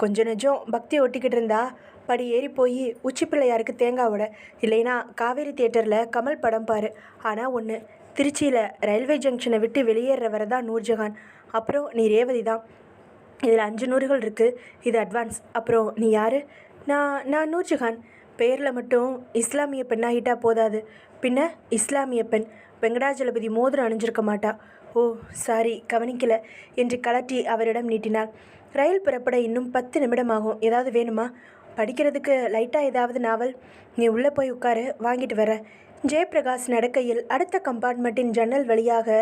கொஞ்சம் நெஜம் பக்தி ஒட்டிக்கிட்டு இருந்தா படி ஏறி போய் உச்சி பிள்ளையாருக்கு தேங்காய் விட, இல்லைனா காவேரி தியேட்டரில் கமல் படம் பாரு. ஆனால் ஒன்று, திருச்சியில் ரயில்வே ஜங்ஷனை விட்டு வெளியேற வர தான் நூர்ஜஹான். அப்புறம் நீ ரேவதி தான். இதில் 5 நூறுகள் இருக்குது. இது அட்வான்ஸ். அப்புறம் நீ யார்? நான் நூர்ஜஹான். பெயரில் மட்டும் இஸ்லாமிய பெண்ணாகிட்டா போதாது. பின்ன இஸ்லாமிய பெண் வெங்கடாஜலபதி மோதிரம் அணிஞ்சிருக்க மாட்டா. ஓ சாரி, கவனிக்கல என்று கலட்டி அவரிடம் நீட்டினாள். ரயில் புறப்பட இன்னும் 10 நிமிடம் ஆகும். ஏதாவது வேணுமா? படிக்கிறதுக்கு லைட்டாக ஏதாவது நாவல்? நீ உள்ளே போய் உட்காரு, வாங்கிட்டு வர. ஜெயபிரகாஷ் நடக்கையில் அடுத்த கம்பார்ட்மெண்ட்டின் ஜன்னல் வழியாக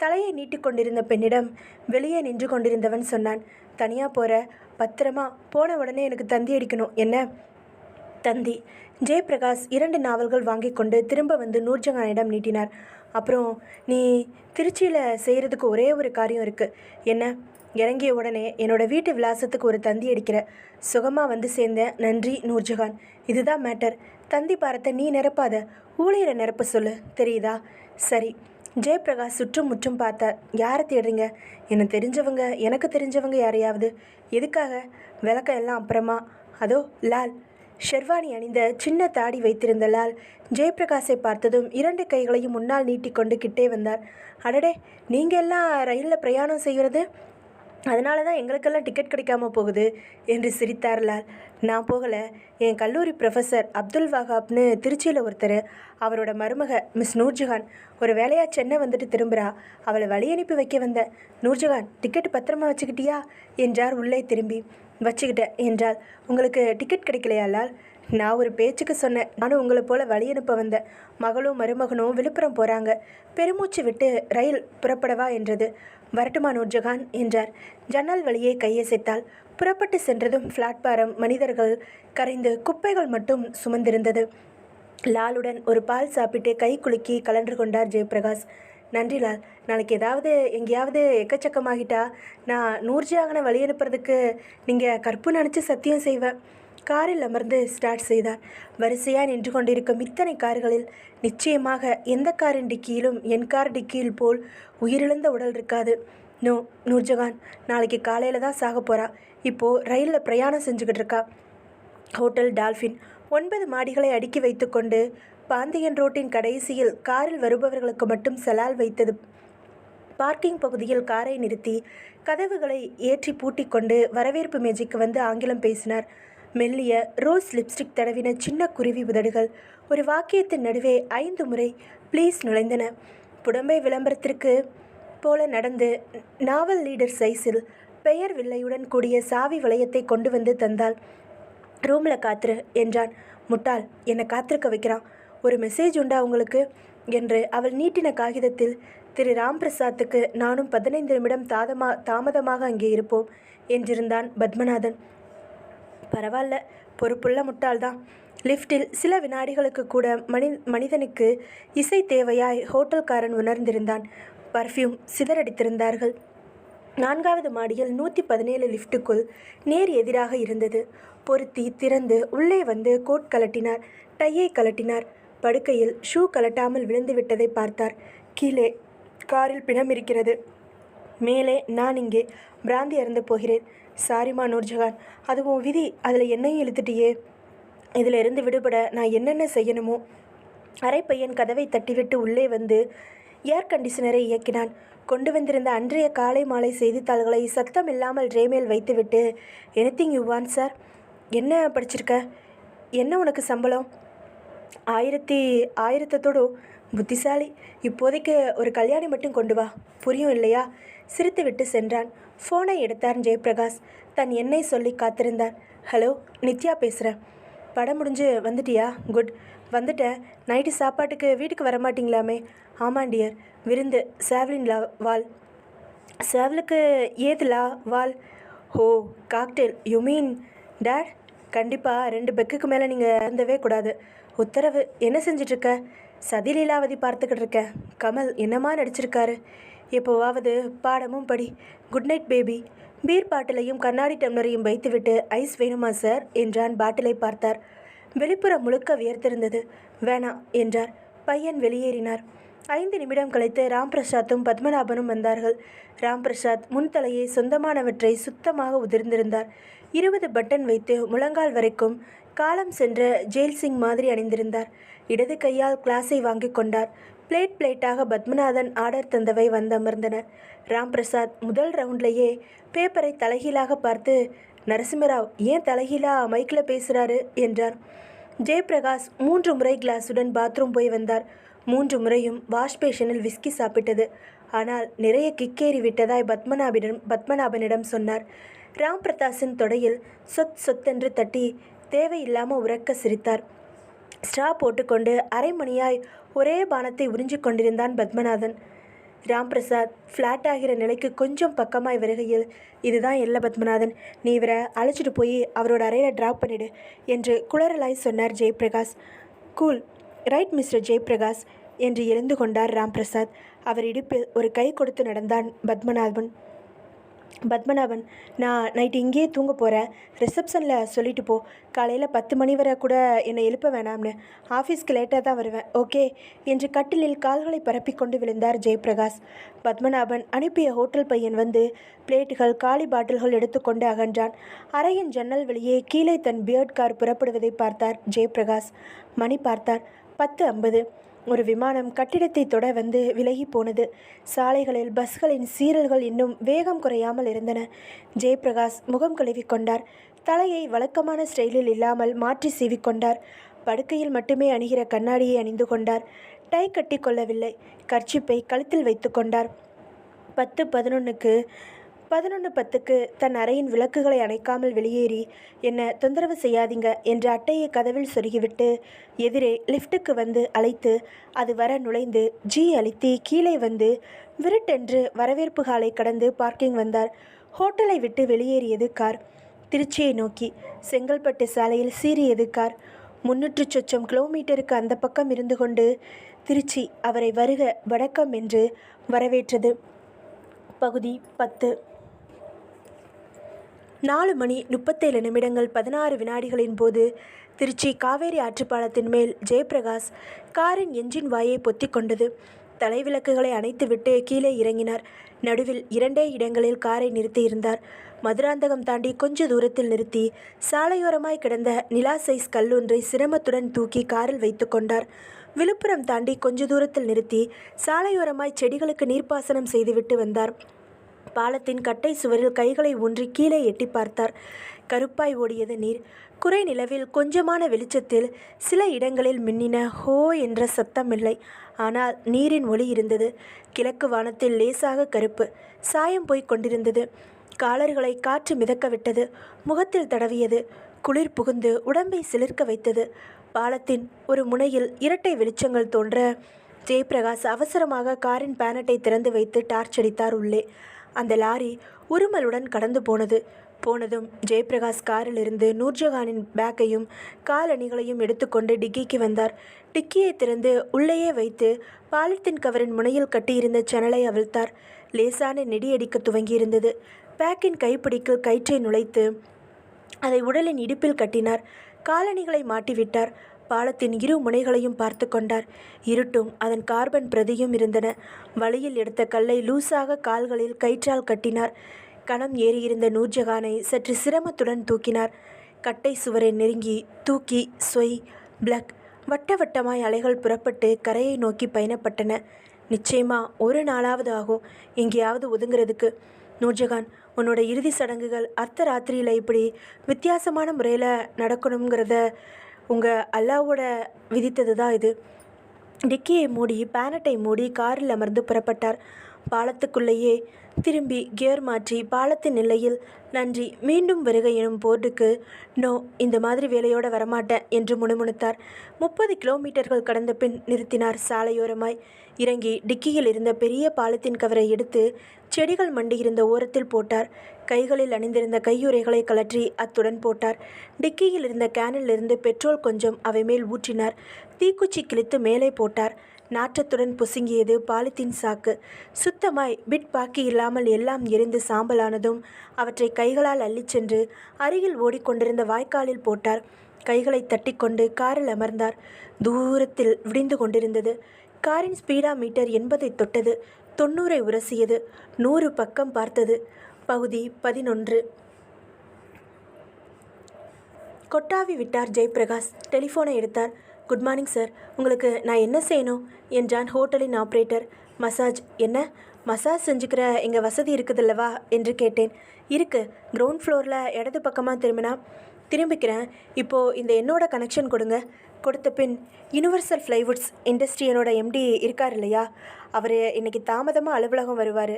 தலையை நீட்டிக்கொண்டிருந்த பெண்ணிடம் வெளியே நின்று கொண்டிருந்தவன் சொன்னான். தனியாக போகிற, பத்திரமா போன உடனே எனக்கு தந்தி அடிக்கணும். என்ன தந்தி? ஜெயபிரகாஷ் 2 நாவல்கள் வாங்கி கொண்டு திரும்ப வந்து நூர்ஜஹானிடம் நீட்டினார். அப்புறம் நீ திருச்சியில் செய்கிறதுக்கு ஒரே ஒரு காரியம் இருக்குது. என்ன? இறங்கிய உடனே என்னோட வீட்டு விலாசத்துக்கு ஒரு தந்தி அடிக்கிற. சுகமாக வந்து சேர்ந்தேன். நன்றி நூர்ஜஹான். இதுதான் மேட்டர். தந்தி பாரத்தை நீ நிரப்பாத, ஊழியரை நிரப்ப சொல்லு, தெரியுதா? சரி. ஜெயபிரகாஷ் சுற்றும் முற்றும் பார்த்தார். யாரை தேடுறீங்க? எனக்கு தெரிஞ்சவங்க யாரையாவது. எதுக்காக? விளக்கம் எல்லாம் அப்புறமா. அதோ லால். ஷெர்வானி அணிந்த சின்ன தாடி வைத்திருந்த லால் ஜெயபிரகாஷை பார்த்ததும் 2 கைகளையும் முன்னால் நீட்டிக்கொண்டு கிட்டே வந்தார். அடடே, நீங்கள் எல்லாம் ரயிலில் பிரயாணம் செய்கிறது? அதனால தான் எங்களுக்கெல்லாம் டிக்கெட் கிடைக்காம போகுது என்று சிரித்தார் லால். நான் போகலை. என் கல்லூரி ப்ரொஃபஸர் அப்துல் வஹாப்னு திருச்சியில் ஒருத்தர், அவரோட மருமக மிஸ் நூர்ஜஹான் ஒரு வேலையாக சென்னை வந்துட்டு திரும்புகிறா. அவளை வழி அனுப்பி வைக்க வந்தேன். நூர்ஜஹான், டிக்கெட் பத்திரமா வச்சுக்கிட்டியா என்றார் உள்ளே திரும்பி. வச்சுக்கிட்டேன் என்றால். உங்களுக்கு டிக்கெட் கிடைக்கலையா லால்? நான் ஒரு பேச்சுக்கு சொன்னேன். நானும் உங்களை போல் வழி அனுப்ப வந்தேன். மகளும் மருமகனும் விழுப்புரம் போகிறாங்க. பெருமூச்சு விட்டு ரயில் புறப்படவா என்றது. வரட்டுமா நூர்ஜஹான் என்றார். ஜன்னல் வழியே கையசைத்தாள். புறப்பட்டு சென்றதும் பிளாட்பாரம் மனிதர்கள் கரைந்து குப்பைகள் மட்டும் சுமந்திருந்தது. லாலுடன் ஒரு பால் சாப்பிட்டு கை குலுக்கி கலன்று கொண்டார் ஜெயபிரகாஷ். நன்றி லால். நாளைக்கு எங்கேயாவது எக்கச்சக்கமாகிட்டா நான் நூர்ஜஹானை வழி அனுப்புறதுக்கு நீங்கள் கற்பு நினச்சி சத்தியம் செய்வேன். காரில் அமர்ந்து ஸ்டார்ட் செய்தார். வரிசையாக நின்று கொண்டிருக்கும் இத்தனை கார்களில் நிச்சயமாக எந்த காரின் டிக்கியிலும் என் கார் டிக்கியில் போல் உயிரிழந்த உடல் இருக்காது. நோ நூர்ஜஹான் நாளைக்கு காலையில் தான் சாக போகிறா. இப்போது ரயிலில் பிரயாணம் செஞ்சுக்கிட்டு இருக்கா. ஹோட்டல் டால்ஃபின் 9 மாடிகளை அடுக்கி வைத்து கொண்டு பாந்தியன் ரோட்டின் கடைசியில் காரில் வருபவர்களுக்கு மட்டும் சலால் வைத்தது. பார்க்கிங் பகுதியில் காரை நிறுத்தி கதவுகளை ஏற்றி பூட்டி கொண்டு வரவேற்பு மேஜைக்கு வந்து ஆங்கிலம் பேசினார். மெல்லிய ரோஸ் லிப்ஸ்டிக் தடவின சின்ன குருவி உதடுகள் ஒரு வாக்கியத்தின் நடுவே 5 முறை ப்ளீஸ் நுழைந்தன. புடம்பை விளம்பரத்திற்கு போல நடந்து நாவல் லீடர் சைஸில் பெயர் வில்லையுடன் கூடிய சாவி வளையத்தை கொண்டு வந்து தந்தாள். ரூமில் காத்துரு என்றான். முட்டாள், என்னை காத்திருக்க வைக்கிறான். ஒரு மெசேஜ் உண்டா உங்களுக்கு என்று அவள் நீட்டின காகிதத்தில் திரு ராம்பிரசாத்துக்கு நானும் 15 நிமிடம் தாமதமாக அங்கே இருப்போம் என்றிருந்தான் பத்மநாதன். பரவாயில்ல, பொறுப்புள்ள முட்டாள்தான். லிஃப்டில் சில வினாடிகளுக்கு கூட மனிதனுக்கு இசை தேவையாய் ஹோட்டல்காரன் உணர்ந்திருந்தான். பர்ஃப்யூம் சிதறடித்திருந்தார்கள். 4வது மாடியில் 117 லிஃப்ட்டுக்குள் நேர் எதிராக இருந்தது. பொருத்தி திறந்து உள்ளே வந்து கோட் கலட்டினார். டையை கலட்டினார். படுக்கையில் ஷூ கலட்டாமல் விழுந்து விட்டதை பார்த்தார். கீழே காரில் பிணம் இருக்கிறது. மேலே நான் இங்கே பிராந்தி அறந்து போகிறேன். சாரிமா நூர்ஜஹான், அதுவும் விதி. அதில் என்னையும் இழுத்துட்டியே. இதில் இருந்து விடுபட நான் என்னென்ன செய்யணுமோ. அரைப்பையன் கதவை தட்டிவிட்டு உள்ளே வந்து ஏர் கண்டிஷனரை இயக்கினான். கொண்டு வந்திருந்த அன்றைய காலை மாலை செய்தித்தாள்களை சத்தம் இல்லாமல் ட்ரேமேல் வைத்துவிட்டு எனிதிங் யூ வாண்ட் சார். என்ன படிச்சிருக்க? என்ன உனக்கு சம்பளம்? 1000 புத்திசாலி. இப்போதைக்கு ஒரு கல்யாணி மட்டும் கொண்டு வா. புரியும் இல்லையா? சிரித்துவிட்டு சென்றான். ஃபோனை எடுத்தார் ஜெயபிரகாஷ். தன் எண்ணை சொல்லி காத்திருந்தார். ஹலோ, நித்யா பேசுகிறேன். படம் முடிஞ்சு வந்துட்டியா? குட். வந்துட்டேன். நைட்டு சாப்பாட்டுக்கு வீட்டுக்கு வரமாட்டிங்களாமே? ஆமாம் டியர். விருந்து சேவலின் வால். சேவலுக்கு ஏதுலா வால்? ஓ, காக்டெயில் யூ மீன் டேட்? கண்டிப்பாக 2 பெக்குக்கு மேலே நீங்கள் இறந்தவே கூடாது. உத்தரவு. என்ன செஞ்சிட்ருக்க? சதிலீலாவதி பார்த்துக்கிட்டு இருக்கேன். கமல் என்னமா நடிச்சிருக்காரு. எப்போவாவது பாடமும் படி. Good night baby. பீர் பாட்டிலையும் கண்ணாடி டம்ளரையும் வைத்துவிட்டு ஐஸ் வேணுமா சார் என்றான். பாட்டிலை பார்த்தார். வெளிப்புறம் முழுக்க வியர்த்திருந்தது. வேணாம் என்றார். பையன் வெளியேறினார். 5 நிமிடம் கழித்து ராம்பிரசாத்தும் பத்மநாபனும் வந்தார்கள். ராம்பிரசாத் முன்தலையை சொந்தமானவற்றை சுத்தமாக உதிர்ந்திருந்தார். 20 பட்டன் வைத்து முழங்கால் வரைக்கும் காலம் சென்ற ஜெயில்சிங் மாதிரி அணிந்திருந்தார். இடது கையால் கிளாஸை வாங்கி கொண்டார். பிளேட்டாக பத்மநாதன் ஆர்டர் தந்தவை வந்தமர்ந்தன. ராம்பிரசாத் முதல் ரவுண்ட்லேயே பேப்பரை தலைகீழாக பார்த்து, நரசிம்மராவ் ஏன் தலைகீழா மைக்கில் பேசுகிறாரு என்றார். ஜெயபிரகாஷ் 3 முறை கிளாஸுடன் பாத்ரூம் போய் வந்தார். 3 முறையும் வாஷ் பேஷனில் விஸ்கி சாப்பிட்டது. ஆனால் நிறைய கிக்கேறி விட்டதாய் பத்மநாபனிடம் சொன்னார். ராம் பிரகாஷின் தொடையில் சொத்தென்று தட்டி தேவையில்லாமல் உறக்க சிரித்தார். ஸ்ட்ரா போட்டுக்கொண்டு அரை மணியாய் ஒரே பானத்தை உறிஞ்சிக் கொண்டிருந்தான் பத்மநாதன். ராம்பிரசாத் ஃப்ளாட் ஆகிற நிலைக்கு கொஞ்சம் பக்கமாய் வருகையில், இதுதான் இல்லை பத்மநாதன், நீ இவரை அழைச்சிட்டு போய் அவரோட அறையில் ட்ராப் பண்ணிடு என்று குளறலாய் சொன்னார் Jayaprakash. Cool right mister Jayaprakash என்று எழுந்து கொண்டார் ராம்பிரசாத். அவர் இடுப்பில் ஒரு கை கொடுத்து நடந்தான் பத்மநாபன். நான் நைட்டு இங்கேயே தூங்க போகிறேன். ரிசப்ஷனில் சொல்லிட்டு போ. காலையில் 10 மணி வரை கூட என்னை எழுப்ப வேணாம்னு. ஆஃபீஸ்க்கு லேட்டாக தான் வருவேன், ஓகே என்று கட்டிலில் கால்களை பரப்பிக்கொண்டு விழுந்தார் ஜெயபிரகாஷ். பத்மநாபன் அனுப்பிய ஹோட்டல் பையன் வந்து பிளேட்டுகள் காலி பாட்டில்கள் எடுத்துக்கொண்டு அகன்றான். அறையின் ஜன்னல் வழியே கீழே தன் பியர்ட் கார் புறப்படுவதை பார்த்தார் ஜெயபிரகாஷ். மணி பார்த்தார். 10:50. ஒரு விமானம் கட்டிடத்தை தொட வந்து விலகி போனது. சாலைகளில் பஸ்களின் சீரல்கள் இன்னும் வேகம் குறையாமல் இருந்தன. ஜெயபிரகாஷ் முகம் கழுவிக்கொண்டார். தலையை வழக்கமான ஸ்டைலில் இல்லாமல் மாற்றி சீவிக்கொண்டார். படுக்கையில் மட்டுமே அணிகிற கண்ணாடியை அணிந்து கொண்டார். டை கட்டி கொள்ளவில்லை. கர்ச்சிப்பை கழுத்தில் வைத்து கொண்டார். 11:10க்கு தன் அறையின் விளக்குகளை அணைக்காமல் வெளியேறி, என்னை தொந்தரவு செய்யாதீங்க என்ற அட்டையை கதவில் சொருகிவிட்டு எதிரே லிஃப்ட்டுக்கு வந்து அழைத்து அது வர நுழைந்து ஜி அழுத்தி கீழே வந்து விருட்டென்று வரவேற்பு ஹாலை கடந்து பார்க்கிங் வந்தார். ஹோட்டலை விட்டு வெளியேறியது கார். திருச்சியை நோக்கி செங்கல்பட்டு சாலையில் சீறியது கார். 300 சொச்சம் கிலோமீட்டருக்கு அந்த பக்கம் இருந்து கொண்டு திருச்சி அவரை வருக வணக்கம் என்று வரவேற்றது. பகுதி 10. 4:37 16 வினாடிகளின் போது திருச்சி காவேரி ஆற்றுப்பாலத்தின் மேல் ஜெயபிரகாஷ் காரின் என்ஜின் வாயை பொத்திக் கொண்டது. தலைவிளக்குகளை அணைத்துவிட்டு கீழே இறங்கினார். நடுவில் 2 இடங்களில் காரை நிறுத்தியிருந்தார். மதுராந்தகம் தாண்டி கொஞ்ச தூரத்தில் நிறுத்தி சாலையோரமாய் கிடந்த நிலா சைஸ் கல்லொன்றை சிரமத்துடன் தூக்கி காரில் வைத்து கொண்டார். விழுப்புரம் தாண்டி கொஞ்ச தூரத்தில் நிறுத்தி சாலையோரமாய் செடிகளுக்கு நீர்ப்பாசனம் செய்துவிட்டு வந்தார். பாலத்தின் கட்டை சுவரில் கைகளை ஊன்றி கீழே எட்டி பார்த்தார். கருப்பாய் ஓடியது நீர். குறை நிலவில் கொஞ்சமான வெளிச்சத்தில் சில இடங்களில் மின்னின ஹோ என்ற சத்தம் இல்லை. ஆனால் நீரின் ஒளி இருந்தது. கிழக்கு வானத்தில் லேசாக கருப்பு சாயம் போய்க் கொண்டிருந்தது. காலர்களை காற்று மிதக்க விட்டது. முகத்தில் தடவியது. குளிர் புகுந்து உடம்பை சிலிர்க்க வைத்தது. பாலத்தின் ஒரு முனையில் இரட்டை வெளிச்சங்கள் தோன்ற ஜெயபிரகாஷ் அவசரமாக காரின் பேனட்டை திறந்து வைத்து டார்ச் அடித்தார் உள்ளே. அந்த லாரி உருமலுடன் கடந்து போனதும் ஜெயபிரகாஷ் காரிலிருந்து நூர்ஜஹானின் பேக்கையும் காலணிகளையும் எடுத்துக்கொண்டு டிக்கிக்கு வந்தார். டிக்கியை திறந்து உள்ளேயே வைத்து பாலித்தீன் கவரின் முனையில் கட்டியிருந்த சணலை அவிழ்த்தார். லேசான நெடியடிக்க துவங்கியிருந்தது. பேக்கின் கைப்பிடிக்கு கயிற்றை நுழைத்து அதை உடலின் இடுப்பில் கட்டினார். காலணிகளை மாட்டிவிட்டார். பாலத்தின் 2 முனைகளையும் பார்த்து கொண்டார். இருட்டும் அதன் கார்பன் பிரதியும் இருந்தன. வழியில் எடுத்த கல்லை லூசாக கால்களில் கயிற்றால் கட்டினார். கணம் ஏறியிருந்த நூர்ஜஹானை சற்று சிரமத்துடன் தூக்கினார். கட்டை சுவரை நெருங்கி தூக்கி சொய் பிளக் வட்ட வட்டமாய் அலைகள் புறப்பட்டு கரையை நோக்கி பயணப்பட்டன. நிச்சயமா ஒரு நாளாவது ஆகும் எங்கேயாவது ஒதுங்கிறதுக்கு. நூர்ஜஹான், உன்னோட இறுதி சடங்குகள் அர்த்த ராத்திரியில் இப்படி வித்தியாசமான முறையில் நடக்கணுங்கிறத உங்கள் அல்லாவோட விதித்தது தான் இது. டிக்கியை மூடி பேனட்டை மூடி காரில் அமர்ந்து புறப்பட்டார். பாலத்துக்குள்ளேயே திரும்பி கியர் மாற்றி பாலத்தின் நிலையில் நன்றி மீண்டும் வருக எனும் போர்டுக்கு நோ, இந்த மாதிரி வேலையோடு வரமாட்டேன் என்று முணுமுணுத்தார். 30 கிலோமீட்டர்கள் கடந்த பின் நிறுத்தினார். சாலையோரமாய் இறங்கி டிக்கியில் இருந்த பெரிய பாலத்தின் கவரை எடுத்து செடிகள் மண்டியிருந்த ஓரத்தில் போட்டார். கைகளில் அணிந்திருந்த கையுறைகளை கழற்றி அத்துடன் போட்டார். டிக்கியில் இருந்த கேனில் இருந்து பெட்ரோல் கொஞ்சம் அவை மேல் ஊற்றினார். தீக்குச்சி கிழித்து மேலே போட்டார். நாற்றத்துடன் புசுங்கியது பாலித்தீன் சாக்கு. சுத்தமாய் பிட் பாக்கி இல்லாமல் எல்லாம் எரிந்து சாம்பலானதும் அவற்றை கைகளால் அள்ளிச் சென்று அருகில் ஓடிக்கொண்டிருந்த வாய்க்காலில் போட்டார். கைகளை தட்டிக்கொண்டு காரில் அமர்ந்தார். தூரத்தில் விடிந்து கொண்டிருந்தது. காரின் ஸ்பீடா மீட்டர் 80 தொட்டது. 90 உரசியது. 100 பக்கம் பார்த்தது. பகுதி 11. கொட்டாவி விட்டார் ஜெயபிரகாஷ். டெலிஃபோனை எடுத்தார். குட் மார்னிங் சார், உங்களுக்கு நான் என்ன செய்யணும் என்றான் ஹோட்டலின் ஆப்ரேட்டர். மசாஜ். என்ன மசாஜ் செஞ்சுக்கிற எங்கள் வசதி இருக்குதுல்லவா என்று கேட்டேன். இருக்கு, கிரவுண்ட் ஃப்ளோரில் இடது பக்கமாக திரும்பினா. திரும்பிக்கிறேன். இப்போது இந்த என்னோட கனெக்ஷன் கொடுங்க. கொடுத்த பின் யுனிவர்சல் ஃப்ளைவுட்ஸ் இண்டஸ்ட்ரியலோட எம்டி இருக்கார் இல்லையா, அவர் இன்றைக்கி தாமதமாக அலுவலகம் வருவார்.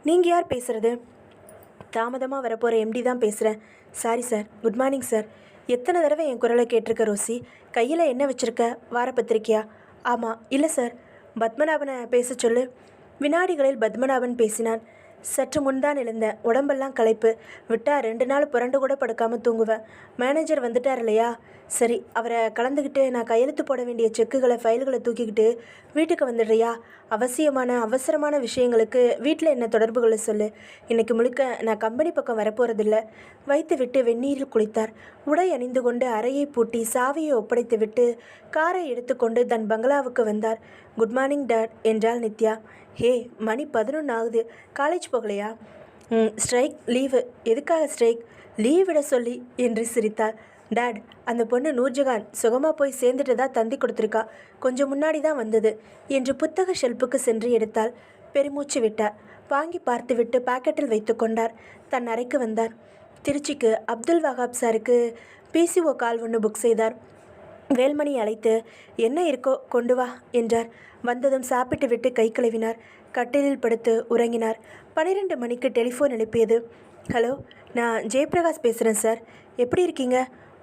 நீங்கள் யார் பேசுகிறது? தாமதமாக வரப்போகிற எம்டி தான் பேசுகிறேன். Sorry sir. Good morning sir. எத்தனை தடவை என் குரலை கேட்டிருக்க ரோசி? கையில் என்ன வச்சுருக்க? வாரப்பத்திரிக்கையா? ஆமாம். இல்லை சார். பத்மநாபனை பேச சொல்லு. வினாடிகளில் பத்மநாபன் பேசினான். சற்று முன்தான் எழுந்தேன். உடம்பெல்லாம் களைப்பு. விட்டால் 2 நாள் புரண்டு கூட படுக்காமல் தூங்குவேன். மேனேஜர் வந்துட்டார் இல்லையா? சரி, அவரை கலந்துக்கிட்டு நான் கையெழுத்து போட வேண்டிய செக்குகளை ஃபைல்களை தூக்கிக்கிட்டு வீட்டுக்கு வந்துடுறியா? அவசரமான விஷயங்களுக்கு வீட்டில் என்ன தொடர்புகளை சொல்லு. இன்றைக்கி முழுக்க நான் கம்பெனி பக்கம் வரப்போகிறதில்ல. வைத்து விட்டு வெந்நீரில் குளித்தார். உடை அணிந்து கொண்டு அறையை பூட்டி சாவியை ஒப்படைத்து விட்டு காரை எடுத்துக்கொண்டு தன் பங்களாவுக்கு வந்தார். குட் மார்னிங் டாட் என்றாள் நித்யா. ஹே, மணி 11 ஆகுது. காலேஜ் போகலையா? Strike leave. எதுக்காக ஸ்ட்ரைக்? லீவ் விட சொல்லி என்று சிரித்தார். டாட், அந்த பொண்ணு நூர்ஜஹான் சுகமாக போய் சேர்ந்துட்டதா தந்தி கொடுத்துருக்கா. கொஞ்சம் முன்னாடி தான் வந்தது என்று புத்தக ஷெல்ஃபுக்கு சென்று எடுத்தாள். பெருமூச்சு விட்டார். வாங்கி பார்த்துவிட்டு பாக்கெட்டில் வைத்து கொண்டார். தன் அறைக்கு வந்தார். திருச்சிக்கு அப்துல் வஹாப் சாருக்கு பிசிஓ கால் ஒன்று புக் செய்தார். வேல்மணி அழைத்து என்ன இருக்கோ கொண்டு வா என்றார். வந்ததும் சாப்பிட்டு விட்டு கை கழுவினார். கட்டிலில் படுத்து உறங்கினார். 12 மணிக்கு டெலிஃபோன் எழுப்பியது. ஹலோ, நான் ஜெயபிரகாஷ் பேசுகிறேன் சார். எப்படி இருக்கீங்க?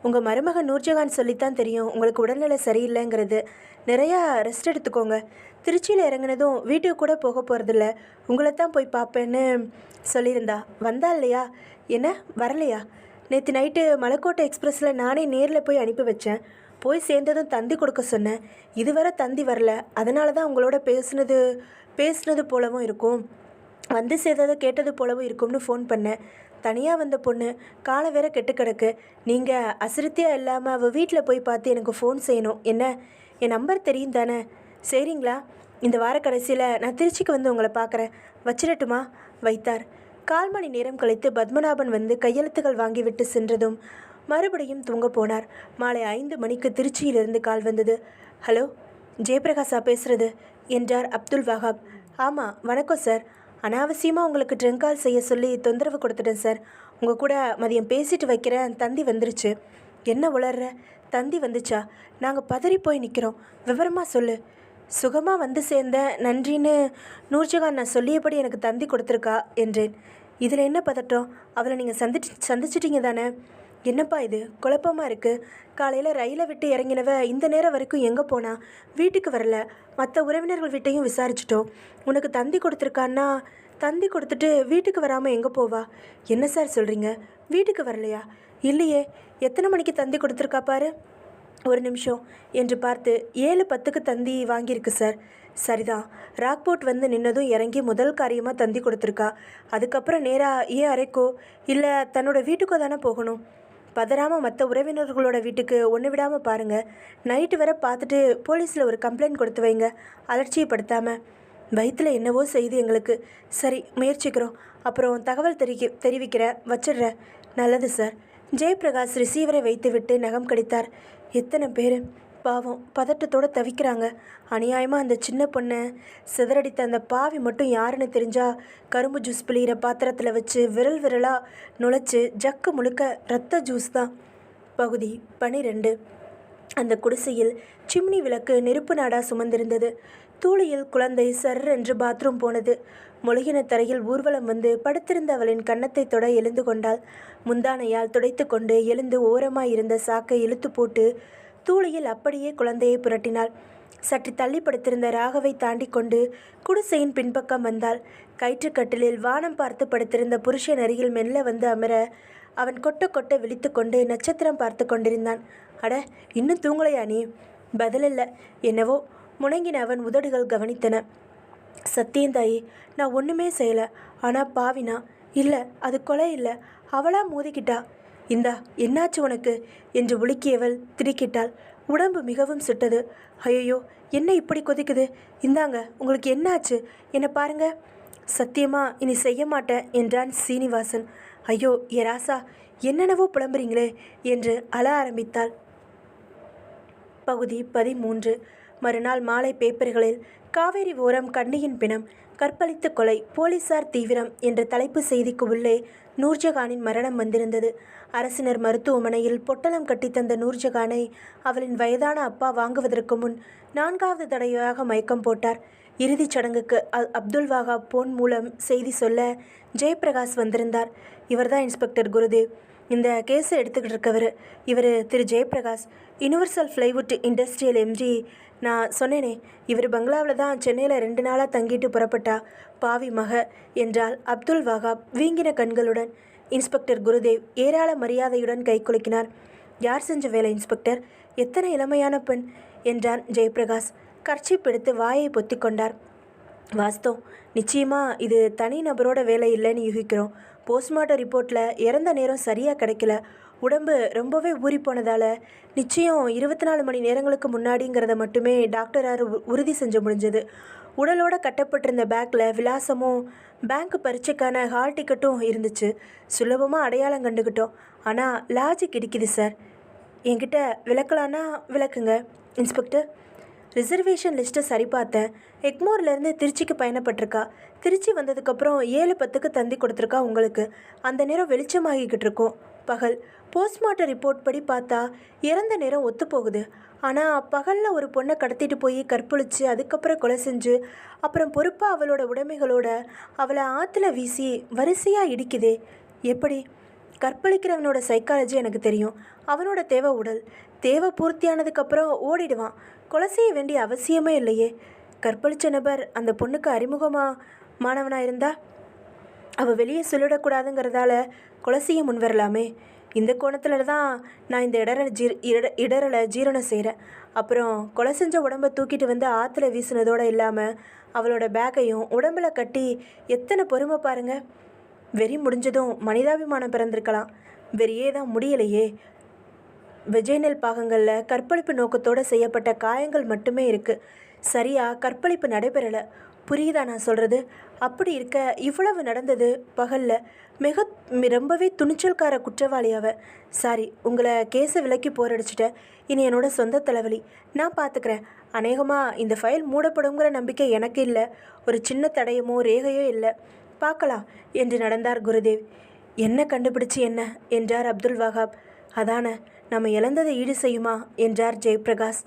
உங்கள் மருமகன் நூர்ஜஹான் சொல்லித்தான் தெரியும் உங்களுக்கு உடல்நிலை சரியில்லைங்கிறது. நிறையா ரெஸ்ட் எடுத்துக்கோங்க. திருச்சியில் இறங்கினதும் வீட்டுக்கு கூட போக போகிறதில்ல, உங்களை தான் போய் பார்ப்பேன்னு சொல்லியிருந்தா. வந்தா இல்லையா? என்ன வரலையா? நேற்று நைட்டு மலைக்கோட்டை எக்ஸ்பிரஸில் நானே நேரில் போய் அனுப்பி வச்சேன். போய் சேர்ந்ததும் தந்தி கொடுக்க சொன்னேன். இதுவரை தந்தி வரல. அதனால தான் உங்களோட பேசுனது போலவும் இருக்கும், வந்து சேர்ந்ததை கேட்டது போலவும் இருக்கும்னு ஃபோன் பண்ணேன். தனியாக வந்த பொண்ணு காலை வேற கெட்டு கிடக்கு. நீங்கள் அசிரித்தியாக இல்லாமல் அவள் வீட்டில் போய் பார்த்து எனக்கு ஃபோன் செய்யணும். என்ன, என் நம்பர் தெரியும் தானே? சரிங்களா? இந்த வார கடைசியில் நான் திருச்சிக்கு வந்து உங்களை பார்க்குறேன். வச்சிடட்டுமா? வைத்தார். 1/4 மணி நேரம் கழித்து பத்மநாபன் வந்து கையெழுத்துகள் வாங்கிவிட்டு சென்றதும் மறுபடியும் தூங்க போனார். மாலை 5 மணிக்கு திருச்சியிலிருந்து கால் வந்தது. ஹலோ, ஜெயபிரகாஷா பேசுகிறது என்றார் அப்துல் வஹாப். ஆமாம், வணக்கம் சார். அனாவசியமாக உங்களுக்கு ட்ரங்க் கால் செய்ய சொல்லி தொந்தரவு கொடுத்துட்டேன் சார். உங்கள் கூட மதியம் பேசிட்டு வைக்கிறேன். தந்தி வந்துருச்சு. என்ன உளர்ற? தந்தி வந்துச்சா? நாங்கள் பதறி போய் நிற்கிறோம். விவரமாக சொல்லு. சுகமாக வந்து சேர்ந்த நன்றின்னு நூர்ஜஹான் நான் சொல்லியபடி எனக்கு தந்தி கொடுத்துருக்கா என்றேன். இதில் என்ன பதட்டம்? அவளை நீங்கள் சந்திச்சிட்டிங்க தானே? என்னப்பா இது குழப்பமாக இருக்குது. காலையில் ரயிலை விட்டு இறங்கினவ இந்த நேரம் வரைக்கும் எங்கே போனா? வீட்டுக்கு வரல. மற்ற உறவினர்கள் வீட்டையும் விசாரிச்சிட்டோம். உனக்கு தந்தி கொடுத்துருக்கான்னா தந்தி கொடுத்துட்டு வீட்டுக்கு வராமல் எங்கே போவா? என்ன சார் சொல்கிறீங்க? வீட்டுக்கு வரலையா? இல்லையே. எத்தனை மணிக்கு தந்தி கொடுத்துருக்கா பாரு. ஒரு நிமிஷம் என்று பார்த்து 7:10க்கு தந்தி வாங்கியிருக்கு சார். சரிதான். ராக்போர்ட் வந்து நின்னதும் இறங்கி முதல் காரியமாக தந்தி கொடுத்துருக்கா. அதுக்கப்புறம் நேராக அறைக்கோ இல்லை தன்னோட வீட்டுக்கோ தானே போகணும். பதறாமல் மற்ற உறவினர்களோட வீட்டுக்கு ஒன்று விடாமல் பாருங்கள். நைட்டு வர பார்த்துட்டு போலீஸில் ஒரு கம்ப்ளைண்ட் கொடுத்து வைங்க. அலட்சியப்படுத்தாமல். வயிற்றில் என்னவோ செய்து எங்களுக்கு. சரி, முயற்சிக்கிறோம். அப்புறம் தகவல் தெரிவிக்கிறேன். வச்சிடுறேன். நல்லது சார். ஜெயபிரகாஷ் ரிசீவரை வைத்துவிட்டு நகம் கடித்தார். எத்தனை பேர் பாவம் பதட்டத்தோடு தவிக்கிறாங்க. அநியாயமாக அந்த சின்ன பொண்ணை சிதறடித்த அந்த பாவி மட்டும் யாருன்னு தெரிஞ்சால் கரும்பு ஜூஸ் பிழிகிற பாத்திரத்தில் வச்சு விரலாக நுழைச்சி ஜக்கு முழுக்க ரத்த ஜூஸ் தான். பகுதி 12. அந்த குடிசையில் சிம்னி விளக்கு நெருப்பு நாடா சுமந்திருந்தது. தூளியில் குழந்தை சர் என்று பாத்ரூம் போனது. மொழுகின தரையில் ஊர்வலம் வந்து படுத்திருந்த அவளின் கன்னத்தை தொட எழுந்து கொண்டாள். முந்தானையால் துடைத்து கொண்டு எழுந்து ஓரமாயிருந்த சாக்கை இழுத்து போட்டு தூளியில் அப்படியே குழந்தையை புரட்டினாள். சற்று தள்ளி படுத்திருந்த ராகவை தாண்டி கொண்டு குடிசையின் பின்பக்கம் வந்தாள். கயிற்றுக்கட்டிலில் வானம் பார்த்து படுத்திருந்த புருஷன் அருகில் மெல்ல வந்து அமர அவன் கொட்ட கொட்ட விழித்து கொண்டு நட்சத்திரம் பார்த்து கொண்டிருந்தான். அட, இன்னும் தூங்கலையா நீ? பதிலில்ல. என்னவோ முணங்கின அவன் உதடுகள் கவனித்தன. சத்தியந்தாயி, நான் ஒன்றுமே செய்யலை. ஆனால் பாவினா இல்லை, அது கொலை இல்லை, அவளா மோதிக்கிட்டா. இந்தா, என்னாச்சு உனக்கு என்று உலுக்கியவள் திடுக்கிட்டாள். உடம்பு மிகவும் சுட்டது. ஐயோ, என்ன இப்படி கொதிக்குது? இந்தாங்க, உங்களுக்கு என்னாச்சு? என்னை பாருங்க. சத்தியமா இனி செய்ய மாட்டேன் என்றான் சீனிவாசன். ஐயோ ஏ ராசா, என்னென்னவோ புலம்புறீங்களே என்று அழ ஆரம்பித்தாள். பகுதி 13. மறுநாள் மாலை பேப்பர்களில் காவேரி ஓரம் கண்ணியின் பிணம், கற்பழித்து கொலை, போலீசார் தீவிரம் என்ற தலைப்பு செய்திக்கு உள்ளே நூர்ஜஹானின் மரணம் வந்திருந்தது. அரசினர் மருத்துவமனையில் பொட்டலம் கட்டித்தந்த நூர்ஜஹானை அவளின் வயதான அப்பா வாங்குவதற்கு முன் 4வது தடவையாக மயக்கம் போட்டார். இறுதிச் சடங்குக்கு அப்துல் வஹாப் போன் மூலம் செய்தி சொல்ல ஜெயபிரகாஷ் வந்திருந்தார். இவர்தான் இன்ஸ்பெக்டர் குருதேவ். இந்த கேஸை எடுத்துக்கிட்டு இருக்கவர் இவர் திரு Jayaprakash, universal plywood industrial MD. நான் சொன்னேனே, இவர் பங்களாவில் தான் சென்னையில் 2 நாளாக தங்கிட்டு புறப்பட்டா பாவி மக என்றால் அப்துல் வஹாப் வீங்கின கண்களுடன். இன்ஸ்பெக்டர் குருதேவ் ஏராள மரியாதையுடன் கைக்குலுக்கினார். யார் செஞ்ச வேலை இன்ஸ்பெக்டர்? எத்தனை இளமையான பெண் என்றான் ஜெயபிரகாஷ். கர்ச்சீப் எடுத்து வாயை பொத்தி கொண்டார். வாஸ்தவம், நிச்சயமாக இது தனி நபரோட வேலை இல்லைன்னு யூகிக்கிறோம். போஸ்ட்மார்ட்டம் ரிப்போர்ட்டில் இறந்த நேரம் சரியாக கிடைக்கல. உடம்பு ரொம்பவே ஊறி போனதால் நிச்சயம் 24 மணி நேரங்களுக்கு முன்னாடிங்கிறத மட்டுமே டாக்டரார் உறுதி செஞ்ச முடிஞ்சது. உடலோட கட்டப்பட்டிருந்த பேக்கில் விலாசமும் பேங்க் பரீட்சைக்கான ஹால் டிக்கெட்டும் இருந்துச்சு. சுலபமாக அடையாளம் கண்டுக்கிட்டோம். ஆனால் லாஜிக் இடிக்குது சார். என்கிட்ட விளக்கலான்னா விளக்குங்க இன்ஸ்பெக்டர். ரிசர்வேஷன் லிஸ்ட்டை சரி பார்த்தேன். எக்மோர்லேருந்து திருச்சிக்கு பயணப்பட்டிருக்கா. திருச்சி வந்ததுக்கப்புறம் 7:10க்கு தந்தி கொடுத்துருக்கா உங்களுக்கு. அந்த நேரம் வெளிச்சமாகிக்கிட்டு இருக்கோம், பகல். போஸ்ட்மார்ட்டம் ரிப்போர்ட் படி பார்த்தா இறந்த நேரம் ஒத்துப்போகுது. ஆனால் பகலில் ஒரு பொண்ணை கடத்திட்டு போய் கற்பழித்து அதுக்கப்புறம் கொலை செஞ்சு அப்புறம் பொறுப்பாக அவளோட உடைமைகளோட அவளை ஆற்றுல வீசி வரிசையாக இடிக்குதே. எப்படி? கற்பழிக்கிறவனோட சைக்காலஜி எனக்கு தெரியும். அவனோட தேவை உடல். தேவை பூர்த்தியானதுக்கப்புறம் ஓடிடுவான். கொலை செய்ய வேண்டிய அவசியமே இல்லையே. கற்பழித்த நபர் அந்த பொண்ணுக்கு அறிமுகமானவனாக இருந்தா அவள் வெளியே சொல்லிடக்கூடாதுங்கிறதால கொலை செய்ய முன்வரலாமே. இந்த கோணத்தில் தான் நான் இந்த இடரலை ஜீரணம் செய்கிறேன். அப்புறம் கொலை செஞ்ச உடம்பை தூக்கிட்டு வந்து ஆற்றுல வீசினதோடு இல்லாமல் அவளோட பேக்கையும் உடம்பில் கட்டி எத்தனை பொறுமை பாருங்க. வெறி முடிஞ்சதும் மனிதாபிமானம் பிறந்திருக்கலாம். வெறியே தான் முடியலையே. வெஜைனல் பாகங்களில் கற்பழிப்பு நோக்கத்தோடு செய்யப்பட்ட காயங்கள் மட்டுமே இருக்குது. சரியாக கற்பழிப்பு நடைபெறலை. புரியுதா நான் சொல்கிறது? அப்படி இருக்க இவ்வளவு நடந்தது பகலில். ரொம்பவே துணிச்சல்கார குற்றவாளி அவ. சாரி, உங்களை கேஸை விலக்கி போரடிச்சிட்டேன். இனி என்னோட சொந்த தலைவலி. நான் பார்த்துக்கிறேன். அநேகமாக இந்த ஃபைல் மூடப்படுங்கிற நம்பிக்கை எனக்கு இல்லை. ஒரு சின்ன தடயமோ ரேகையோ இல்லை. பார்க்கலாம் என்று நடந்தார் குருதேவ். என்ன கண்டுபிடிச்சி என்ன என்றார் அப்துல் வஹாப். அதான நம்ம இழந்ததை ஈடு செய்யுமா என்றார் ஜெயபிரகாஷ்.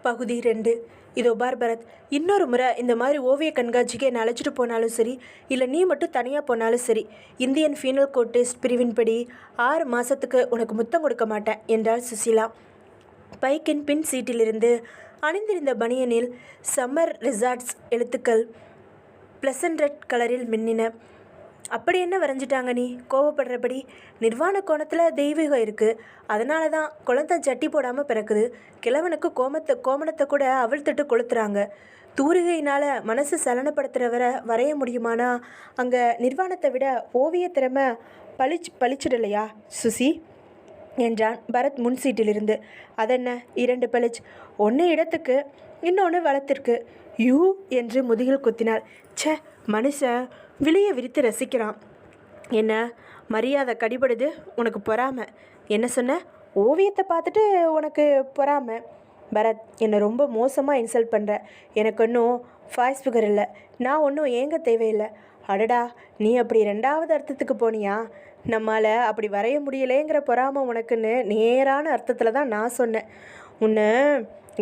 பகுதி 2. இதோ பார் பரத், இன்னொரு முறை இந்த மாதிரி ஓவிய கண்காட்சிக்கு என்னை அழைச்சிட்டு போனாலும் சரி, இல்லை நீ மட்டும் தனியாக போனாலும் சரி, இந்தியன் ஃபீனல் கோட் டெஸ்ட் பிரிவின்படி 6 மாதத்துக்கு உனக்கு முத்தம் கொடுக்க மாட்டேன் என்றாள் சுசீலா. பைக்கின் பின் சீட்டிலிருந்து அணிந்திருந்த பனியனில் சம்மர் ரிசார்ட்ஸ் எழுத்துக்கள் ப்ளசன்ட் ரெட் கலரில் மின்னின. அப்படி என்ன வரைஞ்சிட்டாங்க நீ கோவப்படுறபடி? நிர்வாண கோணத்தில் தெய்வீகம் இருக்குது. அதனால தான் குழந்தை சட்டி போடாமல் பிறக்குது. கிழவனுக்கு கோமணத்தை கூட அவிழ்த்துட்டு கொளுத்துறாங்க. தூரிகையினால் மனசு சலனப்படுத்துகிறவரை வரைய முடியுமானா அங்கே நிர்வாணத்தை விட ஓவிய திறமை பளிச்சிடலையா சுசி என்றான் பரத் முன் சீட்டிலிருந்து. அதென்ன 2 பளிச், ஒன்று இடத்துக்கு இன்னொன்று வளத்திற்கு. யூ என்று முதுகில் குத்தினாள். ச்சே, மனுஷன் விழியை விரித்து ரசிக்கிறான். என்ன மரியாதை கடிபடுது? உனக்கு பொறாமை. என்ன சொன்ன? ஓவியத்தை பார்த்துட்டு உனக்கு பொறாமை? பரத், என்னை ரொம்ப மோசமாக இன்சல்ட் பண்ணுற. எனக்கு ஒன்றும் ஃபாய்ஸ் ஃபிகர் இல்லை. நான் ஒன்றும் ஏங்க தேவையில்லை. அடடா, நீ அப்படி 2வது அர்த்தத்துக்கு போனியா? நம்மால் அப்படி வரைய முடியலேங்கிற பொறாமை உனக்குன்னு நேரான அர்த்தத்தில் தான் நான் சொன்னேன். உன்னை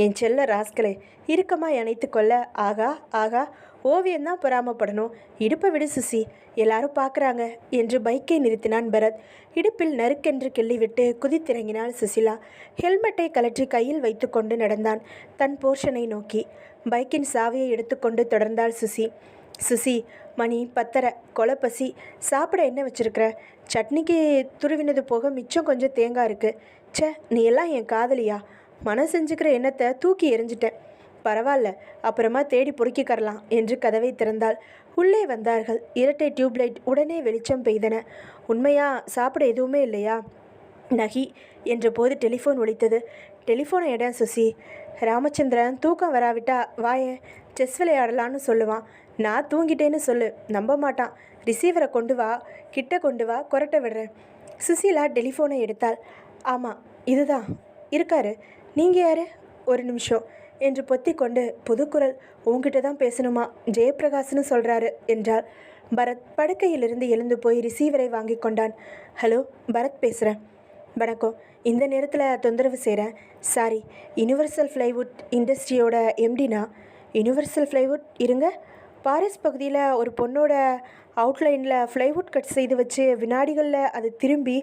என் செல்ல ராஸ்கலே இறுக்கமாக இணைத்து கொள்ள ஆகா ஆகா ஓவியம்தான் பொறாமப்படணும். இடுப்பை விடு சுசி, எல்லாரும் பார்க்குறாங்க என்று பைக்கை நிறுத்தினான் பரத். இடுப்பில் நறுக்கென்று கிள்ளிவிட்டு குதித்திறங்கினாள் சுசிலா. ஹெல்மெட்டை கலற்றி கையில் வைத்து கொண்டு நடந்தான் தன் போர்ஷனை நோக்கி. பைக்கின் சாவியை எடுத்துக்கொண்டு தொடர்ந்தாள் சுசி. சுசி, மணி 10:30, கொலைப்பசி. சாப்பிட என்ன வச்சிருக்கிற? சட்னிக்கு துருவினது போக மிச்சம் கொஞ்சம் தேங்காய் இருக்குது. ச்சே, நீ எல்லாம் என் காதலியா? மனம் செஞ்சுக்கிற எண்ணத்தை தூக்கி எறிஞ்சிட்டேன். பரவாயில்ல, அப்புறமா தேடி பொறுக்கிக்கரலாம் என்று கதவை திறந்தாள். உள்ளே வந்தார்கள். இரட்டை டியூப்லைட் உடனே வெளிச்சம் பெய்தன. உண்மையா சாப்பிட எதுவுமே இல்லையா? நகி என்ற போது டெலிஃபோன் ஒலித்தது. டெலிஃபோனை இடம் சுசி. ராமச்சந்திரன் தூக்கம் வராவிட்டா வாயேன் செஸ் விளையாடலான்னு சொல்லுவான். நான் தூங்கிட்டேன்னு சொல்லு, நம்ப மாட்டான். ரிசீவரை கொண்டு வா, கிட்ட கொண்டு வா, கொரட்டை விடுறேன். சுசீலா டெலிஃபோனை எடுத்தாள். ஆமாம், இதுதான் இருக்காரு. நீங்கள் யார்? ஒரு நிமிஷம் என்று பொத்தி கொண்டு புதுக்குரல். உங்ககிட்ட தான் பேசணுமா? ஜெயபிரகாஷ்னு சொல்கிறாரு என்றாள். பரத் படுக்கையிலிருந்து எழுந்து போய் ரிசீவரை வாங்கி கொண்டான். ஹலோ, பரத் பேசுகிறேன். வணக்கம். இந்த நேரத்தில் தொந்தரவு செய்கிறேன். சாரி, யுனிவர்சல் ஃப்ளைவுட் இண்டஸ்ட்ரியோட எம்டினா? யுனிவர்சல் ஃப்ளைவுட் இருங்க. பாரிஸ் பகுதியில் ஒரு பொண்ணோட அவுட்லைனில் ஃப்ளைவுட் கட் செய்து வச்சு வினாடிகளில் அது திரும்பி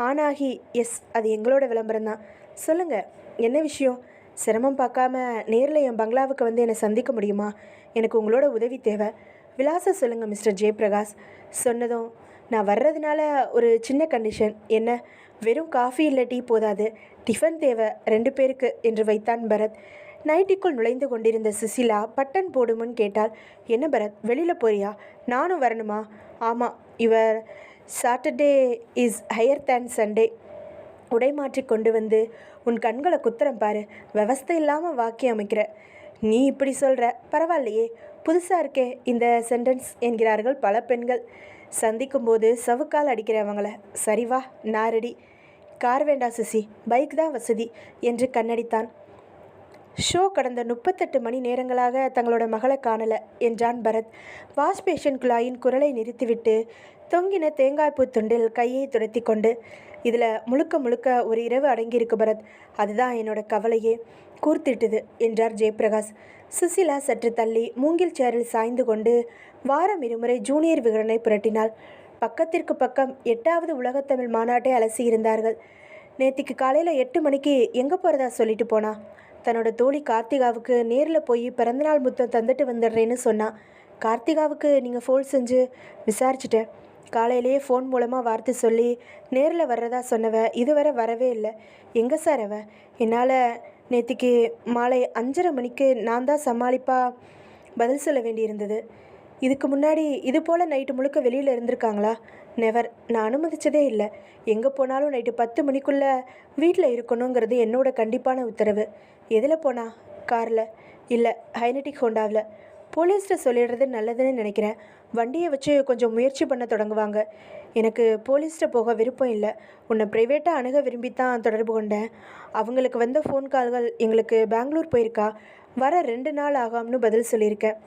ஆனாகி. எஸ், அது எங்களோட விளம்பரம் தான். சொல்லுங்கள், என்ன விஷயம்? சிரமம் பார்க்காம நேரில் என் பங்களாவுக்கு வந்து என்னை சந்திக்க முடியுமா? எனக்கு உங்களோட உதவி தேவை. விலாசம் சொல்லுங்கள் மிஸ்டர் ஜெயபிரகாஷ். சொன்னதும், நான் வர்றதுனால ஒரு சின்ன கண்டிஷன். என்ன? வெறும் காஃபி இல்லை டீ போதாது, டிஃபன் தேவை 2 பேருக்கு என்று வைத்தான் பரத். நைட்டிக்குள் நுழைந்து கொண்டிருந்த சுசிலா பட்டன் போடு முன் கேட்டாள். என்ன பரத், வெளியில் போறியா? நானும் வரணுமா? ஆமாம், your Saturday is higher than Sunday. உடை மாற்றி கொண்டு வந்து உன் கண்களை குத்துறம் பாரு. விவஸ்தை இல்லாமல் வாக்கியம் அமைக்கிற. நீ இப்படி சொல்கிற, பரவாயில்லையே, புதுசாக இருக்கே இந்த சென்டென்ஸ் என்கிறார்கள் பல பெண்கள். சந்திக்கும்போது சவுக்கால் அடிக்கிறவங்கள. சரி வா, நான் ரெடி. கார் வேண்டாம் சுசி, பைக் தான் வசதி என்று கண்ணடித்தான். ஷோ கடந்த 38 மணி நேரங்களாக தங்களோட மகளை காணலை என்றான் பரத். வாஷ் பேஷன் குழாயின் குரலை நிறுத்திவிட்டு தொங்கின தேங்காய்ப்பூ துண்டில் கையை துடைத்தி கொண்டு, இதில் முழுக்க முழுக்க ஒரு இரவு அடங்கியிருக்கு பரத். அதுதான் என்னோட கவலையே கூர்த்திட்டுது என்றார் ஜெயபிரகாஷ். சுசிலா சற்று தள்ளி மூங்கில் சேரில் சாய்ந்து கொண்டு வாரம் 2 முறை ஜூனியர் விகடனை புரட்டினாள். பக்கத்திற்கு பக்கம் 8வது உலகத்தமிழ் மாநாட்டை அலசியிருந்தார்கள். நேத்திக்கு காலையில் 8 மணிக்கு எங்கே போகிறதா சொல்லிட்டு போனா. தன்னோட தோழி கார்த்திகாவுக்கு நேரில் போய் பிறந்தநாள் முத்தம் தந்துட்டு வந்துடுறேன்னு சொன்னான். கார்த்திகாவுக்கு நீங்கள் ஃபோன் செஞ்சு விசாரிச்சிட்டேன். காலையிலேயே ஃபோன் மூலமாக வார்த்தை சொல்லி நேரில் வர்றதா சொன்னவ இதுவரை வரவே இல்லை. எங்கே சார் அவ? என்னால் நேத்திக்கு மாலை 5:30 மணிக்கு நான் தான் சமாளிப்பாக பதில் சொல்ல வேண்டியிருந்தது. இதுக்கு முன்னாடி இது போல் நைட்டு முழுக்க வெளியில் இருந்திருக்காங்களா? நெவர். நான் அனுமதிச்சதே இல்லை. எங்கே போனாலும் நைட்டு 10 மணிக்குள்ளே வீட்டில் இருக்கணுங்கிறது என்னோட கண்டிப்பான உத்தரவு. எதில் போனா? காரில் இல்லை, ஹைனட்டிக் ஹோண்டாவில். போலீஸ்கிட்ட சொல்லிடுறது நல்லதுன்னு நினைக்கிறேன். வண்டியை வச்சு கொஞ்சம் முயற்சி பண்ண தொடங்குவாங்க. எனக்கு போலீஸ்கிட்ட போக விருப்பம் இல்லை. உன்னை ப்ரைவேட்டாக அணுக விரும்பித்தான் தொடர்பு கொண்டேன். அவங்களுக்கு வந்த ஃபோன் கால்கள் எங்களுக்கு பெங்களூர் போயிருக்கா, வர 2 நாள் ஆகாம்னு பதில் சொல்லியிருக்கேன்.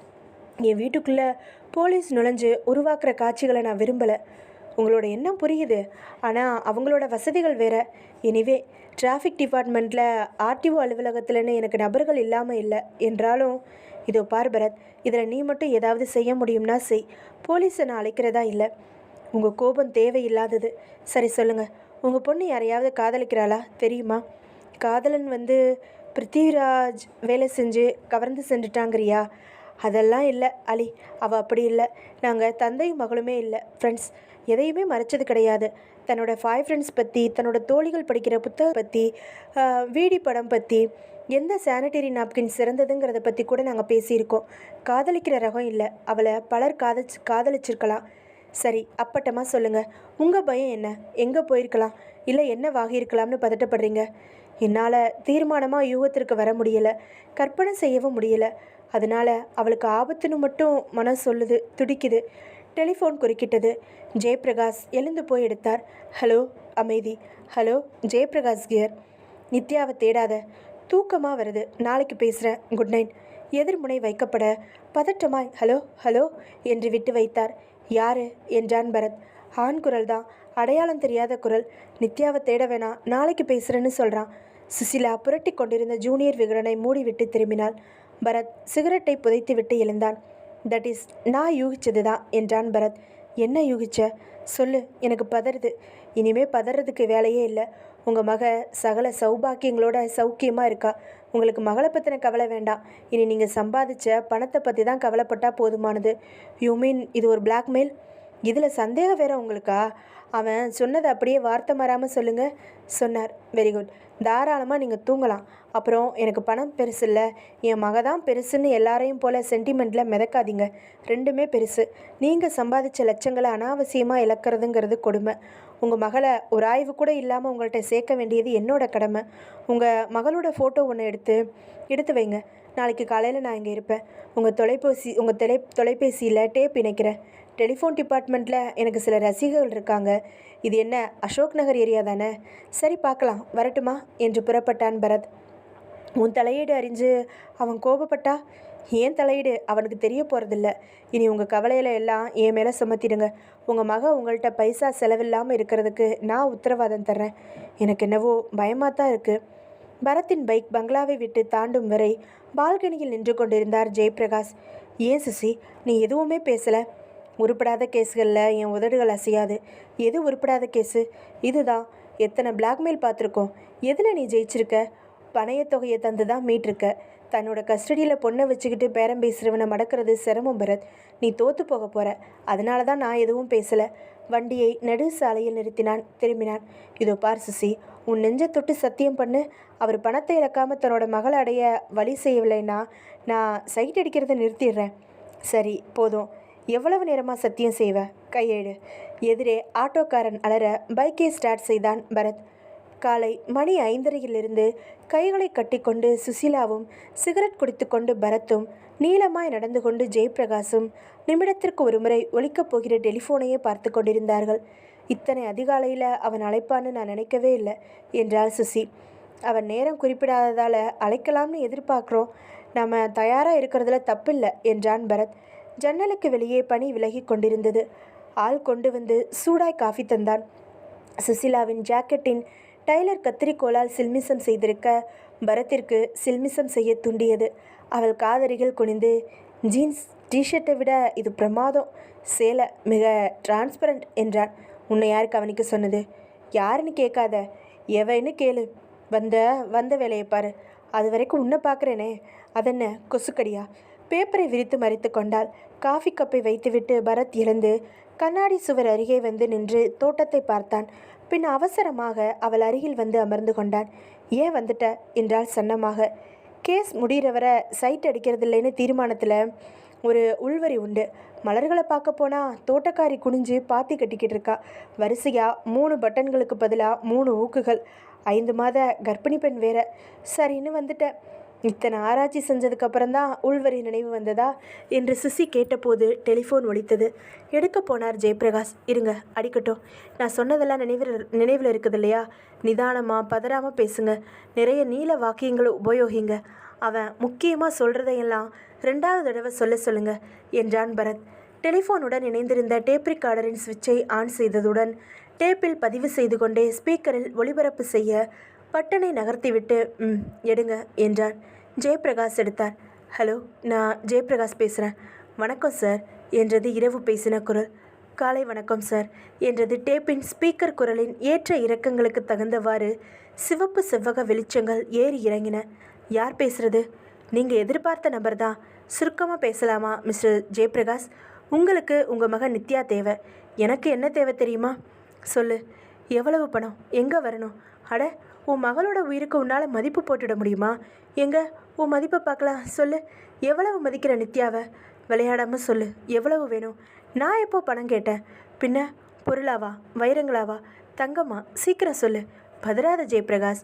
என் வீட்டுக்குள்ளே போலீஸ் நுழைஞ்சு உருவாக்குற காட்சிகளை நான் விரும்பலை. உங்களோட எண்ணம் புரியுது, ஆனால் அவங்களோட வசதிகள் வேறு. எனிவே, டிராஃபிக் டிபார்ட்மெண்ட்டில் ஆர்டிஓ அலுவலகத்தில்னு எனக்கு நபர்கள் இல்லாமல் இல்லை என்றாலும், இதோ பார் பரத், இதில் நீ மட்டும் ஏதாவது செய்ய முடியும்னா செய். போலீஸை நான் அழைக்கிறதா இல்லை. உங்கள் கோபம் தேவையில்லாதது. சரி சொல்லுங்கள், உங்கள் பொண்ணு யாரையாவது காதலிக்கிறாளா? தெரியுமா? காதலன் வந்து பிருத்திவிராஜ் வேலை செஞ்சு கவர்ந்து சென்றுட்டாங்கிறியா? அதெல்லாம் இல்லை அலி, அவள் அப்படி இல்லை. நாங்கள் தந்தையும் மகளுமே இல்லை, ஃப்ரெண்ட்ஸ். எதையுமே மறைச்சது கிடையாது. தன்னோட 5 ஃப்ரெண்ட்ஸ் பற்றி, தன்னோட தோழிகள் படிக்கிற புத்தகம் பற்றி, வீடி படம் பற்றி, எந்த சானிட்டரி நாப்கின் சிறந்ததுங்கிறத பற்றி கூட நாங்கள் பேசியிருக்கோம். காதலிக்கிற ரகம் இல்லை. அவளை பலர் காதலிச்சிருக்கலாம். சரி, அப்பட்டமாக சொல்லுங்கள், உங்கள் பயம் என்ன? எங்கே போயிருக்கலாம், இல்லை என்ன வாகியிருக்கலாம்னு பதட்டப்படுறீங்க? என்னால் தீர்மானமாக யூகத்திற்கு வர முடியலை, கற்பனை செய்யவும் முடியலை. அதனால் அவளுக்கு ஆபத்துன்னு மட்டும் மனம் சொல்லுது, துடிக்குது. டெலிஃபோன் குறுக்கிட்டது. ஜெயபிரகாஷ் எழுந்து போய் எடுத்தார். ஹலோ. அமைதி. Hello, Jayaprakash gear. நித்யாவை தேடாத. தூக்கமாக வருது, நாளைக்கு பேசுகிறேன், குட் நைட். எதிர்முனை வைக்கப்பட பதட்டமாய் ஹலோ ஹலோ என்று விட்டு வைத்தார். யாரு என்றான் பரத். ஆண் குரல் தான், அடையாளம் தெரியாத குரல். நித்யாவை தேட வேணாம், நாளைக்கு பேசுகிறேன்னு சொல்கிறான். சுசிலா புரட்டி கொண்டிருந்த ஜூனியர் விகடனை மூடிவிட்டு திரும்பினாள். பரத் சிகரெட்டை புதைத்துவிட்டு எழுந்தான். தட் இஸ், நான் யூகிச்சது தான் என்றான் பரத். என்ன யூகிச்ச? சொல்லு, எனக்கு பதறுது. இனிமே பதறதுக்கு வேலையே இல்லை. உங்கள் மக சகல சௌபாக்கியங்களோட சௌக்கியமாக இருக்கா. உங்களுக்கு மகளை பற்றின கவலை வேண்டாம். இனி நீங்கள் சம்பாதிச்ச பணத்தை பற்றி தான் கவலைப்பட்டால் போதுமானது. யூ மீன் இது ஒரு பிளாக்மெயில்? இதில் சந்தேகம் வேற உங்களுக்கா? அவன் சொன்னதை அப்படியே வார்த்தை மாறாமல் சொல்லுங்கள் சொன்னார். வெரி குட், தாராளமாக நீங்கள் தூங்கலாம். அப்புறம் எனக்கு பணம் பெருசு இல்லை, என் மக தான் பெருசுன்னு எல்லாரையும் போல் சென்டிமெண்ட்டில் மிதக்காதீங்க. ரெண்டுமே பெருசு. நீங்கள் சம்பாதிச்ச லட்சங்களை அனாவசியமாக இழக்கிறதுங்கிறது கொடுமை. உங்கள் மகளை ஒரு ஆய்வு கூட இல்லாமல் உங்கள்கிட்ட சேர்க்க வேண்டியது என்னோட கடமை. உங்கள் மகளோட ஃபோட்டோ ஒன்று எடுத்து வைங்க. நாளைக்கு காலையில் நான் இங்கே இருப்பேன். உங்கள் தொலைபேசியில் டேப் இணைக்கிறேன். டெலிஃபோன் டிபார்ட்மெண்ட்டில் எனக்கு சில ரசிகர்கள் இருக்காங்க. இது என்ன, அசோக் நகர் ஏரியா தானே? சரி, பார்க்கலாம், வரட்டுமா என்று புறப்பட்டான் பரத். உன் தலையீடு அறிஞ்சு அவன் கோபப்பட்டா? ஏன் தலையீடு அவனுக்கு தெரிய போகிறதில்ல. இனி உங்கள் கவலையில் எல்லாம் என் மேலே சுமத்திடுங்க. உங்கள் மக உங்கள்கிட்ட பைசா செலவில்லாமல் இருக்கிறதுக்கு நான் உத்தரவாதம் தர்றேன். எனக்கு என்னவோ பயமாக தான் இருக்குது. பரத்தின் பைக் பங்களாவை விட்டு தாண்டும் வரை பால்கனியில் நின்று கொண்டிருந்தார் ஜெயபிரகாஷ். ஏன் சுசி, நீ எதுவுமே பேசலை? உருப்படாத கேஸுகளில் என் உதடுகள் அசையாது. எது உருப்படாத கேஸு? இதுதான். எத்தனை பிளாக்மெயில் பார்த்துருக்கோம். எதில் நீ ஜெயிச்சிருக்க? பணையத் தொகையை தந்து தான் மீட்டிருக்க. தன்னோட கஸ்டடியில் பொண்ணை வச்சுக்கிட்டு பேரம் பேசுகிறவனை மடக்கிறது சிரமம் பரத். நீ தோற்று போக போகிற. அதனால தான் நான் எதுவும் பேசலை. வண்டியை நடு சாலையில் திரும்பினான். இதோ பார் சுசி, உன் நெஞ்சை தொட்டு சத்தியம் பண்ணு. அவர் பணத்தை இழக்காமல் தன்னோட மகளை அடைய வழி செய்யவில்லைன்னா நான் சைட் அடிக்கிறத நிறுத்திடுறேன். சரி, போதும். எவ்வளவு நேரமாக சத்தியம் செய்வ? கையேடு. எதிரே ஆட்டோக்காரன் அலற பைக்கை ஸ்டார்ட் செய்தான் பரத். காலை மணி 5:30 கைகளை கட்டிக்கொண்டு சுசிலாவும் சிகரெட் குடித்து கொண்டு பரத்தும் நீளமாய் நடந்து கொண்டு ஜெயபிரகாஷும் நிமிடத்திற்கு ஒருமுறை ஒலிக்கப் போகிற டெலிஃபோனையே பார்த்து கொண்டிருந்தார்கள். இத்தனை அதிகாலையில் அவன் அழைப்பான்னு நான் நினைக்கவே இல்லை என்றாள் சுசி. அவன் நேரம் குறிப்பிடாததால் அழைக்கலாம்னு எதிர்பார்க்குறோம். நம்ம தயாராக இருக்கிறதுல தப்பில்லை என்றான் பரத். ஜன்னலுக்கு வெளியே பனி விலகி கொண்டிருந்தது. ஆள் கொண்டு வந்து சூடாய் காஃபி தந்தான். சுசிலாவின் ஜாக்கெட்டின் டைலர் கத்திரிக்கோளால் சில்மிசம் செய்திருக்க பரத்திற்கு சில்மிசம் செய்ய தூண்டியது. அவள் காதரிகள் குனிந்து, ஜீன்ஸ் டிஷர்ட்டை விட இது பிரமாதம், சேலை மிக டிரான்ஸ்பரண்ட் என்றான். உன்னை யார் கவனிக்க சொன்னது? யாருன்னு கேட்காத, எவைன்னு கேளு. வந்த வேலையை பாரு. அது வரைக்கும் உன்னை பார்க்குறேனே, அதென்ன கொசுக்கடியா? பேப்பரை விரித்து மறித்து கொண்டாள். காஃபி கப்பை வைத்துவிட்டு பரத் எழுந்து கண்ணாடி சுவர் அருகே வந்து நின்று தோட்டத்தை பார்த்தான். பின் அவசரமாக அவள் அருகில் வந்து அமர்ந்து கொண்டான். ஏன் வந்துட்ட என்றால் சன்னமாக. கேஸ் முடிகிறவரை சைட் அடிக்கிறதில்லைன்னு தீர்மானத்தில் ஒரு உள்வரி உண்டு. மலர்களை பார்க்க போனால் தோட்டக்காரி குனிஞ்சு பாத்தி கட்டிக்கிட்டு இருக்கா. வரிசையாக 3 பட்டன்களுக்கு பதிலாக 3 ஊக்குகள். 5 மாத கர்ப்பிணி பெண் வேற. சரின்னு வந்துட்டேன். இத்தனை ஆராய்ச்சி செஞ்சதுக்கப்புறம்தான் உள்வரி நினைவு வந்ததா என்று சுசி கேட்டபோது டெலிஃபோன் ஒலித்தது. எடுக்க போனார் ஜெயபிரகாஷ். இருங்க, அடிக்கட்டும். நான் சொன்னதெல்லாம் நினைவில் இருக்குது இல்லையா? நிதானமாக பதறாமல் பேசுங்க. நிறைய நீல வாக்கியங்களை உபயோகிங்க. அவன் முக்கியமாக சொல்கிறதையெல்லாம் 2வது தடவை சொல்லுங்க என்றான் பரத். டெலிஃபோனுடன் இணைந்திருந்த டேப் ரெக்கார்டரின் சுவிட்சை ஆன் செய்ததுடன் டேப்பில் பதிவு செய்து கொண்டே ஸ்பீக்கரில் ஒளிபரப்பு செய்ய பட்டனை நகர்த்திவிட்டு எடுங்க என்றான். ஜெயபிரகாஷ் எடுத்தார். ஹலோ, நான் ஜெயபிரகாஷ் பேசுகிறேன். வணக்கம் சார் என்றது இரவு பேசின குரல். காலை வணக்கம் சார் என்றது டேப்பின் ஸ்பீக்கர் குரலின் ஏற்ற இறக்கங்களுக்கு தகுந்தவாறு சிவப்பு செவ்வக வெளிச்சங்கள் ஏறி இறங்கின. யார் பேசுகிறது? நீங்கள் எதிர்பார்த்த நபர் தான். சுருக்கமாக பேசலாமா மிஸ்டர் ஜெயபிரகாஷ்? உங்களுக்கு உங்கள் மகன் நித்யா தேவை. எனக்கு என்ன தேவை தெரியுமா? சொல்லு. எவ்வளவு பணம்? எங்கே வரணும்? அட, உன் மகளோட உயிருக்கு உன்னால் மதிப்பு போட்டுட முடியுமா? எங்க உன் மதிப்பை பார்க்கலாம். சொல்லு. எவ்வளவு மதிக்கிற நித்யாவை? விளையாடாமல் சொல்லு. எவ்வளவு வேணும்? நான் எப்போ பணம் கேட்டேன்? பின்ன பொருளாவா, வைரங்களாவா, தங்கம்மா? சீக்கிரம் சொல்லு. பதறாத ஜெயபிரகாஷ்.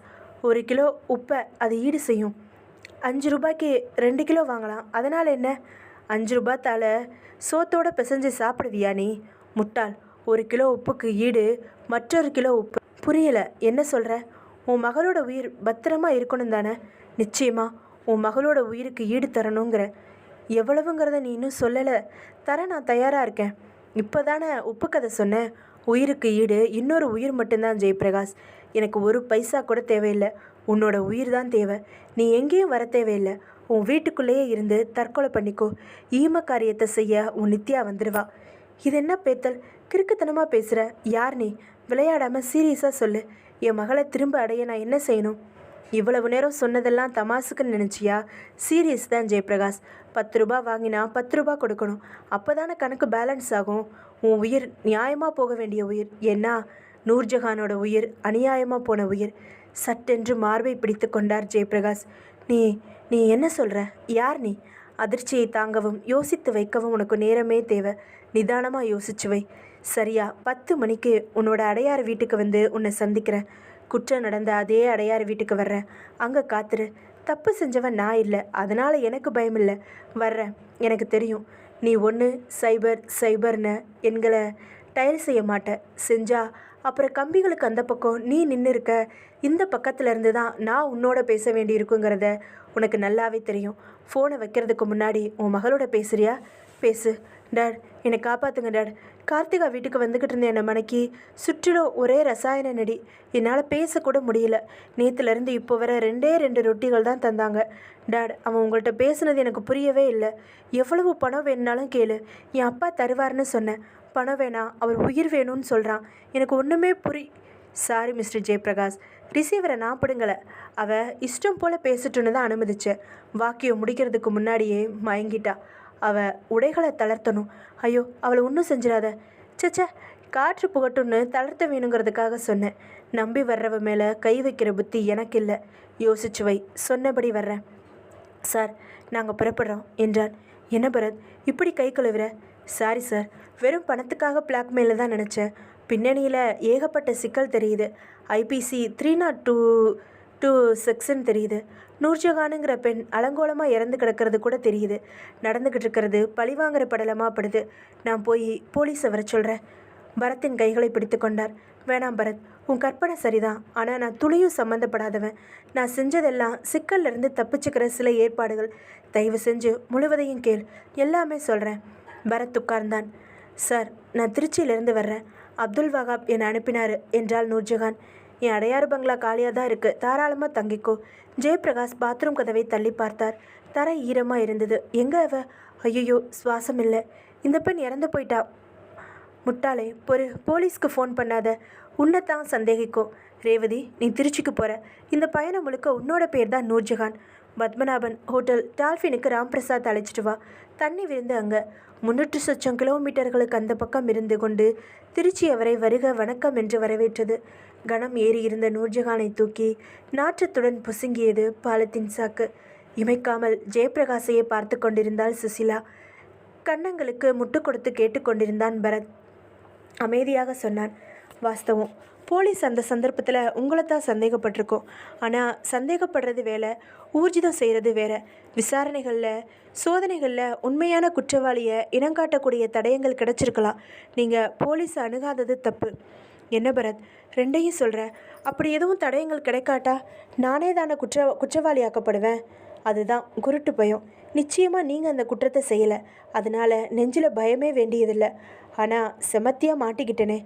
1 கிலோ உப்பை அது ஈடு செய்யும். 5 ரூபாய்க்கு 2 கிலோ வாங்கலாம். அதனால் என்ன? 5 ரூபாத்தால் சோத்தோடு பிசைஞ்சு சாப்பிடுவியா நீ? முட்டாள். 1 கிலோ உப்புக்கு ஈடு மற்றொரு கிலோ உப்பு. புரியலை, என்ன சொல்கிற? உன் மகளோட உயிர் பத்திரமா இருக்கணும் தானே? நிச்சயமா உன் மகளோட உயிருக்கு ஈடு தரணுங்கிற. எவ்வளவுங்கிறத நீ இன்னும் சொல்லலை. தர நான் தயாராக இருக்கேன். இப்போ தானே உப்பு கதை சொன்னேன். உயிருக்கு ஈடு இன்னொரு உயிர் மட்டும்தான் ஜெயபிரகாஷ். எனக்கு ஒரு பைசா கூட தேவையில்லை. உன்னோட உயிர் தான் தேவை. நீ எங்கேயும் வர தேவையில்லை. உன் வீட்டுக்குள்ளேயே இருந்து தற்கொலை பண்ணிக்கோ. ஈம காரியத்தை செய்ய உன் நித்யா வந்துடுவா. இது என்ன பேத்தல்? கிறுக்குத்தனமாக பேசுகிற. யார் நீ? விளையாடாமல் சீரியஸாக சொல்லு. என் மகளை திரும்ப அடைய நான் என்ன செய்யணும்? இவ்வளவு நேரம் சொன்னதெல்லாம் தமாசுக்குன்னு நினச்சியா? சீரியஸ் தான் ஜெயபிரகாஷ். 10 ரூபா வாங்கினா 10 ரூபா கொடுக்கணும். அப்போ தானே கணக்கு பேலன்ஸ் ஆகும். உன் உயிர் நியாயமாக போக வேண்டிய உயிர். ஏன்னா நூர்ஜஹானோட உயிர் அநியாயமாக போன உயிர். சட்டென்று மார்பை பிடித்து கொண்டார் ஜெயபிரகாஷ். நீ நீ என்ன சொல்கிற? யார் நீ? அதிர்ச்சியை தாங்கவும் யோசித்து வைக்கவும் உனக்கு நேரமே தேவை. நிதானமாக யோசிச்சு வை. சரியா 10 மணிக்கு உன்னோட அடையாறு வீட்டுக்கு வந்து உன்னை சந்திக்கிறேன். குற்றம் நடந்த அதே அடையாறு வீட்டுக்கு வர்றேன். அங்கே காத்துரு. தப்பு செஞ்சவன் நான் இல்லை, அதனால் எனக்கு பயம் இல்லை. வர்றேன். எனக்கு தெரியும் நீ ஒன்று சைபர்னு எங்களை டயல் செய்ய மாட்ட. செஞ்சா அப்புறம் கம்பிகளுக்கு அந்த பக்கம் நீ நின்று இருக்க. இந்த பக்கத்தில் இருந்து தான் நான் உன்னோட பேச வேண்டியிருக்குங்கிறத உனக்கு நல்லாவே தெரியும். ஃபோனை வைக்கிறதுக்கு முன்னாடி உன் மகளோட பேசுறியா? பேசு. டாட், என்னை காப்பாற்றுங்க டாட். கார்த்திகா வீட்டுக்கு வந்துக்கிட்டு இருந்த என்னை மனைக்கு சுற்றிலும் ஒரே ரசாயன நெடி. என்னால் பேசக்கூட முடியல. நேற்றுலேருந்து இப்போ வர 2 ரொட்டிகள் தான் தந்தாங்க. டாட், அவன் உங்கள்கிட்ட பேசுனது எனக்கு புரியவே இல்லை. எவ்வளவு பணம் வேணுனாலும் கேளு, என் அப்பா தருவார்னு சொன்னேன். பணம் வேணாம், அவர் உயிர் வேணும்னு சொல்கிறான். எனக்கு ஒன்றுமே சாரி மிஸ்டர் ஜெயபிரகாஷ், ரிசீவரை நான் பிடுங்கலை. அவள் இஷ்டம் போல் பேசிட்டுன்னு தான் அனுமதிச்சேன். வாக்கியம் முடிக்கிறதுக்கு முன்னாடியே மயங்கிட்டா. அவள் உடைகளை தளர்த்தணும். ஐயோ, அவளை ஒன்றும் செஞ்சிடாத. சச்சா, காற்று புகட்டுன்னு தளர்த்த வேணுங்கிறதுக்காக சொன்னேன். நம்பி வர்றவ மேலே கை வைக்கிற புத்தி எனக்கு இல்லை. யோசிச்சு வை. சொன்னபடி வர்றேன். சார், நாங்கள் புறப்படுறோம் என்றான். என்ன பரத், இப்படி கை கழுவுற? சாரி சார், வெறும் பணத்துக்காக பிளாக்மெயிலில் தான் நினச்சேன். பின்னணியில் ஏகப்பட்ட சிக்கல் தெரியுது. ஐபிசி 302 செக்ஷன் தெரியுது. நூர்ஜஹானுங்கிற பெண் அலங்கோலமாக இறந்து கிடக்கிறது கூட தெரியுது. நடந்துக்கிட்டு இருக்கிறது பழிவாங்கிற படலமாக படுது. நான் போய் போலீஸை வர சொல்கிறேன். பரத்தின் கைகளை பிடித்து கொண்டார். வேணாம் பரத், உன் கற்பனை சரிதான். ஆனால் நான் துளியும் சம்மந்தப்படாதவன். நான் செஞ்சதெல்லாம் சிக்கல்லேருந்து தப்பிச்சுக்கிற சில ஏற்பாடுகள். தயவு செஞ்சு முழுவதையும் கேள். எல்லாமே சொல்கிறேன். பரத் உட்கார்ந்தான். சார், நான் திருச்சியிலேருந்து வர்றேன். அப்துல் வகாப் என்னை அனுப்பினார் என்றாள் நூர்ஜஹான். என் அடையாறு பங்களா காலியாக தான் இருக்குது, தாராளமாக தங்கிக்கோ. ஜெயபிரகாஷ் பாத்ரூம் கதவை தள்ளி பார்த்தார். தரை ஈரமாக இருந்தது. எங்கே அவ? ஐயோ, சுவாசம் இல்லை. இந்த பெண் இறந்து போயிட்டா. முட்டாளே, போலீஸ்க்கு ஃபோன் பண்ணாத. உன்னைத்தான் சந்தேகிக்கும். ரேவதி, நீ திருச்சிக்கு போகிற. இந்த பயணம் முழுக்க உன்னோட பேர் தான் நூர்ஜஹான். பத்மநாபன் ஹோட்டல் டால்ஃபினுக்கு ராம்பிரசாத் அழைச்சிட்டு வா. தண்ணி விருந்து அங்கே. 300 சொச்சம் கிலோமீட்டர்களுக்கு அந்த பக்கம் இருந்து கொண்டு திருச்சி அவரை வருக வணக்கம் என்று வரவேற்றது. கணம் ஏறி இருந்த நூர்ஜஹானை தூக்கி நாற்றத்துடன் புசுங்கியது பாலத்தின் சாக்கு. இமைக்காமல் ஜெயபிரகாஷையே பார்த்து கொண்டிருந்தாள் சுசிலா. கன்னங்களுக்கு முட்டு கொடுத்து கேட்டுக்கொண்டிருந்தான் பரத். அமைதியாக சொன்னான். வாஸ்தவம், போலீஸ் அந்த சந்தர்ப்பத்தில் உங்களை தான் சந்தேகப்பட்டிருக்கோம். ஆனால் சந்தேகப்படுறது வேலை, ஊர்ஜிதம் செய்கிறது வேற. விசாரணைகளில் சோதனைகளில் உண்மையான குற்றவாளியை இனங்காட்டக்கூடிய தடயங்கள் கிடைச்சிருக்கலாம். நீங்கள் போலீஸை அணுகாதது தப்பு. என்ன பரத், ரெண்டையும் சொல்கிற? அப்படி எதுவும் தடயங்கள் கிடைக்காட்டா நானே தானே குற்றவாளியாக்கப்படுவேன். அதுதான் குருட்டு பயம். நிச்சயமாக நீங்கள் அந்த குற்றத்தை செய்யலை. அதனால் நெஞ்சில் பயமே வேண்டியதில்லை. ஆனால் செமத்தியாக மாட்டிக்கிட்டேனே.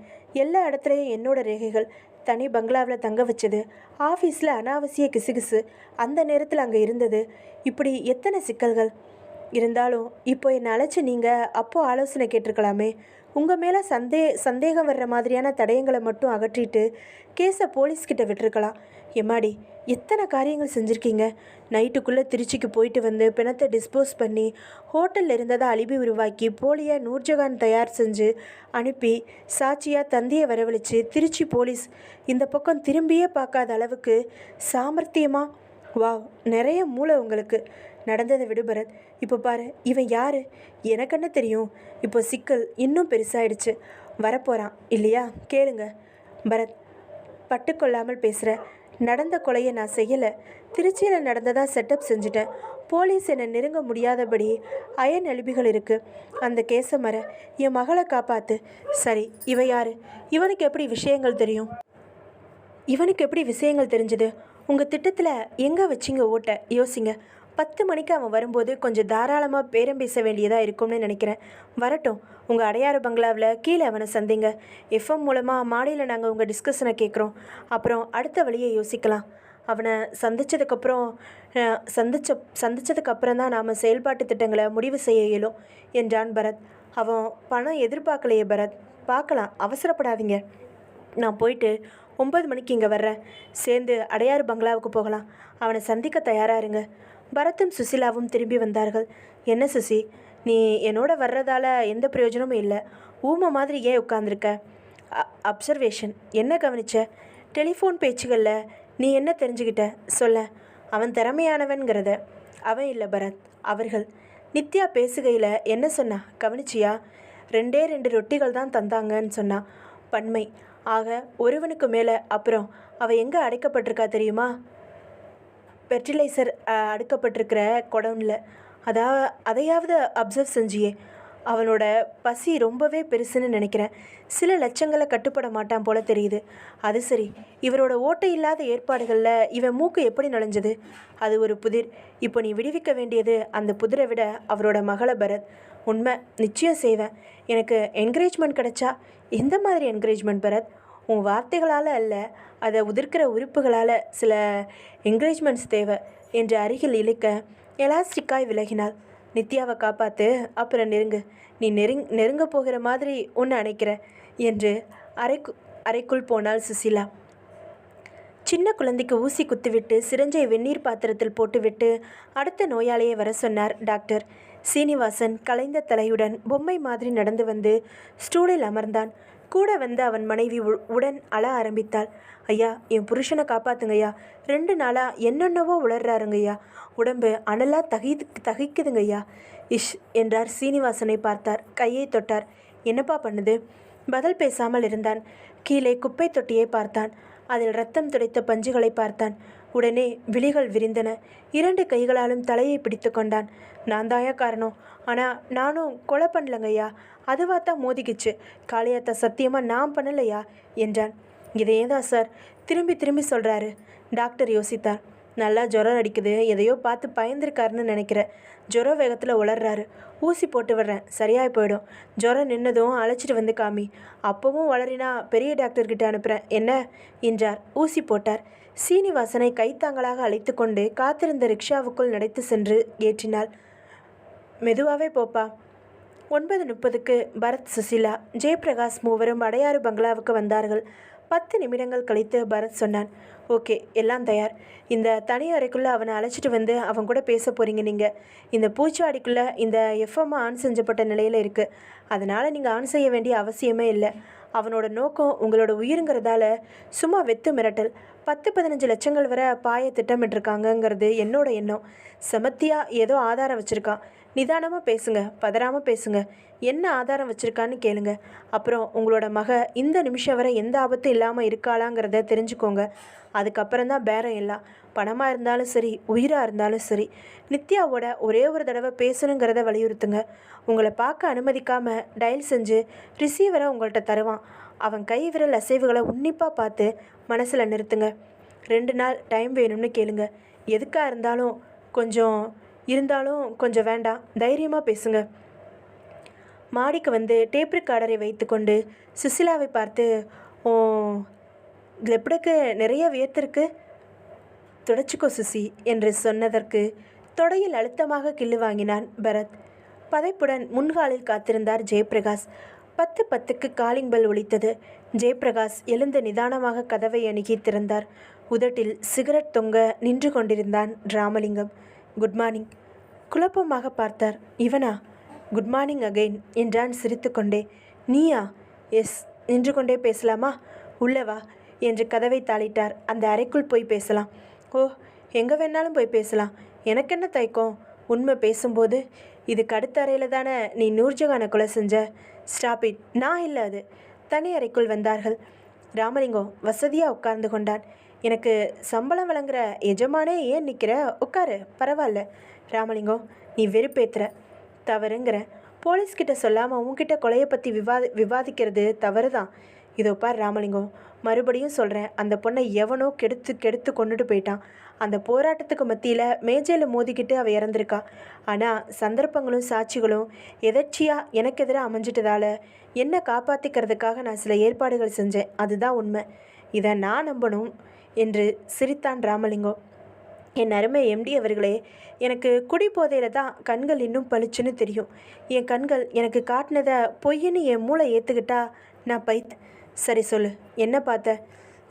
எல்லா இடத்துலையும் என்னோட ரேகைகள். தனி பங்களாவில் தங்க வச்சது, ஆஃபீஸில் அனாவசிய கிசுகிசு அந்த நேரத்தில் அங்கே இருந்தது. இப்படி எத்தனை சிக்கல்கள் இருந்தாலும் இப்போ என்னை அழைச்சி நீங்கள் அப்போது ஆலோசனை கேட்டிருக்கலாமே. உங்கள் மேலே சந்தேகம் வர்ற மாதிரியான தடயங்களை மட்டும் அகற்றிட்டு கேஸை போலீஸ்கிட்ட விட்டுருக்கலாம். எம்மாடி, எத்தனை காரியங்கள் செஞ்சுருக்கீங்க. நைட்டுக்குள்ளே திருச்சிக்கு போயிட்டு வந்து பிணத்தை டிஸ்போஸ் பண்ணி ஹோட்டலில் இருந்ததை அலிபி உருவாக்கி போலியாக நூர்ஜஹான் தயார் செஞ்சு அனுப்பி சாட்சியாக தந்தையை வரவழைச்சு திருச்சி போலீஸ் இந்த பக்கம் திரும்பியே பார்க்காத அளவுக்கு சாமர்த்தியமாக. வாவ், நிறைய மூளை உங்களுக்கு. நடந்ததை விடு பரத். இப்போ பாரு, இவன் யார்? எனக்கு என்ன தெரியும். இப்போ சிக்கல் இன்னும் பெருசாயிடுச்சு. வரப்போகிறான் இல்லையா? கேளுங்க பரத், பட்டுக்கொள்ளாமல் பேசுகிற. நடந்த கொலையை நான் செய்யலை. திருச்சியில் நடந்ததாக செட்டப் செஞ்சுட்டேன். போலீஸ் என்னை நெருங்க முடியாதபடி அயன் அலிபிகள் இருக்குது. அந்த கேஸை மற. என் மகளை காப்பாற்று. சரி, இவ யார்? இவனுக்கு எப்படி விஷயங்கள் தெரிஞ்சது? உங்கள் திட்டத்தில் எங்கே வச்சிங்க ஓட்ட? யோசிங்க. 10 மணிக்கு அவன் வரும்போது கொஞ்சம் தாராளமாக பேரம் பேச வேண்டியதாக இருக்கும்னு நினைக்கிறேன். வரட்டும். உங்கள் அடையாறு பங்களாவில் கீழே அவனை சந்திங்க. எஃப்எம் மூலமாக மாடியில் நாங்கள் உங்கள் டிஸ்கஷனை கேட்குறோம். அப்புறம் அடுத்த வழியை யோசிக்கலாம். அவனை சந்தித்ததுக்கப்புறம் சந்தித்ததுக்கப்புறம் தான் நாம் செயல்பாட்டு திட்டங்களை முடிவு செய்ய இயலும் என்றான் பரத். அவன் பணம் எதிர்பார்க்கலையே பரத். பார்க்கலாம், அவசரப்படாதீங்க. நான் போயிட்டு 9 மணிக்கு இங்கே வர்றேன். சேர்ந்து அடையாறு பங்களாவுக்கு போகலாம். அவனை சந்திக்க தயாராக இருங்க. பரத்தும் சுசிலாவும் திரும்பி வந்தார்கள். என்ன சுசி, நீ என்னோட வர்றதால எந்த பிரயோஜனமும் இல்லை. ஊமை மாதிரி ஏன் உட்காந்துருக்க? அப்சர்வேஷன். என்ன கவனிச்ச? டெலிஃபோன் பேச்சுகளில் நீ என்ன தெரிஞ்சுக்கிட்ட சொல்ல? அவன் திறமையானவன்கிறத. அவன் இல்லை பரத், அவர்கள். நித்யா பேசுகையில் என்ன சொன்னா கவனிச்சியா? 2 ரொட்டிகள் தான் தந்தாங்கன்னு சொன்னா. பன்மை. ஆக ஒருவனுக்கு மேலே. அப்புறம் அவள் எங்கே அடைக்கப்பட்டிருக்கா தெரியுமா? ஃபெர்டிலைசர் அடுக்கப்பட்டிருக்கிற குடம்ல. அதையாவது அப்சர்வ் செஞ்சியே. அவனோட பசி ரொம்பவே பெருசுன்னு நினைக்கிறேன். சில லட்சங்களை கட்டுப்பட மாட்டான் போல தெரியுது. அது சரி, இவரோட ஓட்டை இல்லாத ஏற்பாடுகளில் இவன் மூக்கு எப்படி நுழைஞ்சது? அது ஒரு புதிர். இப்போ நீ விடுவிக்க வேண்டியது அந்த புதிரை விட அவரோட மகளை பரத். உண்மை, நிச்சயம் செய்வேன். எனக்கு என்கரேஜ்மெண்ட் கிடைச்சா. எந்த மாதிரி என்கரேஜ்மெண்ட் பரத்? உன் வார்த்தைகளால் அல்ல, அதை உதிர்க்கிற உறுப்புகளால் சில என்கரேஜ்மெண்ட்ஸ் தேவை என்று அருகில் இழுக்க எலாஸ்டிக்காய் விலகினாள். நித்யாவை காப்பாற்று, அப்புறம் நெருங்கு. நீ நெருங்க போகிற மாதிரி ஒன்று அணைக்கிற என்று அறைக்குள் போனாள் சுசிலா. சின்ன குழந்தைக்கு ஊசி குத்திவிட்டு சிரஞ்சை வெந்நீர் பாத்திரத்தில் போட்டுவிட்டு அடுத்த நோயாளியை வர சொன்னார் டாக்டர். சீனிவாசன் கலைந்த தலையுடன் பொம்மை மாதிரி நடந்து வந்து ஸ்டூலில் அமர்ந்தான். கூட வந்து அவன் மனைவி உடன் அழ ஆரம்பித்தாள். ஐயா, என் புருஷனை காப்பாத்துங்கய்யா. 2 நாளாக என்னென்னவோ உளர்றாருங்கய்யா. உடம்பு அனலாக தகிக்குதுங்கய்யா. இஷ் என்றார். சீனிவாசனை பார்த்தார். கையை தொட்டார். என்னப்பா பண்ணுது? பதில் பேசாமல் இருந்தான். கீழே குப்பை தொட்டியை பார்த்தான். அதில் ரத்தம் துடைத்த பஞ்சுகளை பார்த்தான். உடனே விழிகள் விரிந்தன. 2 கைகளாலும் தலையை பிடித்து கொண்டான். நான் தாயா காரணம். ஆனால் நானும் கொலை பண்ணலங்கய்யா. அதுவாத்தான் மோதிக்கிச்சு. காளியாத்தா சத்தியமாக நான் பண்ணலையா என்றான். இதே தான் சார் திரும்பி திரும்பி சொல்கிறாரு. டாக்டர் யோசித்தார். நல்லா ஜுரம் அடிக்குது, எதையோ பார்த்து பயந்துருக்காருன்னு நினைக்கிறேன். ஜுர வேகத்தில் உளர்றாரு. ஊசி போட்டு விடுறேன், சரியாய் போயிடும். ஜுரம் நின்னதும் அழைச்சிட்டு வந்து காமி. அப்பவும் வளரினா பெரிய டாக்டர்கிட்ட அனுப்புகிறேன் என்ன என்றார். ஊசி போட்டார். சீனிவாசனை கைத்தாங்களாக அழைத்து கொண்டு காத்திருந்த ரிக்ஷாவுக்குள் நடைத்து சென்று ஏற்றினாள். மெதுவாகவே போப்பா. 9:30க்கு பரத், சுசிலா, ஜெயபிரகாஷ் மூவரும் அடையாறு பங்களாவுக்கு வந்தார்கள். 10 நிமிடங்கள் கழித்து பரத் சொன்னான். ஓகே, எல்லாம் தயார். இந்த தனி அறைக்குள்ளே அவனை அழைச்சிட்டு வந்து அவன் கூட பேச போகிறீங்க. நீங்கள் இந்த பூச்சாடிக்குள்ளே இந்த எஃப்எம் ஆன் செஞ்சப்பட்ட நிலையில் இருக்குது. அதனால் நீங்கள் ஆன் செய்ய வேண்டிய அவசியமே இல்லை. அவனோட நோக்கம் உங்களோட உயிருங்கிறதால சும்மா வெத்து மிரட்டல். 10-15 லட்சங்கள் வரை பாய திட்டமிட்டிருக்காங்கங்கிறது என்னோட எண்ணம். செமத்தியாக ஏதோ ஆதாரம் வச்சுருக்கான். நிதானமாக பேசுங்க, பதறாமல் பேசுங்க. என்ன ஆதாரம் வச்சுருக்கான்னு கேளுங்க. அப்புறம் உங்களோட மக இந்த நிமிஷம் வரை எந்த ஆபத்தும் இல்லாமல் இருக்காளாங்கிறத தெரிஞ்சுக்கோங்க. அதுக்கப்புறம் தான் பேரம் எல்லாம். பணமாக இருந்தாலும் சரி, உயிராக இருந்தாலும் சரி. நித்யாவோட ஒரே ஒரு தடவை பேசணுங்கிறத வலியுறுத்துங்க. உங்களை பார்க்க அனுமதிக்காமல் டயல் செஞ்சு ரிசீவரை உங்கள்கிட்ட தருவான். அவன் கை விரல் அசைவுகளை உன்னிப்பாக பார்த்து மனசில் நிறுத்துங்க. 2 நாள் டைம் வேணும்னு கேளுங்க. எதுக்காக இருந்தாலும் கொஞ்சம் வேண்டாம், தைரியமாக பேசுங்க. மாடிக்கு வந்து டேப் ரெக்கார்டரை வைத்து கொண்டு சுசிலாவை பார்த்து, ஓ லெப்டுக்கு நிறைய வியர்த்திருக்கு, துடைச்சிக்கோ சுசி என்று சொன்னதற்கு தொடையில் அழுத்தமாக கிள்ளு வாங்கினான் பரத். பதைப்புடன் முன்காலில் காத்திருந்தார் ஜெயபிரகாஷ். 10:10க்கு காலிங் பெல் ஒலித்தது. ஜெயபிரகாஷ் எழுந்து நிதானமாக கதவை அணுகி திறந்தார். உதட்டில் சிகரெட் தொங்க நின்று கொண்டிருந்தான் ராமலிங்கம். Good morning. குழப்பமாக பார்த்தார். இவனா? குட் மார்னிங் அகெயின் என்றான் சிரித்துக்கொண்டே. நீயா? எஸ். நின்று கொண்டே பேசலாமா? உள்ளவா என்று கதவை தாளிட்டார். அந்த அறைக்குள் போய் பேசலாம். ஓ, எங்கே வேணாலும் போய் பேசலாம். எனக்கென்ன தயக்கம்? உண்மை பேசும்போது. இதுக்கு அடுத்த அறையில் தானே நீ நூர்ஜஹானை கொலை செஞ்ச. Stop it. நான் இல்லை அது. தனி அறைக்குள் வந்தார்கள். ராமலிங்கம் வசதியாக உட்கார்ந்து கொண்டான். எனக்கு சம்பளம் வழங்குற எஜமானே ஏன் நிற்கிற? உட்காரு, பரவாயில்ல. ராமலிங்கம், நீ வெறுப்பேத்துற. தவறுங்கிற. போலீஸ்கிட்ட சொல்லாமல் உன்கிட்ட கொலையை பற்றி விவாதிக்கிறது தவறு தான். இதோ பார் ராமலிங்கம், மறுபடியும் சொல்கிறேன், அந்த பொண்ணை எவனோ கெடுத்து கொண்டுட்டு போயிட்டான். அந்த போராட்டத்துக்கு மத்தியில் மேஜையில் மோதிக்கிட்டு அவள் இறந்துருக்கா. ஆனால் சந்தர்ப்பங்களும் சாட்சிகளும் எதர்ச்சியாக எனக்கு எதிராக அமைஞ்சிட்டதால என்னை காப்பாற்றிக்கிறதுக்காக நான் சில ஏற்பாடுகள் செஞ்சேன். அதுதான் உண்மை. இதை நான் நம்பணும் என்று சிரித்தான் ராமலிங்கம். என் அருமை எம்டி அவர்களே, எனக்கு குடி போதையில் தான் கண்கள் இன்னும் பளிச்சுன்னு தெரியும். என் கண்கள் எனக்கு காட்டினதை பொய்ன்னு என் மூளை ஏற்றுக்கிட்டா நான் சரி சொல்லு, என்ன பார்த்த?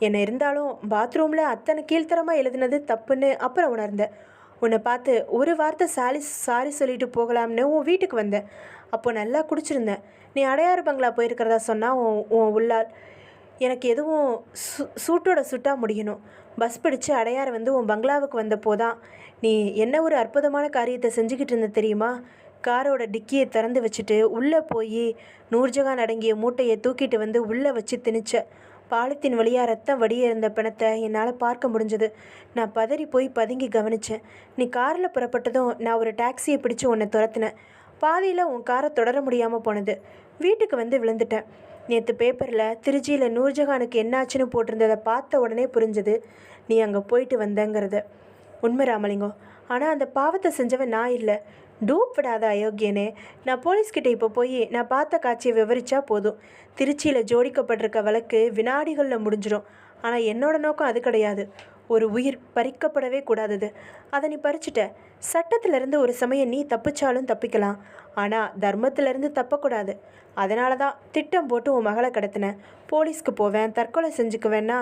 என்ன இருந்தாலும் பாத்ரூமில் அத்தனை கீழ்த்தரமாக எழுதுனது தப்புன்னு அப்புறம் உணர்ந்தேன். உன்னை பார்த்து ஒரு வார்த்தை சாரி சொல்லிட்டு போகலாம்னு உன் வீட்டுக்கு வந்தேன். அப்போது நல்லா குடிச்சிருந்தேன். நீ அடையாறு பங்களா போயிருக்கிறதா சொன்னால் உன் உள்ளால் எனக்கு எதுவும் சூட்டோட சுட்டாக முடியணும். பஸ் பிடிச்சு அடையாறு வந்து உன் பங்களாவுக்கு வந்தப்போதான் நீ என்ன ஒரு அற்புதமான காரியத்தை செஞ்சுக்கிட்டு இருந்த தெரியுமா? காரோட டிக்கியை திறந்து வச்சுட்டு உள்ளே போய் நூர்ஜஹான் அடங்கிய மூட்டையை தூக்கிட்டு வந்து உள்ளே வச்சு திணிச்ச. பாலத்தின் வழியாக ரத்தம் வடிய இருந்த பிணத்தை என்னால் பார்க்க முடிஞ்சது. நான் பதறி போய் பதுங்கி கவனித்தேன். நீ காரில் புறப்பட்டதும் நான் ஒரு டாக்ஸியை பிடிச்சி உன்னை துரத்தினேன். பாதியில் உன் காரை தொடர முடியாமல் போனது. வீட்டுக்கு வந்து விழுந்துட்டேன். நேற்று பேப்பரில் திருச்சியில் நூர்ஜஹானுக்கு என்னாச்சுன்னு போட்டிருந்ததை பார்த்த உடனே புரிஞ்சது நீ அங்கே போயிட்டு வந்தங்கிறது. உண்மை ராமலிங்கம். ஆனால் அந்த பாவத்தை செஞ்சவன் நான் இல்லை. டூப் விடாத அயோக்கியனே. நான் போலீஸ்கிட்ட இப்போ போய் நான் பார்த்த காட்சியை விவரித்தா போதும். திருச்சியில் ஜோடிக்கப்பட்டிருக்க வழக்கு வினாடிகளில் முடிஞ்சிடும். ஆனால் என்னோட நோக்கம் அது கிடையாது. ஒரு உயிர் பறிக்கப்படவே கூடாதது. அதை நீ பறிச்சிட்ட. சட்டத்திலேருந்து ஒரு சமயம் நீ தப்பிச்சாலும் தப்பிக்கலாம். ஆனால் தர்மத்திலேருந்து தப்பக்கூடாது. அதனால தான் திட்டம் போட்டு உன் மகளை கடத்தினேன். போலீஸ்க்கு போவேன், தற்கொலை செஞ்சுக்குவேன்னா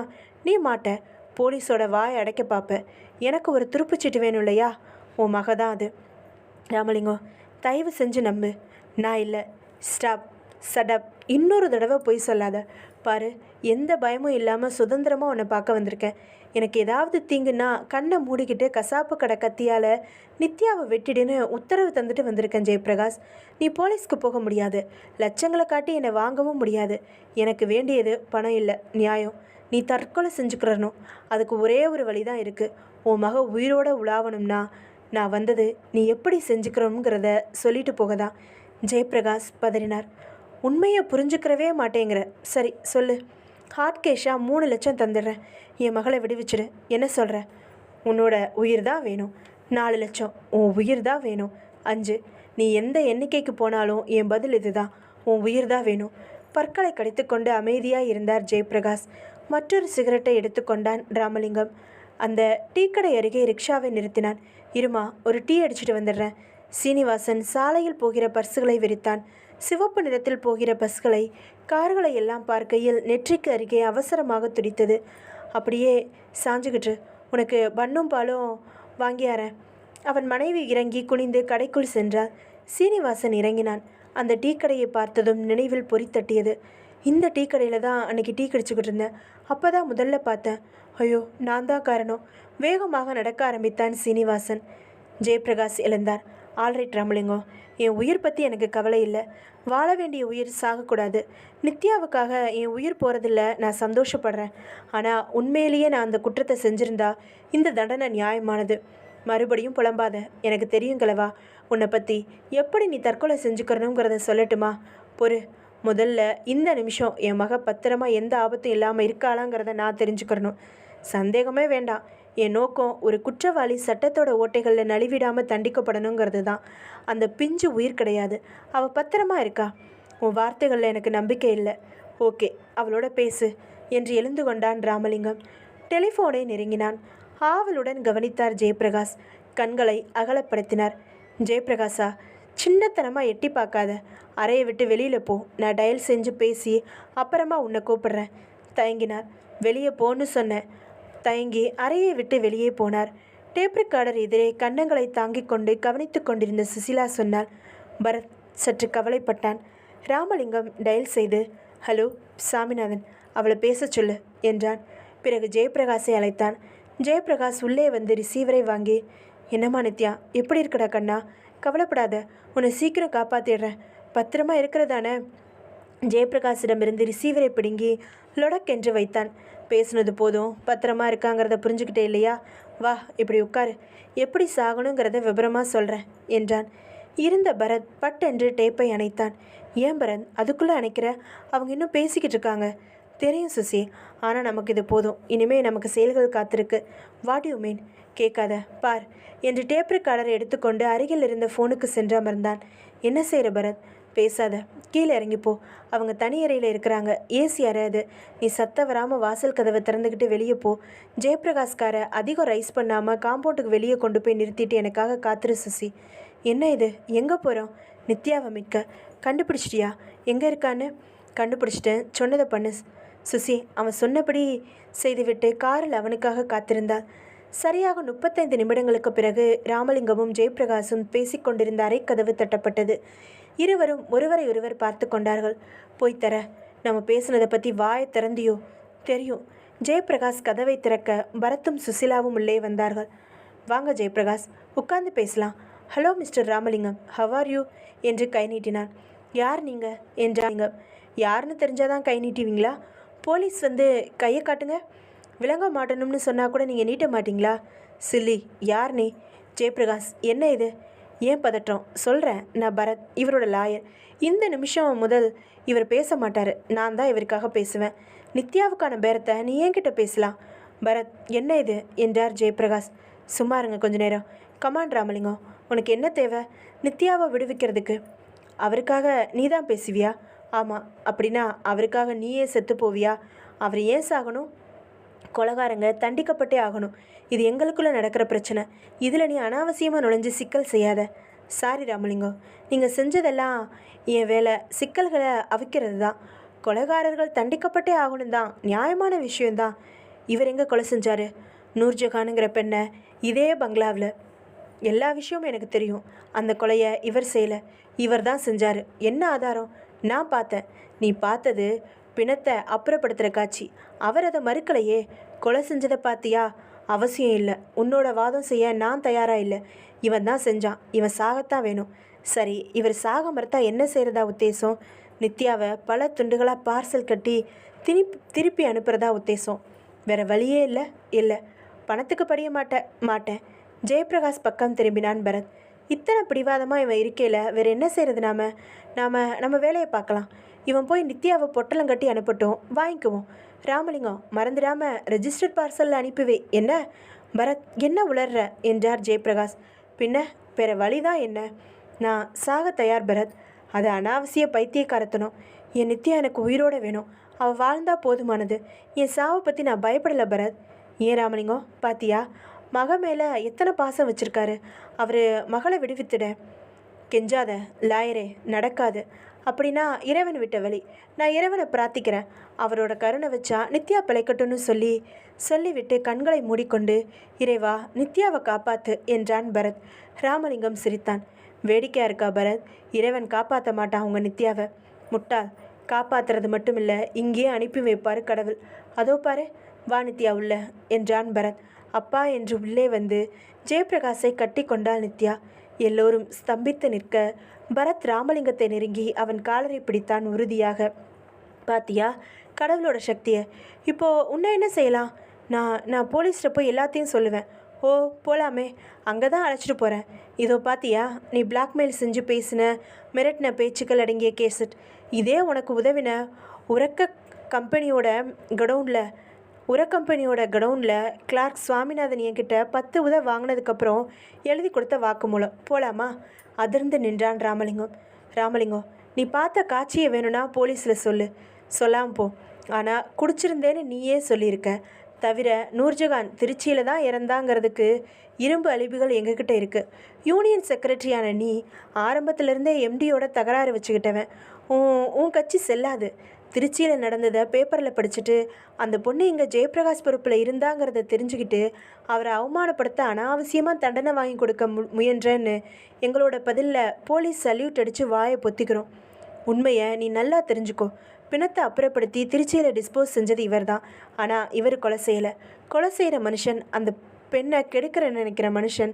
நீ மாட்ட. போலீஸோட வாயை அடைக்க பார்ப்ப. எனக்கு ஒரு துருப்புச்சீட்டு வேணும் இல்லையா? உன் மக தான் அது. ராமலிங்கம், தயவு செஞ்சு நம்பு. நான் இல்லை. ஸ்டாப், சடப். இன்னொரு தடவை பொய் சொல்லாத. பாரு, எந்த பயமும் இல்லாமல் சுதந்திரமாக உன்னை பார்க்க வந்திருக்கேன். எனக்கு ஏதாவது தீங்குன்னா கண்ணை மூடிக்கிட்டு கசாப்பு கடை கத்தியால் நித்யாவை வெட்டிடுன்னு உத்தரவு தந்துட்டு வந்திருக்கேன் ஜெயபிரகாஷ். நீ போலீஸ்க்கு போக முடியாது. லட்சங்களை காட்டி என்னை வாங்கவும் முடியாது. எனக்கு வேண்டியது பணம் இல்லை, நியாயம். நீ தற்கொலை செஞ்சுக்கிறணும். அதுக்கு ஒரே ஒரு வழி தான் இருக்குது. உன் மக உயிரோடு உலாவணும்னா நான் வந்தது நீ எப்படி செஞ்சுக்கிறோங்கிறத சொல்லிட்டு போகதான். ஜெயபிரகாஷ் பதறினார். உண்மையை புரிஞ்சுக்கிறவே மாட்டேங்கிற. சரி சொல்லு. ஹார்ட் கேஷாக 3 லட்சம் தந்துடுறேன். என் மகளை விடுவிச்சிடு. என்ன சொல்கிற? உன்னோட உயிர் தான் வேணும். 4 லட்சம். உன் உயிர் தான் வேணும். 5. நீ எந்த எண்ணிக்கைக்கு போனாலும் என் பதில் இதுதான். உன் உயிர் தான் வேணும். பற்களை கடித்துக்கொண்டு அமைதியாக இருந்தார் ஜெயபிரகாஷ். மற்றொரு சிகரெட்டை எடுத்துக்கொண்டான் ராமலிங்கம். அந்த டீ கடை அருகே ரிக்ஷாவை நிறுத்தினான். இருமா, ஒரு டீ அடிச்சுட்டு வந்துடுறேன். சீனிவாசன் சாலையில் போகிற பர்சுகளை விரித்தான். சிவப்பு நிறத்தில் போகிற பஸ்களை, கார்களை எல்லாம் பார்க்கையில் நெற்றிக்கு அருகே அவசரமாக துடித்தது. அப்படியே சாஞ்சுக்கிட்டு உனக்கு பண்ணும் பாலும் வாங்கியாரேன். அவன் மனைவி இறங்கி குனிந்து கடைக்குள் சென்றார். சீனிவாசன் இறங்கினான். அந்த டீ கடையை பார்த்ததும் நினைவில் பொறி தட்டியது. இந்த டீ கடையில் தான் அன்றைக்கி டீ குடிச்சுக்கிட்டு இருந்தேன். அப்போ தான் முதல்ல பார்த்தேன். ஐயோ, நான் தான் காரணம். வேகமாக நடக்க ஆரம்பித்தான் சீனிவாசன். ஜெயபிரகாஷ் எழுந்தார். ஆல்ரைட் ராமலிங்கம், என் உயிர் பற்றி எனக்கு கவலை இல்லை. வாழ வேண்டிய உயிர் சாகக்கூடாது. நித்யாவுக்காக என் உயிர் போகிறதில்ல, நான் சந்தோஷப்படுறேன். ஆனால் உண்மையிலேயே நான் அந்த குற்றத்தை செஞ்சுருந்தா இந்த தண்டனை நியாயமானது. மறுபடியும் புலம்பாத. எனக்கு தெரியும் கிழவா உன்னை பற்றி. எப்படி நீ தற்கொலை செஞ்சுக்கிறணுங்கிறத சொல்லட்டுமா? பொறு. முதல்ல இந்த நிமிஷம் என் மக பத்திரமா எந்த ஆபத்தும் இல்லாமல் இருக்காளாங்கிறத நான் தெரிஞ்சுக்கிறணும். சந்தேகமே வேண்டாம். என் நோக்கம் ஒரு குற்றவாளி சட்டத்தோட ஓட்டைகளில் நழுவிடாமல் தண்டிக்கப்படணுங்கிறது தான். அந்த பிஞ்சு உயிர் கிடையாது. அவள் பத்திரமா இருக்கா. உன் வார்த்தைகளில் எனக்கு நம்பிக்கை இல்லை. ஓகே, அவளோட பேசு என்று எழுந்து கொண்டான் ராமலிங்கம். டெலிஃபோனை நெருங்கினான். ஆவலுடன் கவனித்தார் ஜெயபிரகாஷ். கண்களை அகலப்படுத்தினார். ஜெயபிரகாஷா, சின்னத்தனமாக எட்டி பார்க்காத. அறையை விட்டு வெளியில் போ. நான் டயல் செஞ்சு பேசி அப்புறமா உன்னை கூப்பிடுறேன். தயங்கினார். வெளியே போன்னு சொன்னேன். தயங்கி அறையை விட்டு வெளியே போனார். டேப் ரெக்கார்டர் எதிரே கன்னங்களை தாங்கிக் கொண்டு கவனித்து கொண்டிருந்த சுசிலா சொன்னாள். பரத் சற்று கவலைப்பட்டான். ராமலிங்கம் டயல் செய்து, ஹலோ சாமிநாதன், அவளை பேச சொல்லு என்றான். பிறகு ஜெயபிரகாஷை அழைத்தான். ஜெயபிரகாஷ் உள்ளே வந்து ரிசீவரை வாங்கி, என்னம்மா நித்யா, எப்படி இருக்கடா கண்ணா? கவலைப்படாத, உன்னை சீக்கிரம் காப்பாற்றிடுறேன். பத்திரமா இருக்கிறதானே? ஜெயபிரகாஷிடமிருந்து ரிசீவரை பிடுங்கி லொடக் என்று வைத்தான். பேசுனது போதும், பத்திரமா இருக்காங்கிறத புரிஞ்சுக்கிட்டே இல்லையா? வா, இப்படி உட்காரு. எப்படி சாகணுங்கிறத விபரமாக சொல்கிறேன் என்றான். இருந்த பரத் பட்டென்று டேப்பை அணைத்தான். ஏன் பரத் அதுக்குள்ளே அணைக்கிற? அவங்க இன்னும் பேசிக்கிட்டு இருக்காங்க. தெரியும் சுசி, ஆனால் நமக்கு இது போதும். இனிமேல் நமக்கு செயல்கள் காத்திருக்கு. What you mean? கேட்காத பார் என்று டேப் ரெக்கார்டரை எடுத்துக்கொண்டு அருகில் இருந்த ஃபோனுக்கு சென்று அமர்ந்தான். என்ன செய்கிற பரத்? பேசாத, கீழே இறங்கிப்போ. அவங்க தனி அறையில் இருக்கிறாங்க, ஏசி அறையாது. நீ சத்த வராமல் வாசல் கதவை திறந்துக்கிட்டு வெளியே போ. ஜெயபிரகாஷ்காரை அதிகம் ரைஸ் பண்ணாமல் காம்பவுண்டுக்கு வெளியே கொண்டு போய் நிறுத்திட்டு எனக்காக காத்துரு சுசி. என்ன இது, எங்கே போகிறோம்? நித்யாவை மிக்க கண்டுபிடிச்சிட்டியா? எங்கே இருக்கான்னு? கண்டுபிடிச்சிட்டேன், சொன்னதை பண்ணு சுசி. அவன் சொன்னபடி செய்துவிட்டு காரில் அவனுக்காக காத்திருந்தாள். சரியாக 35 நிமிடங்களுக்கு பிறகு ராமலிங்கமும் ஜெயபிரகாஷும் பேசிக்கொண்டிருந்த அறைக்கதவு தட்டப்பட்டது. இருவரும் ஒருவரை ஒருவர் பார்த்து கொண்டார்கள். போய் தர, நம்ம பேசுனதை பற்றி வாயை திறந்தியோ? தெரியும். ஜெயபிரகாஷ் கதவை திறக்க பரத்தும் சுசிலாவும் உள்ளே வந்தார்கள். வாங்க ஜெயபிரகாஷ், உட்கார்ந்து பேசலாம். Hello mister Ramalingam, how are you என்று கை நீட்டினான். யார் நீங்கள் என்றாங்க. யாருன்னு தெரிஞ்சாதான் கை நீட்டுவீங்களா? போலீஸ் வந்து கையை காட்டுங்க. விளங்க மாட்டணும்னு சொன்னால் கூட நீங்கள் நீட்ட மாட்டிங்களா? சில்லி, யார் நீ? ஜெயபிரகாஷ், என்ன இது? ஏன் பதற்றம்? சொல்கிறேன், நான் பரத், இவரோட லாயர். இந்த நிமிஷம் முதல் இவர் பேச மாட்டார், நான் தான் இவருக்காக பேசுவேன். நித்யாவுக்கான பேரத்தை நீ என்கிட்ட பேசலாம். பரத், என்ன இது என்றார் ஜெயபிரகாஷ். சும்மா இருங்க கொஞ்ச நேரம். கமான் ராமலிங்கம், உனக்கு என்ன தேவை? நித்யாவை விடுவிக்கிறதுக்கு. அவருக்காக நீ தான் பேசுவியா? ஆமாம். அப்படின்னா அவருக்காக நீயே செத்து போவியா? அவர் ஏன் சாகணும்? கொலகாரங்க தண்டிக்கப்பட்டே ஆகணும். இது எங்களுக்குள்ளே நடக்கிற பிரச்சனை. இதில் நீ அனாவசியமாக நுழைஞ்சு சிக்கல் செய்யாத. சாரி ராமலிங்கம், நீங்கள் செஞ்சதெல்லாம் என் வேலை சிக்கல்களை அவிக்கிறது தான். கொலைகாரர்கள் தண்டிக்கப்பட்டே ஆகணும் தான், நியாயமான விஷயந்தான். இவர் எங்கே கொலை செஞ்சார்? நூர்ஜஹானுங்கிற பெண்ணை இதே பங்களாவில். எல்லா விஷயமும் எனக்கு தெரியும். அந்த கொலையை இவர் செய்யலை, இவர் தான் செஞ்சார். என்ன ஆதாரம்? நான் பார்த்தேன். நீ பார்த்தது பிணத்தை அப்புறப்படுத்துகிற காட்சி. அவர் அதை மறுக்கலையே. கொலை செஞ்சதை பார்த்தியா? அவசியம் இல்லை. உன்னோட வாதம் செய்ய நான் தயாராக இல்லை. இவன் தான் செஞ்சான், இவன் சாகத்தான் வேணும். சரி, இவர் சாக மறுத்தா என்ன செய்கிறதா உத்தேசம்? நித்யாவை பல துண்டுகளாக பார்சல் கட்டி திருப்பி அனுப்புகிறதா உத்தேசம். வேறு வழியே இல்லை. இல்லை, பணத்துக்கு படிய மாட்டேன். ஜெயபிரகாஷ் பக்கம் திரும்பினான் பரத். இத்தனை பிடிவாதமாக இவன் இருக்கையில் வேறு என்ன செய்கிறது? நம்ம வேலையை பார்க்கலாம். இவன் போய் நித்யாவை பொட்டலம் கட்டி அனுப்பட்டும், வாங்கிக்குவோம். ராமலிங்கம், மறந்துடாமல் ரெஜிஸ்டர்ட் பார்சலில் அனுப்பிவே. என்ன பரத், என்ன உளர்ற என்றார் ஜெயபிரகாஷ். பின்ன வேறு வழிதான் என்ன? நான் சாக தயார் பரத். அது அனாவசிய பைத்தியக்காரத்தனம். என் நித்யா எனக்கு உயிரோடு வேணும். அவள் வாழ்ந்தா போதுமானது. என் சாவை பற்றி நான் பயப்படலை பரத். ஏன் ராமலிங்கம், பாத்தியா மக மேலே எத்தனை பாசம் வச்சுருக்காரு. அவர் மகளை விடுவித்துட. கெஞ்சாத லாயரே, நடக்காது. அப்படின்னா இறைவன் விட்ட வழி. நான் இறைவனை பிரார்த்திக்கிறேன். அவரோட கருணை வச்சா நித்யா பிழைக்கட்டும்னு சொல்லிவிட்டு கண்களை மூடிக்கொண்டு, இறைவா நித்யாவை காப்பாத்து என்றான் பரத். ராமலிங்கம் சிரித்தான். வேடிக்கையா இருக்கா பரத்? இறைவன் காப்பாற்ற மாட்டான் உங்கள் நித்யாவை. முட்டாள், காப்பாற்றுறது மட்டும் இல்லை, இங்கேயே அனுப்பி வைப்பார் கடவுள். அதோ பாரு, வா நித்யா உள்ள என்றான் பரத். அப்பா என்று உள்ளே வந்து ஜெயபிரகாஷை கட்டி கொண்டாள் நித்யா. எல்லோரும் ஸ்தம்பித்து நிற்க பரத் ராமலிங்கத்தை நெருங்கி அவன் காலரை பிடித்தான் உறுதியாக. பாத்தியா கடவுளோட சக்தியை? இப்போது உன்னை என்ன செய்யலாம்? நான் போலீஸ்கிட்ட போய் எல்லாத்தையும் சொல்லுவேன். ஓ போகலாமே, அங்கே தான் அழைச்சிட்டு போகிறேன். இதோ பாத்தியா, நீ பிளாக்மெயில் செஞ்சு பேசின மிரட்டின பேச்சுக்கள் அடங்கிய கேசட். இதே உனக்கு உதவின உரக்கம்பெனியோட கடவுனில் கிளார்க் சுவாமிநாதன் என்கிட்ட 10 உத வாங்கினதுக்கப்புறம் எழுதி கொடுத்த வாக்குமூலம். போகலாமா? அதிர்ந்து நின்றான் ராமலிங்கம், நீ பார்த்த காட்சியை வேணும்னா போலீஸில் சொல்லாமல் போ. ஆனால் குடிச்சிருந்தேன்னு நீயே சொல்லியிருக்க. தவிர நூர்ஜஹான் திருச்சியில் தான் இறந்தாங்கிறதுக்கு இரும்பு அழிவுகள் எங்ககிட்ட இருக்குது. யூனியன் செக்ரட்டரியான நீ ஆரம்பத்திலேருந்தே எம்டியோட தகராறு வச்சுக்கிட்டவன். உன் கட்சி செல்லாது. திருச்சியில் நடந்ததை பேப்பரில் படிச்சுட்டு அந்த பொண்ணு இங்கே ஜெயபிரகாஷ் பொறுப்பில் இருந்தாங்கிறத தெரிஞ்சுக்கிட்டு அவரை அவமானப்படுத்த அனாவசியமாக தண்டனை வாங்கி கொடுக்க முயன்றேன்னு எங்களோட பதிலில் போலீஸ் சல்யூட் அடித்து வாயை பொத்திக்கிறோம். உண்மையை நீ நல்லா தெரிஞ்சுக்கோ. பிணத்தை அப்புறப்படுத்தி திருச்சியில் டிஸ்போஸ் செஞ்சது இவர் தான். ஆனால் இவர் கொலை செய்கிற மனுஷன், அந்த பெண்ணை கெடுக்கிற நினைக்கிற மனுஷன்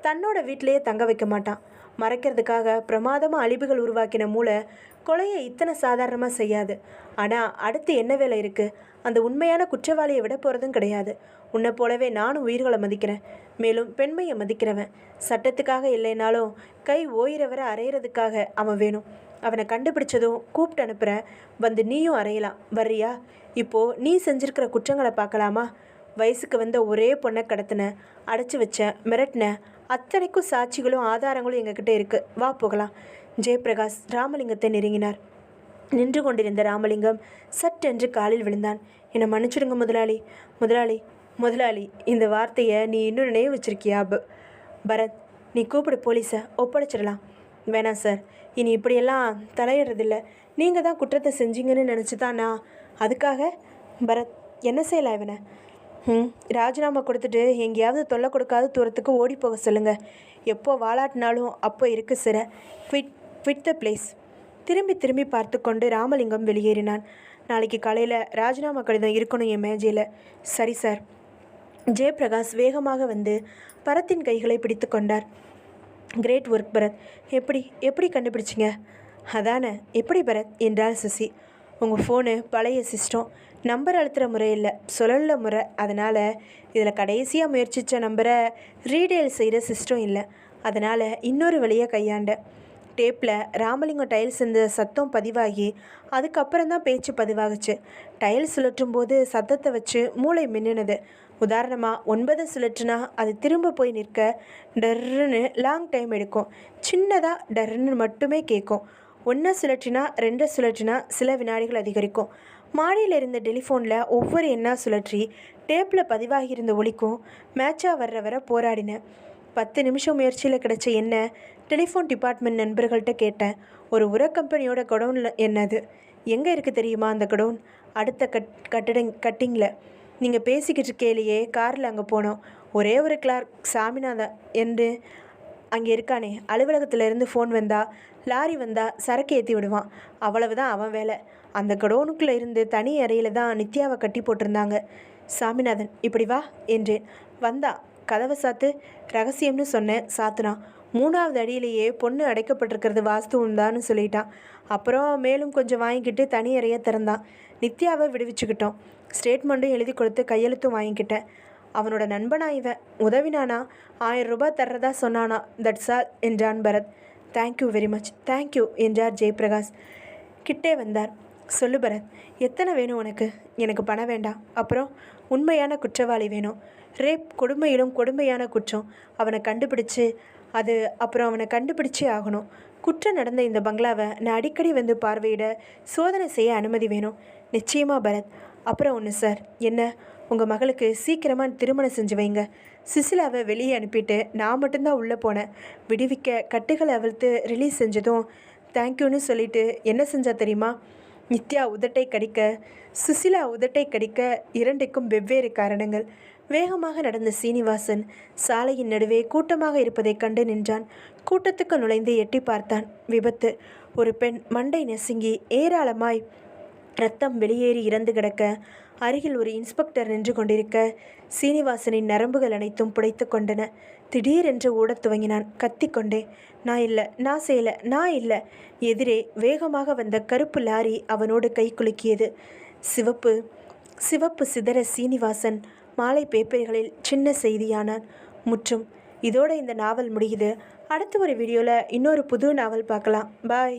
தன்னோட வீட்டிலையே தங்க வைக்க மாட்டான். மறைக்கிறதுக்காக பிரமாதமாக அழிவுகள் உருவாக்கின மூளை கொலையை இத்தனை சாதாரணமாக செய்யாது. ஆனால் அடுத்து என்ன வேலை இருக்குது? அந்த உண்மையான குற்றவாளியை விட போகிறதும் கிடையாது. உன்னை போலவே நானும் உயிர்களை மதிக்கிறேன். மேலும் பெண்மையை மதிக்கிறவன். சட்டத்துக்காக இல்லைனாலும் கை ஓயிறவரை அறையிறதுக்காக அவன் வேணும். அவனை கண்டுபிடிச்சதும் கூப்பிட்டு அனுப்புகிறேன். வந்து நீயும் அறையலாம். வர்றியா? இப்போது நீ செஞ்சுருக்கிற குற்றங்களை பார்க்கலாமா? வயசுக்கு வந்த ஒரே பொண்ணை கடத்தின, அடைச்சி வச்ச, மிரட்டின, அத்தனைக்கும் சாட்சிகளும் ஆதாரங்களும் எங்ககிட்ட இருக்குது. வா போகலாம். ஜெயபிரகாஷ் ராமலிங்கத்தை நெருங்கினார். நின்று கொண்டிருந்த ராமலிங்கம் சட்டென்று காலில் விழுந்தான். என்னை மன்னிச்சிடுங்க முதலாளி. முதலாளி முதலாளி இந்த வார்த்தையை நீ இன்னும் நினைவு வச்சிருக்கியா? பரத், நீ கூப்பிடு, போலீஸை ஒப்படைச்சிடலாம். வேணாம் சார், இனி இப்படியெல்லாம் தலையிடுறதில்ல. நீங்கள் தான் குற்றத்தை செஞ்சீங்கன்னு நினச்சி தான் நான். அதுக்காக பரத் என்ன செய்யலாம் இவனை? ராஜினாமா கொடுத்துட்டு எங்கேயாவது தொல்லை கொடுக்காத தூரத்துக்கு ஓடி போக சொல்லுங்கள். எப்போ வாலாட்டினாலும் அப்போ இருக்கு சார். Quit the place. திரும்பி திரும்பி பார்த்து கொண்டு ராமலிங்கம் வெளியேறினான். நாளைக்கு காலையில் ராஜினாமா கடிதம் இருக்கணும் என் மேஜையில். சரி சார். ஜெயபிரகாஷ் வேகமாக வந்து பரத்தின் கைகளை பிடித்து கொண்டார். Great work Bharat. எப்படி கண்டுபிடிச்சிங்க? அதானே, எப்படி பரத் என்றாள் சுசி. உங்கள் ஃபோனு பழைய சிஸ்டம், நம்பர் அழுத்துகிற முறை இல்லை, சொல்லல முறை. அதனால் இதில் கடைசியாக முயற்சித்த நம்பரை ரீடெயில் செய்கிற சிஸ்டம் இல்லை. அதனால் இன்னொரு வழியை கையாண்டேன். டேப்பில் ராமலிங்கம் டைல்ஸ் இந்த சத்தம் பதிவாகி அதுக்கப்புறம் தான் பேச்சு பதிவாகுச்சு. டைல்ஸ் சுழற்றும் போது சத்தத்தை வச்சு மூளை மின்னுனது. உதாரணமாக 9 சுழற்றுனா அது திரும்ப போய் நிற்க டர்ன்னு லாங் டைம் எடுக்கும். சின்னதாக டர்ன்னு மட்டுமே கேட்கும். 1 சுழற்றினா 2 சுழற்றினா சில வினாடிகள் அதிகரிக்கும். மாடியில் இருந்த டெலிஃபோனில் ஒவ்வொரு எண்ணாக சுழற்றி டேப்பில் பதிவாகியிருந்த ஒலிக்கும் மேட்சாக வர்ற வர போராடினேன். 10 நிமிஷம் முயற்சியில் கிடைச்ச என்ன டெலிஃபோன் டிபார்ட்மெண்ட் நண்பர்கள்ட்ட கேட்டேன். ஒரு உர கம்பெனியோட கடவுனில் என்னது, எங்கே இருக்குது தெரியுமா அந்த கடவுன்? அடுத்த கட்டிங்கில். நீங்கள் பேசிக்கிட்டு இருக்கையிலேயே காரில் அங்கே போனோம். ஒரே ஒரு கிளார்க் சாமிநாதன் என்று அங்கே இருக்கானே, அலுவலகத்திலேருந்து ஃபோன் வந்தால் லாரி வந்தால் சரக்கு ஏற்றி விடுவான். அவ்வளவுதான் அவன் வேலை. அந்த கடவுனுக்குள்ளே இருந்து தனி அறையில் தான் நித்யாவை கட்டி போட்டிருந்தாங்க. சாமிநாதன் இப்படி வா என்றேன். வந்தா. கதவை சாத்து, ரகசியம்னு சொன்னேன். சாத்துனான். 3வது அடியிலேயே பொண்ணு அடைக்கப்பட்டிருக்கிறது வாஸ்துவம் தான்னு சொல்லிட்டான். அப்புறம் மேலும் கொஞ்சம் வாங்கிக்கிட்டு தனி அறையை திறந்தான். நித்யாவை விடுவிச்சுக்கிட்டோம். ஸ்டேட்மெண்ட்டும் எழுதி கொடுத்து கையெழுத்தும் வாங்கிக்கிட்டேன். அவனோட நண்பனா இவன். உதவினானா 1000 ரூபாய் தர்றதா சொன்னானா. தட்ஸ் ஆல் என்றான் Bharat. Thank you very much. Thank you என்றார் ஜெயபிரகாஷ். கிட்டே வந்தார். சொல்லு பரத், எத்தனை வேணும் உனக்கு? எனக்கு பணம் வேண்டாம். அப்புறம் உண்மையான குற்றவாளி வேணும். ரேப் கொடுமையிலும் கொடுமையான குற்றம். அவனை கண்டுபிடிச்சே ஆகணும். குற்றம் நடந்த இந்த பங்களாவை நான் அடிக்கடி வந்து பார்வையிட சோதனை செய்ய அனுமதி வேணும். நிச்சயமாக பரத். அப்புறம் ஒன்று சார். என்ன? உங்கள் மகளுக்கு சீக்கிரமாக திருமணம் செஞ்சு வைங்க. சுசிலாவை வெளியே அனுப்பிட்டு நான் மட்டும்தான் உள்ளே போனேன். விடுவிக்க கட்டுகளை அவிழ்த்து ரிலீஸ் செஞ்சதும் தேங்க்யூன்னு சொல்லிவிட்டு என்ன செஞ்சா தெரியுமா? நித்யா உதட்டை கடிக்க, சுசிலா உதட்டை கடிக்க, இரண்டுக்கும் வெவ்வேறு காரணங்கள். வேகமாக நடந்த சீனிவாசன் சாலையின் நடுவே கூட்டமாக இருப்பதைக் கண்டு நின்றான். கூட்டத்துக்கு நுழைந்து எட்டி பார்த்தான். விபத்து. ஒரு பெண் மண்டை நெசுங்கி ஏராளமாய் ரத்தம் வெளியேறி இறந்து கிடக்க, அருகில் ஒரு இன்ஸ்பெக்டர் நின்று கொண்டிருக்க, சீனிவாசனின் நரம்புகள் அனைத்தும் புடைத்து கொண்டன. திடீரென்று ஓடத் துவங்கினான் கத்திக்கொண்டே. நான் இல்லை, நான் செய்யலை, நான் இல்லை. எதிரே வேகமாக வந்த கருப்பு லாரி அவனோடு கை குலுக்கியது. சிவப்பு சிதற சீனிவாசன் மாலை பேப்பர்களில் சின்ன செய்தியானான். முற்றும். இதோட இந்த நாவல் முடியுது. அடுத்த ஒரு வீடியோவில் இன்னொரு புது நாவல் பார்க்கலாம். பாய்.